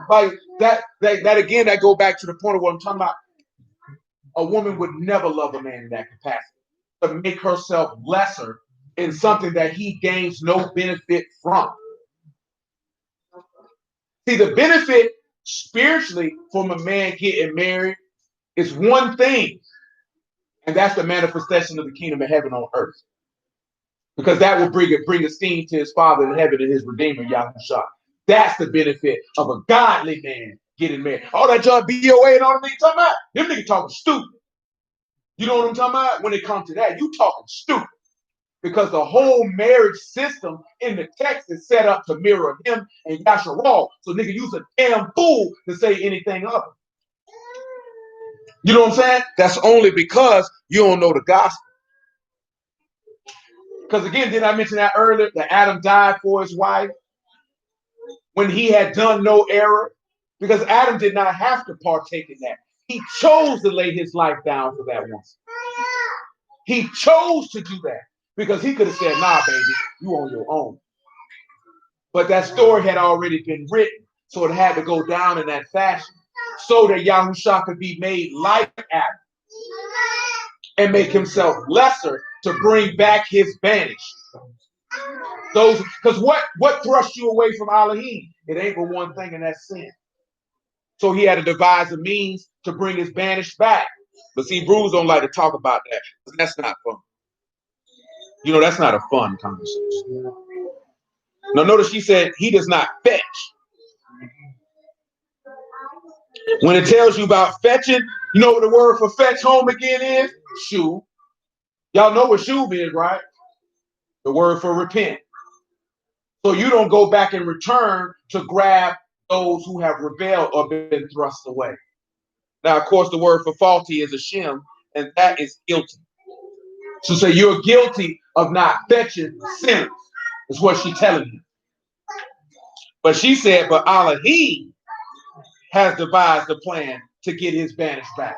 Like that again, that go back to the point of what I'm talking about. A woman would never love a man in that capacity. To make herself lesser in something that he gains no benefit from. See, the benefit spiritually from a man getting married is one thing, and that's the manifestation of the kingdom of heaven on earth. Because that will bring esteem to his Father in heaven and his Redeemer, Yahushua. That's the benefit of a godly man getting married. All that John BOA and all the niggas talking about, them niggas talking stupid. You know what I'm talking about? When it comes to that, you talking stupid. Because the whole marriage system in the text is set up to mirror him and Yasharal. So nigga, you's a damn fool to say anything other. You know what I'm saying? That's only because you don't know the gospel. Because again, didn't I mention that earlier? That Adam died for his wife when he had done no error? Because Adam did not have to partake in that. He chose to lay his life down for that one. He chose to do that. Because he could have said, nah, baby, you on your own. But that story had already been written. So it had to go down in that fashion. So that Yahushua could be made like Adam. And make himself lesser to bring back his banished. Those, because what thrust you away from Elohim? It ain't but one thing, and that's sin. So he had to devise a means to bring his banished back. But see, Bruce don't like to talk about that. That's not fun. You know, that's not a fun conversation. Now, notice she said he does not fetch. When it tells you about fetching, you know what the word for fetch home again is? Shuv. Y'all know what shuv is, right? The word for repent. So you don't go back and return to grab those who have rebelled or been thrust away. Now, of course, the word for faulty is a shem, and that is guilty. So say you're guilty of not fetching sinners, is what she's telling you. But she said, but Elohim has devised a plan to get his banished back.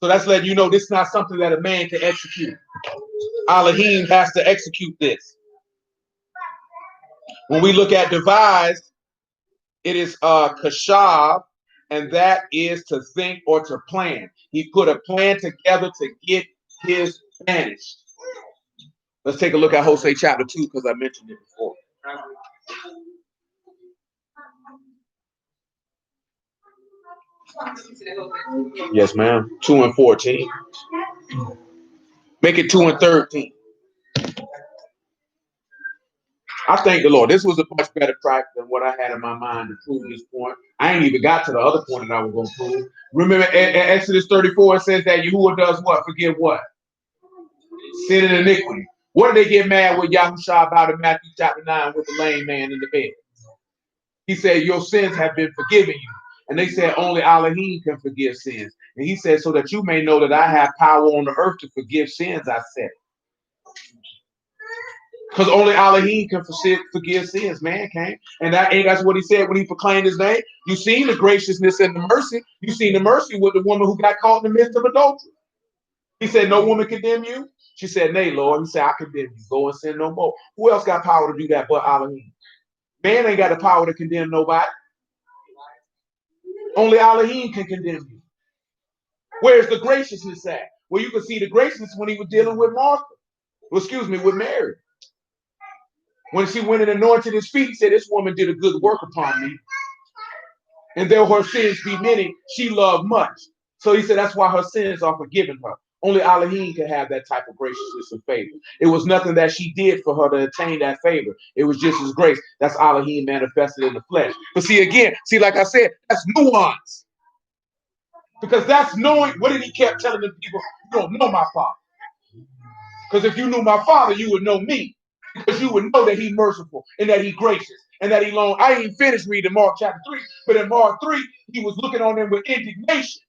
So that's letting you know this is not something that a man can execute. Elohim has to execute this. When we look at devised, it is kashav, and that is to think or to plan. He put a plan together to get his banished. Let's take a look at Hosea chapter 2 because I mentioned it before. Yes, ma'am. 2 and 14. Make it 2 and 13. I thank the Lord. This was a much better track than what I had in my mind to prove this point. I ain't even got to the other point that I was going to prove. Remember, in Exodus 34, it says that Yahuwah does what? Forgive what? Sin and iniquity. What did they get mad with Yahushua about in Matthew chapter 9 with the lame man in the bed? He said, your sins have been forgiven you. And they said, only Elohim can forgive sins. And he said, so that you may know that I have power on the earth to forgive sins, I said. Because only Elohim can forgive sins, man can't. And that's what he said when he proclaimed his name. You seen the graciousness and the mercy. You seen the mercy with the woman who got caught in the midst of adultery. He said, no woman condemn you. She said, nay, Lord. He said, I condemn you. Go and sin no more. Who else got power to do that but Elohim? Man ain't got the power to condemn nobody. Only Elohim can condemn you. Where's the graciousness at? Well, you can see the graciousness when he was dealing with Martha. Well, excuse me, with Mary. When she went and anointed his feet, he said, this woman did a good work upon me. And though her sins be many, she loved much. So he said, that's why her sins are forgiven her. Only Elohim can have that type of graciousness and favor. It was nothing that she did for her to attain that favor. It was just his grace. That's Elohim manifested in the flesh. But see, again, like I said, that's nuance. Because that's knowing, what did he kept telling the people? You don't know my Father. Because if you knew my Father, you would know me. Because you would know that he's merciful and that he's gracious and that he long. I ain't finished reading Mark chapter 3, but in Mark 3, he was looking on them with indignation.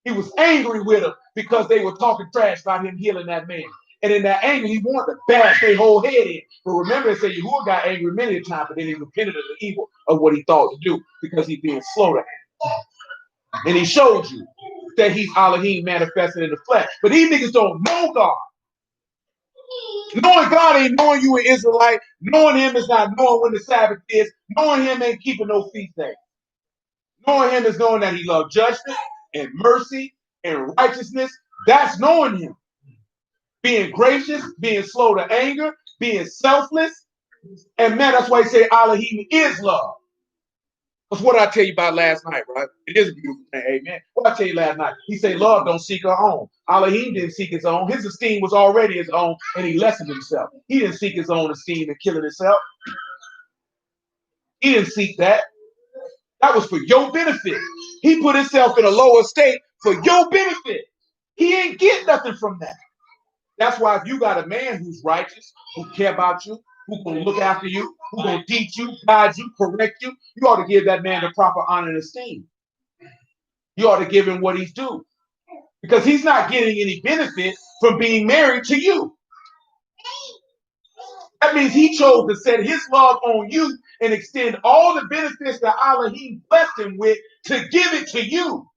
He was angry with them because they were talking trash about him healing that man. And in that anger, he wanted to bash their whole head in. But remember, it said Yahuwah got angry many a time, but then he repented of the evil of what he thought to do because he's being slow to anger. And he showed you that he's Elohim manifested in the flesh. But these niggas don't know God. Knowing God ain't knowing you an Israelite. Knowing him is not knowing when the Sabbath is. Knowing him ain't keeping no feast days. Knowing him is knowing that he loves judgment and mercy and righteousness. That's knowing him. Being gracious, being slow to anger, being selfless. And man, that's why he say Elohim is love. Because what I tell you about last night, right? It is a beautiful thing, amen. What I tell you last night, he said, love don't seek her own. Elohim didn't seek his own. His esteem was already his own, and he lessened himself. He didn't seek his own esteem and killing himself. He didn't seek that. That was for your benefit. He put himself in a lower state for your benefit. He ain't get nothing from that. That's why if you got a man who's righteous, who care about you, who's going to look after you, who's going to teach you, guide you, correct you, you ought to give that man the proper honor and esteem. You ought to give him what he's due. Because he's not getting any benefit from being married to you. That means he chose to set his love on you and extend all the benefits that Elohim blessed him with to give it to you.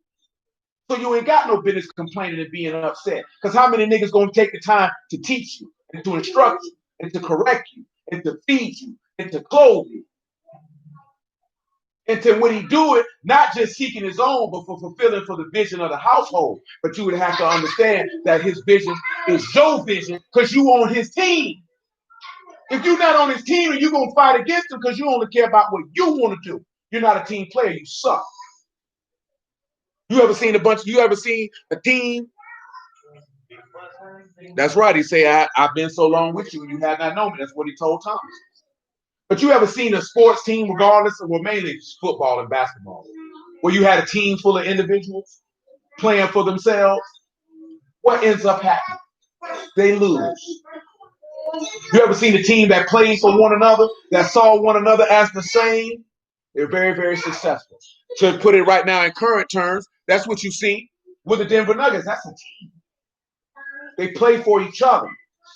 So you ain't got no business complaining and being upset. Because how many niggas gonna take the time to teach you and to instruct you and to correct you and to feed you and to clothe you? And to when he do it, not just seeking his own, but for fulfilling for the vision of the household. But you would have to understand that his vision is your vision because you on his team. If you're not on his team and you're gonna fight against him because you only care about what you want to do, you're not a team player, you suck. You ever seen a team? That's right. He say, I've been so long with you and you have not known me. That's what he told Thomas. But you ever seen a sports team, regardless of, well, mainly football and basketball, where you had a team full of individuals playing for themselves? What ends up happening? They lose. You ever seen a team that plays for one another, that saw one another as the same? They're very, very successful. To put it right now in current terms, that's what you see with the Denver Nuggets. That's a team. They play for each other.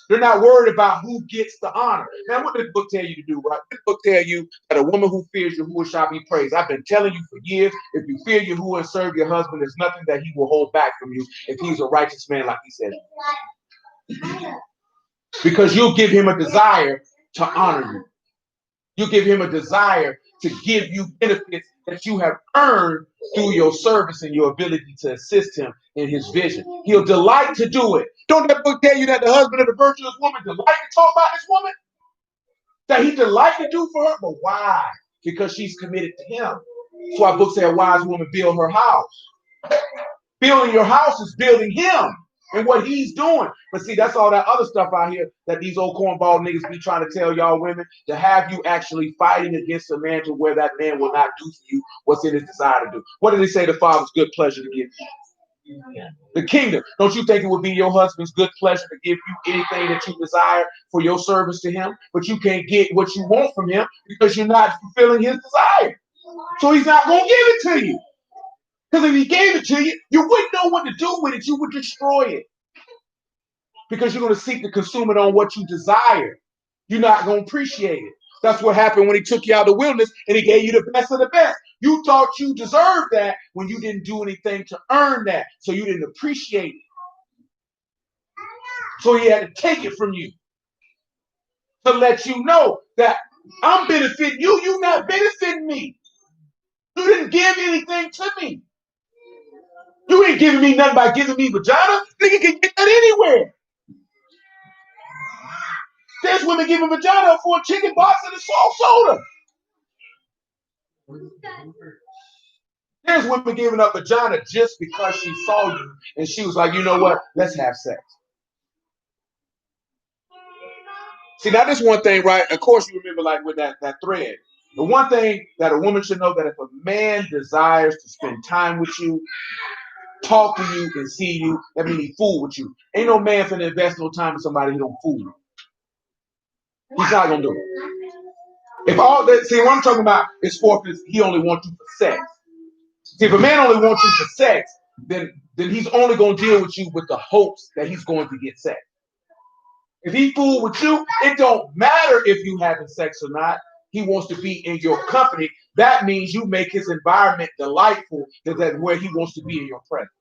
They're not worried about who gets the honor. Now, what did the book tell you to do, right? The book tell you that a woman who fears Yahuwah shall be praised. I've been telling you for years, if you fear Yahuwah and serve your husband, there's nothing that he will hold back from you if he's a righteous man like he said. Because you'll give him a desire to honor you. You give him a desire to give you benefits that you have earned through your service and your ability to assist him in his vision. He'll delight to do it. Don't that book tell you that the husband of the virtuous woman delight to talk about this woman? That he delight to do for her? But why? Because she's committed to him. That's why book said a wise woman build her house. Building your house is building him and what he's doing. But see, that's all that other stuff out here that these old cornball niggas be trying to tell y'all women, to have you actually fighting against a man to where that man will not do for you what's in his desire to do. What did he say the Father's good pleasure to give you? The kingdom. Don't you think it would be your husband's good pleasure to give you anything that you desire for your service to him? But you can't get what you want from him because you're not fulfilling his desire. So he's not going to give it to you. Because if he gave it to you, you wouldn't know what to do with it. You would destroy it. Because you're going to seek to consume it on what you desire. You're not going to appreciate it. That's what happened when he took you out of the wilderness and he gave you the best of the best. You thought you deserved that when you didn't do anything to earn that. So you didn't appreciate it. So he had to take it from you to let you know that I'm benefiting you. You're not benefiting me. You didn't give anything to me. You ain't giving me nothing by giving me vagina. Nigga can get that anywhere. There's women giving vagina for a chicken box and a salt soda. There's women giving up vagina just because she saw you and she was like, you know what? Let's have sex. See, now this one thing, right? Of course, you remember like with that thread. The one thing that a woman should know that if a man desires to spend time with you, talk to you, and see you, that means he fool with you. Ain't no man finna invest no time with somebody who don't fool you. He's not gonna do it. If all that, see, what I'm talking about is he only wants you for sex. See, if a man only wants you for sex, then he's only gonna deal with you with the hopes that he's going to get sex. If he fool with you, it don't matter if you having sex or not. He wants to be in your company. That means you make his environment delightful, that's where he wants to be in your presence.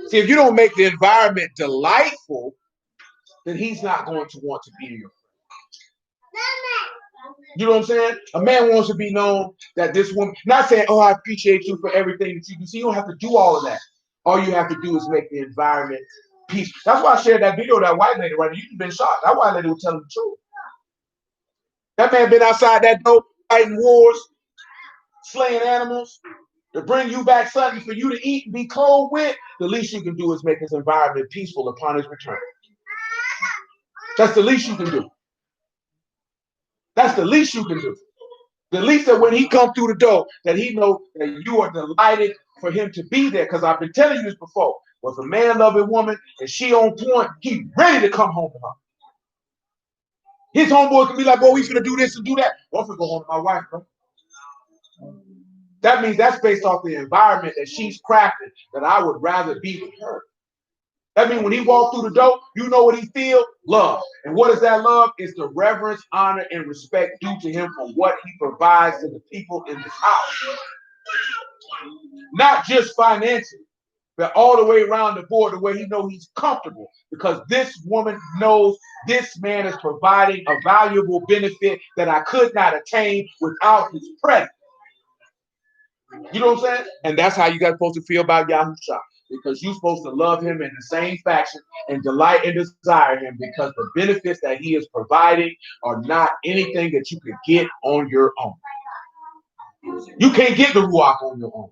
See, if you don't make the environment delightful, then he's not going to want to be in your presence. You know what I'm saying? A man wants to be known that this woman, not saying, oh, I appreciate you for everything that you do. See, you don't have to do all of that. All you have to do is make the environment peaceful. That's why I shared that video of that white lady right now. You've been shocked. That white lady was telling the truth. That man been outside that door fighting wars slaying animals to bring you back something for you to eat and be clothed with, the least you can do is make his environment peaceful upon his return. That's the least you can do. That's the least you can do. The least that when he comes through the door, that he knows that you are delighted for him to be there. Because I've been telling you this before. Well, if a man love a woman and she on point, he ready to come home to her. His homeboy can be like, boy, we finna do this and do that. Well, I'm finna go home to my wife, bro. That means that's based off the environment that she's crafted, that I would rather be with her. That means when he walked through the door, you know what he feel? Love. And what is that love? It's the reverence, honor, and respect due to him for what he provides to the people in this house. Not just financially, but all the way around the board, the way he knows he's comfortable. Because this woman knows this man is providing a valuable benefit that I could not attain without his presence. You know what I'm saying? And that's how you guys supposed to feel about Yahusha. Because you're supposed to love him in the same fashion and delight and desire him, because the benefits that he is providing are not anything that you can get on your own. You can't get the Ruach on your own.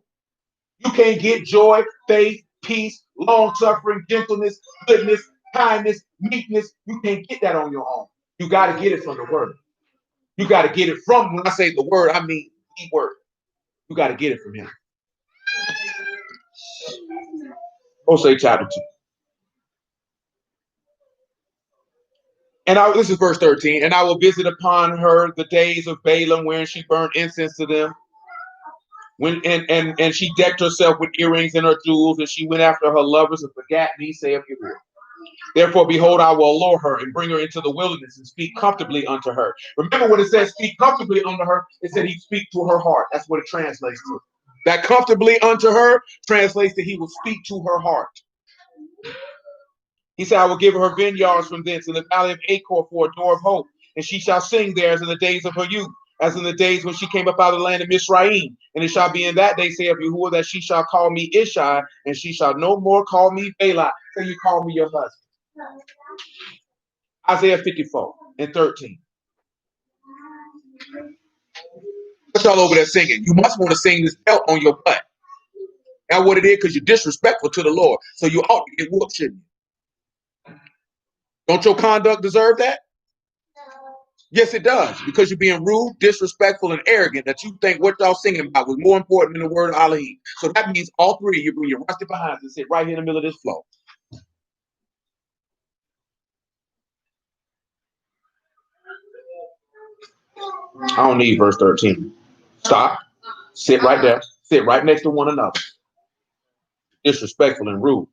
You can't get joy, faith, peace, long-suffering, gentleness, goodness, kindness, meekness. You can't get that on your own. You got to get it from the word. You got to get it from, when I say the word, I mean the word. You got to get it from him. Hosea chapter 2. And this is verse 13. And I will visit upon her the days of Balaam, wherein she burned incense to them. And she decked herself with earrings and her jewels, and she went after her lovers and forgot me, saith Yahuwah. Therefore, behold, I will allure her and bring her into the wilderness and speak comfortably unto her. Remember when it says speak comfortably unto her, it said he'd speak to her heart. That's what it translates to. That comfortably unto her translates to he will speak to her heart. He said, I will give her vineyards from thence in the valley of Achor for a door of hope, and she shall sing there as in the days of her youth, as in the days when she came up out of the land of Mizraim. And it shall be in that day, saith Yahuwah, that she shall call me Ishai, and she shall no more call me Bela. So you call me your husband. Isaiah 54 and 13. What's y'all over there singing? You must want to sing this belt on your butt. That's what it is, because you're disrespectful to the Lord. So you ought to get whooped, shouldn't you? Don't your conduct deserve that? Yes, it does, because you're being rude, disrespectful, and arrogant, that you think what y'all singing about was more important than the word of Elohim. So that means all three of you bring your rusty behinds and sit right here in the middle of this floor. I don't need verse 13. Stop. Sit right there. Sit right next to one another. Disrespectful and rude.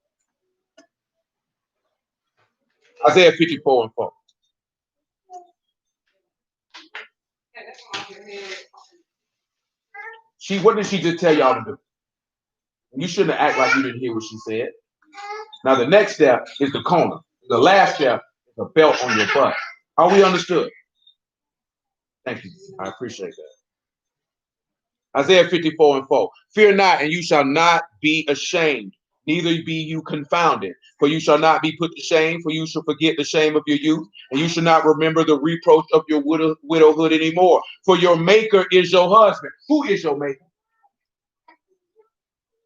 Isaiah 54 and 4. What did she just tell y'all to do? You shouldn't act like you didn't hear what she said. Now the next step is the corner. The last step is a belt on your butt. Are we understood? Thank you. I appreciate that. Isaiah 54 and 4. Fear not, and you shall not be ashamed, neither be you confounded. For you shall not be put to shame, for you shall forget the shame of your youth, and you shall not remember the reproach of your widowhood anymore. For your maker is your husband. Who is your maker?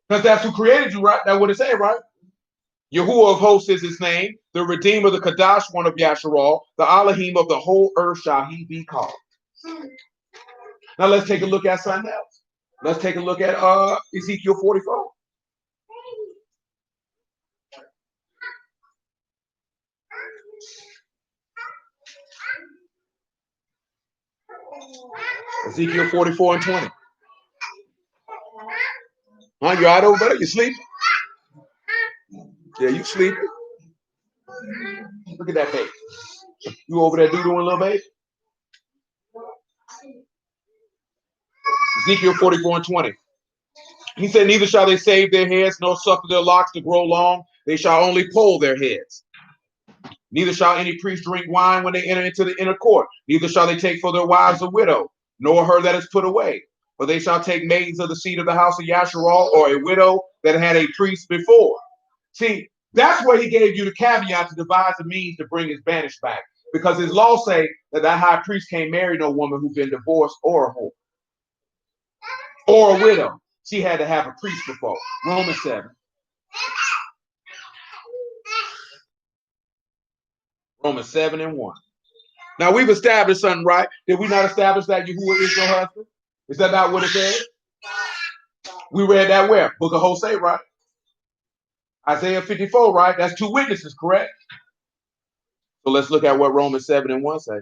Because that's who created you, right? That's what it said, right? Yahuwah of hosts is his name, the Redeemer, the Kadash one of Yasharal, the Elohim of the whole earth shall he be called. Now let's take a look at something else. Let's take a look at Ezekiel 44. Ezekiel 44 and 20. Huh? You out over there? You sleeping? Yeah, you sleeping. Look at that baby. You over there doing little baby? Ezekiel 44 and 20. He said, neither shall they save their heads, nor suffer their locks to grow long. They shall only poll their heads. Neither shall any priest drink wine when they enter into the inner court. Neither shall they take for their wives a widow, nor her that is put away. For they shall take maidens of the seed of the house of Yasharal, or a widow that had a priest before. See, that's where he gave you the caveat to devise a means to bring his banished back. Because his law say that high priest can't marry no woman who's been divorced or a whore. or a widow. She had to have a priest before. Romans 7. Romans 7 and 1. Now we've established something, right? Did we not establish that Yahuwah is your husband? Is that not what it says? We read that where? Book of Hosea, right? Isaiah 54, right? That's two witnesses, correct? So let's look at what Romans 7 and 1 say.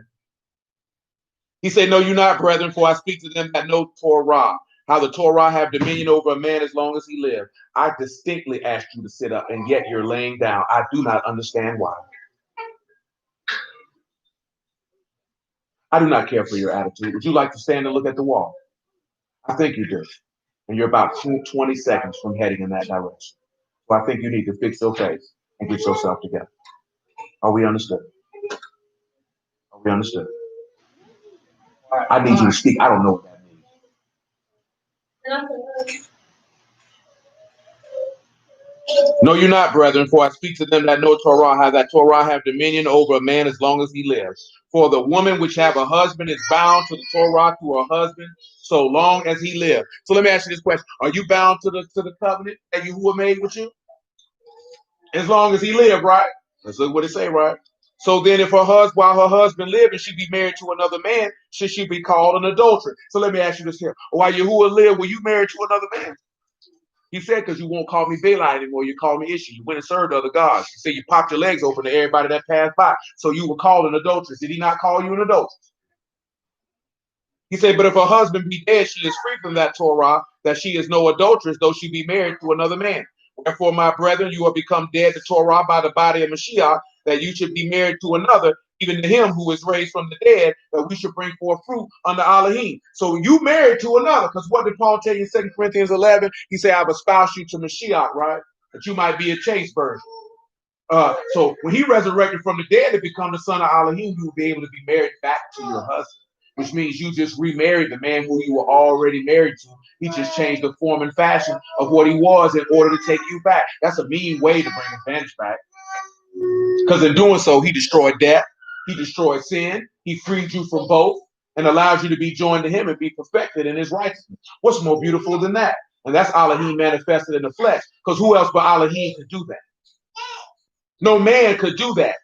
He said, "Know you not, brethren, for I speak to them that know Torah, how the Torah have dominion over a man as long as he lives. I distinctly asked you to sit up, and yet you're laying down. I do not understand why. I do not care for your attitude. Would you like to stand and look at the wall? I think you do. And you're about 20 seconds from heading in that direction. So I think you need to fix your face and get yourself together. Are we understood? Are we understood? I need you to speak. I don't know what that means. Know you not, brethren, for I speak to them that know Torah, how that Torah have dominion over a man as long as he lives. For the woman which have a husband is bound to the Torah to her husband so long as he lives. So let me ask you this question. Are you bound to the covenant that Yahuwah made with you? As long as he lived, right? Let's look what it say, right? So then if while her husband lived and she be married to another man, should she be called an adulterer? So let me ask you this here. While Yahuwah lived, were you married to another man? He said, because you won't call me Bela anymore, you call me Ishi. You went and served other gods. He said you popped your legs open to everybody that passed by. So you were called an adulteress. Did he not call you an adulteress? He said, but if her husband be dead, she is free from that Torah, that she is no adulteress, though she be married to another man. Wherefore, my brethren, you are become dead to Torah by the body of Mashiach, that you should be married to another, even to him who is raised from the dead, that we should bring forth fruit under Elohim. So you married to another, because what did Paul tell you in 2 Corinthians 11? He said, I've espoused you to Mashiach, right? That you might be a chaste virgin. So when he resurrected from the dead to become the son of Elohim, you will be able to be married back to your husband. Which means you just remarried the man who you were already married to. He just changed the form and fashion of what he was in order to take you back. That's a mean way to bring advantage back. Because in doing so, he destroyed death. He destroyed sin. He freed you from both and allowed you to be joined to him and be perfected in his righteousness. What's more beautiful than that? And that's Elohim manifested in the flesh. Because who else but Elohim could do that? No man could do that.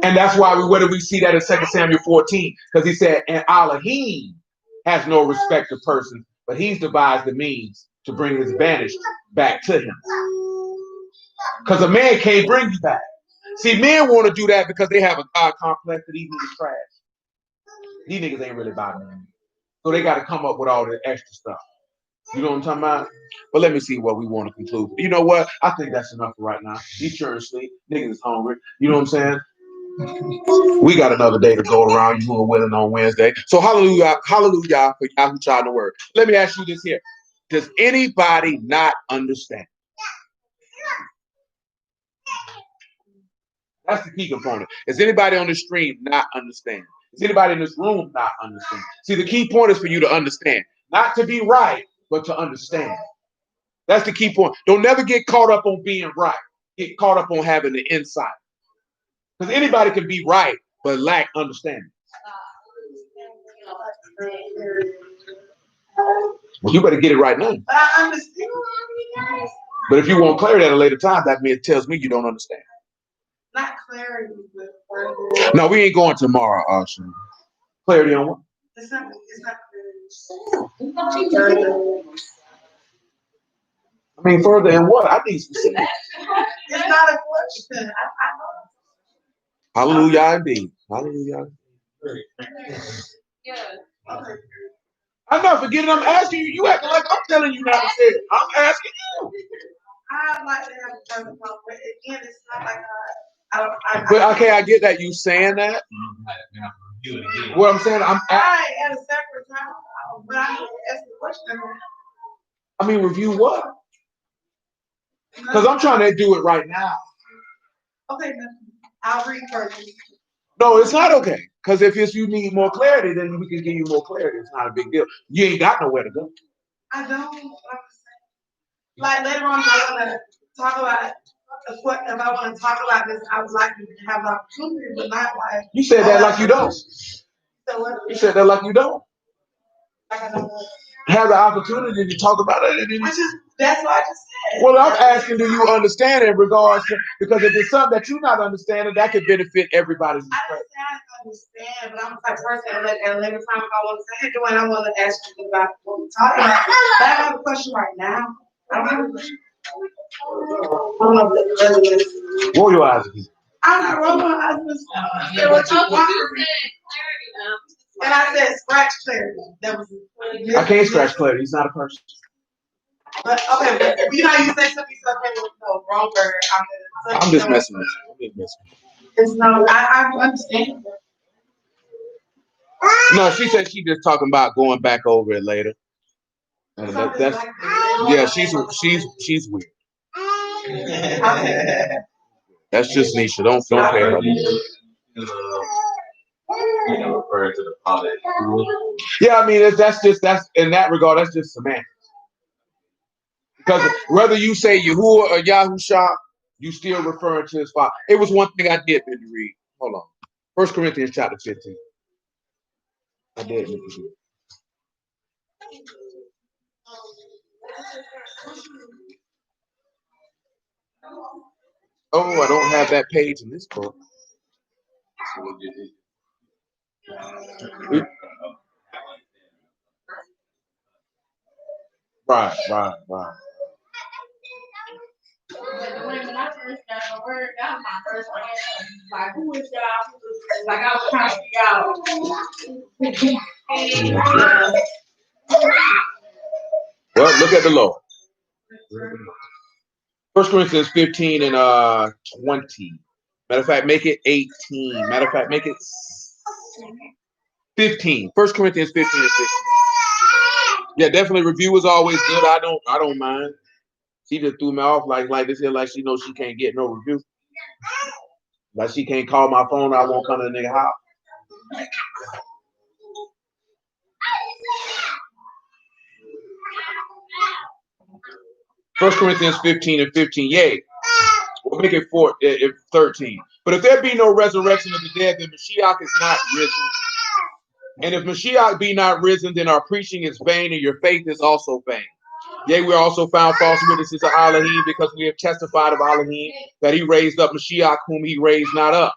And that's why where do we see that in 2 Samuel 14? Because he said, and Elohim has no respect of person, but he's devised the means to bring his banished back to him. Because a man can't bring you back. See, men want to do that because they have a God complex that these niggas trash. These niggas ain't really about nothing. So they got to come up with all the extra stuff. You know what I'm talking about? But let me see what we want to conclude. You know what? I think that's enough for right now. These children sleep. Niggas is hungry. You know what I'm saying? We got another day to go around. You were willing on Wednesday. So hallelujah, hallelujah for Yahoo child the word. Let me ask you this here. Does anybody not understand? That's the key component. Is anybody on the stream not understand? Is anybody in this room not understand? See, the key point is for you to understand. Not to be right, but to understand. That's the key point. Don't never get caught up on being right. Get caught up on having the insight. Because anybody can be right, but lack understanding. Well, you better get it right now. I understand. But if you want clarity at a later time, that means it tells me you don't understand. Not clarity, but further. No, we ain't going tomorrow, Austin. Clarity on what? It's not clarity. I mean, further in what? I need specifics. It's not a question. I know. Hallelujah, indeed. Hallelujah. Yeah. Okay. I'm not forgetting. I'm asking you. You acting like I'm telling you not to say it. I'm asking you. I'd like to have a further talk, but again, it's not like But okay, I get that you saying that. What I'm saying, I'm at a separate time, but I need to ask the question. I mean, review what? Because I'm trying to do it right now. Okay, I'll read first. No, it's not okay. Because if you need more clarity, then we can give you more clarity. It's not a big deal. You ain't got nowhere to go. I don't. Like later on, I want to talk about if I want to talk about this, I would like to have the opportunity, but not like. You said that like you don't. So what? You said that like you don't. Like I don't. have the opportunity to talk about it. That's what I just said. Well, I'm asking, do you understand in regards to, because if it's something that you're not understanding, that could benefit everybody's respect. I understand, but I'm the type of person that every time I want to say, hey, Joanne, I want to ask you about what we're talking about. But I have a question right now. I don't have a question. I don't know if that's Roll your eyes again. I'm not rolling my eyes. And I said scratch clarity. That was. I can't scratch clarity. He's not a person. But okay, but you know you said something with no wrong word. I'm just messing with you. It's no, I understand. No, she said she just talking about going back over it later. And that's yeah, she's weird. That's just Nisha. Don't pay her. Referring to the politics. Yeah, I mean that's in that regard, that's just semantics. Because whether you say Yahuwah or Yahusha, you still referring to his father. It was one thing I did meant to read. Hold on. 1 Corinthians chapter 15. I did meant to read. Oh, I don't have that page in this book. Right. When I first got the word, that was my first question. Like, who is y'all? Like, I was trying to figure out. Well, look at the Lord. 1 Corinthians 15 and 20. Matter of fact, make it 18. Matter of fact, make it 15. 1 Corinthians 15 and 15. Yeah, definitely review is always good. I don't mind. She just threw me off like this here, like she knows she can't get no review. Like she can't call my phone, I won't come to the nigga house. First Corinthians 15 and 15. Yay. We'll make it 13. But if there be no resurrection of the dead, then Mashiach is not risen. And if Mashiach be not risen, then our preaching is vain, and your faith is also vain. Yea, we also found false witnesses of Elohim, because we have testified of Elohim that he raised up Mashiach, whom he raised not up.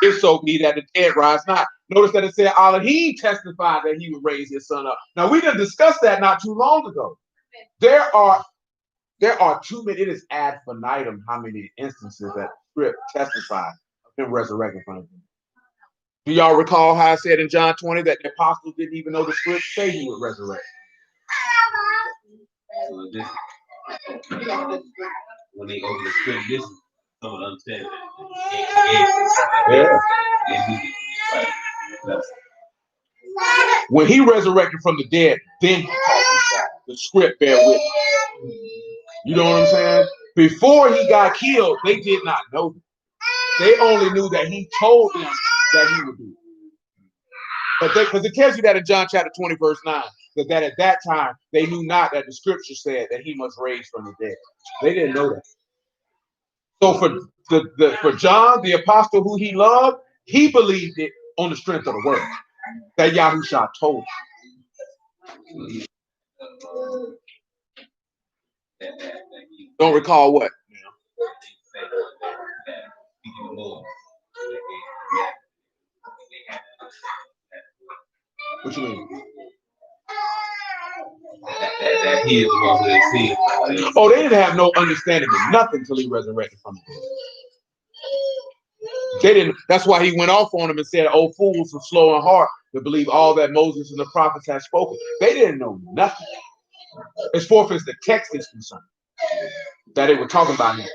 If so be that the dead rise not. Notice that it said Elohim testified that he would raise his son up. Now, we done discussed that not too long ago. There are too many. It is ad infinitum how many instances that script testified of him resurrecting from the dead. Do y'all recall how I said in John 20 that the apostles didn't even know the script say he would resurrect? When they open the script, this is someone understand Yeah. When he resurrected from the dead, then he talked about the script bear witness. You know what I'm saying? Before he got killed, they did not know that. They only knew that he told them that he would do it. But because it tells you that in John chapter 20, verse 9, that at that time they knew not that the scripture said that he must raise from the dead. They didn't know that. So for John, the apostle who he loved, he believed it on the strength of the word that Yahusha told him. Don't recall what? What you mean? that he is the one who they see. Oh, they didn't have no understanding of nothing till he resurrected from the dead. They didn't. That's why he went off on them and said, "Oh, fools of slow in heart to believe all that Moses and the prophets had spoken." They didn't know nothing. As far as the text is concerned, that they were talking about him.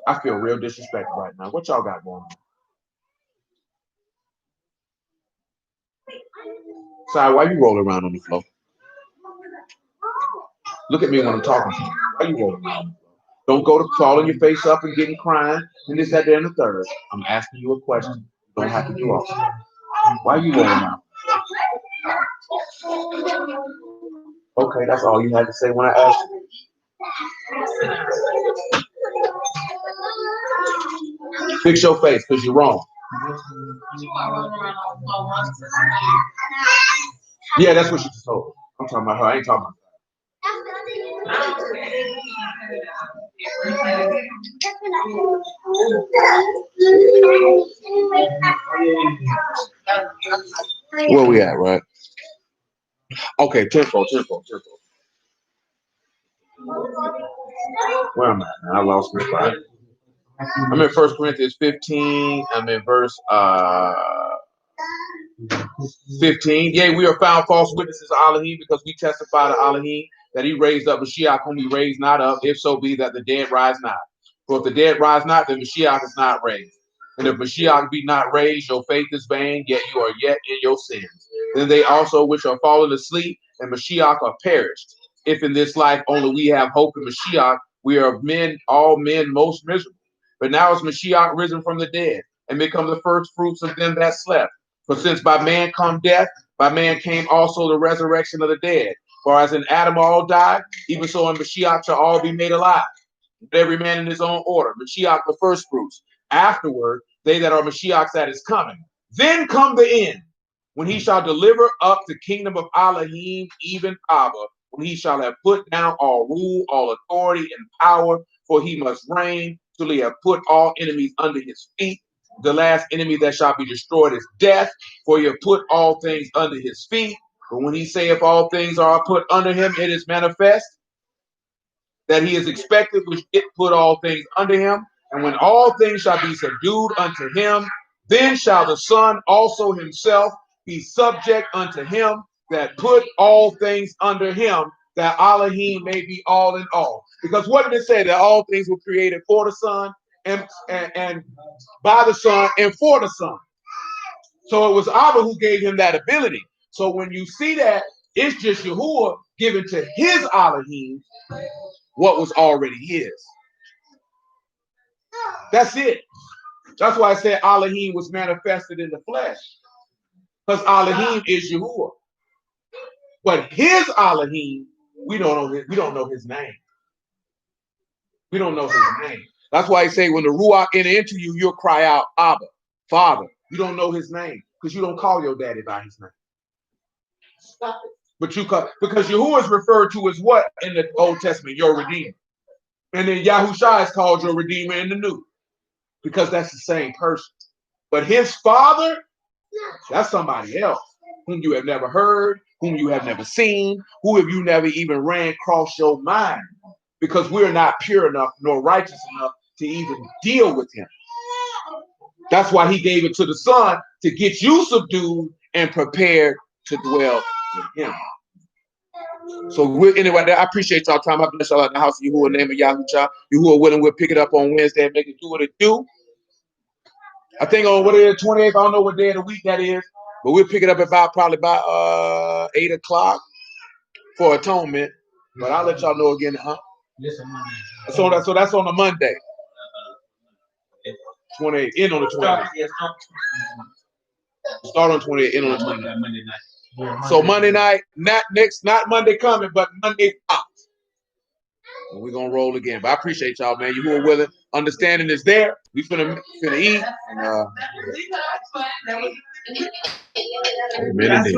I feel real disrespected right now. What y'all got going on? Sorry, why you rolling around on the floor? Look at me when I'm talking to you. Why you rolling around on the floor? Don't go to crawling your face up and getting crying and this, that, there, and the third. I'm asking you a question. You don't have to do all that. Why are you rolling around? Okay, that's all you had to say when I asked you. Fix your face, because you're wrong. Yeah, that's what she just told. I'm talking about her. I ain't talking about where we at, right? Okay, tempo. Where am I? I lost my spot. I'm in 1 Corinthians 15. I'm in verse 15. Yea, we are found false witnesses of Elohim, because we testify to Elohim that he raised up Mashiach, whom he raised not up, if so be that the dead rise not. For if the dead rise not, then Mashiach is not raised. And if Mashiach be not raised, your faith is vain, yet you are yet in your sins. Then they also which are fallen asleep and Mashiach are perished. If in this life only we have hope in Mashiach, we are men, all men most miserable. But now is Mashiach risen from the dead, and become the first fruits of them that slept. For since by man come death, by man came also the resurrection of the dead. For as in Adam all died, even so in Mashiach shall all be made alive. Every man in his own order. Mashiach the first fruits. Afterward, they that are Mashiach's at his coming. Then come the end, when he shall deliver up the kingdom of Elohim, even Abba, when he shall have put down all rule, all authority, and power, for he must reign till he have put all enemies under his feet. The last enemy that shall be destroyed is death, for he have put all things under his feet. But when he saith all things are put under him, it is manifest that he is expected which it put all things under him. And when all things shall be subdued unto him, then shall the Son also himself be subject unto him that put all things under him, that Elohim may be all in all. Because what did it say? That all things were created for the Son, and by the Son, and for the Son. So it was Abba who gave him that ability. So when you see that, it's just Yahuwah given to his Elohim what was already his. That's it. That's why I said Elohim was manifested in the flesh, because Elohim is Yahuwah. But his Elohim, we don't know his name. We don't know his name. That's why I say when the Ruach enter into you, you'll cry out, Abba, Father. You don't know his name, because you don't call your daddy by his name. Stop it. But you call, because Yahuwah is referred to as what in the Old Testament? Your Redeemer. And then Yahushua is called your Redeemer in the New, because that's the same person. But his Father, that's somebody else whom you have never heard, whom you have never seen, who have you never even ran across your mind, because we're not pure enough nor righteous enough to even deal with him. That's why he gave it to the Son, to get you subdued and prepared to dwell with him. So anyway, I appreciate y'all time. I bless y'all in the house of Yahuwah, in the name of Yahushua. Yahuwah willing, we'll pick it up on Wednesday and make it do what it do. I think on what it is, 28th, I don't know what day of the week that is, but we'll pick it up probably by 8 o'clock for atonement. But I'll let y'all know again, huh? So that's on a Monday. 28, in on the 28th. Start on 28, in on the 29th. So Monday night, not Monday coming, but Monday out. And we're gonna roll again. But I appreciate y'all, man. You who are willing. Understanding is there. We finna eat. And, amen indeed.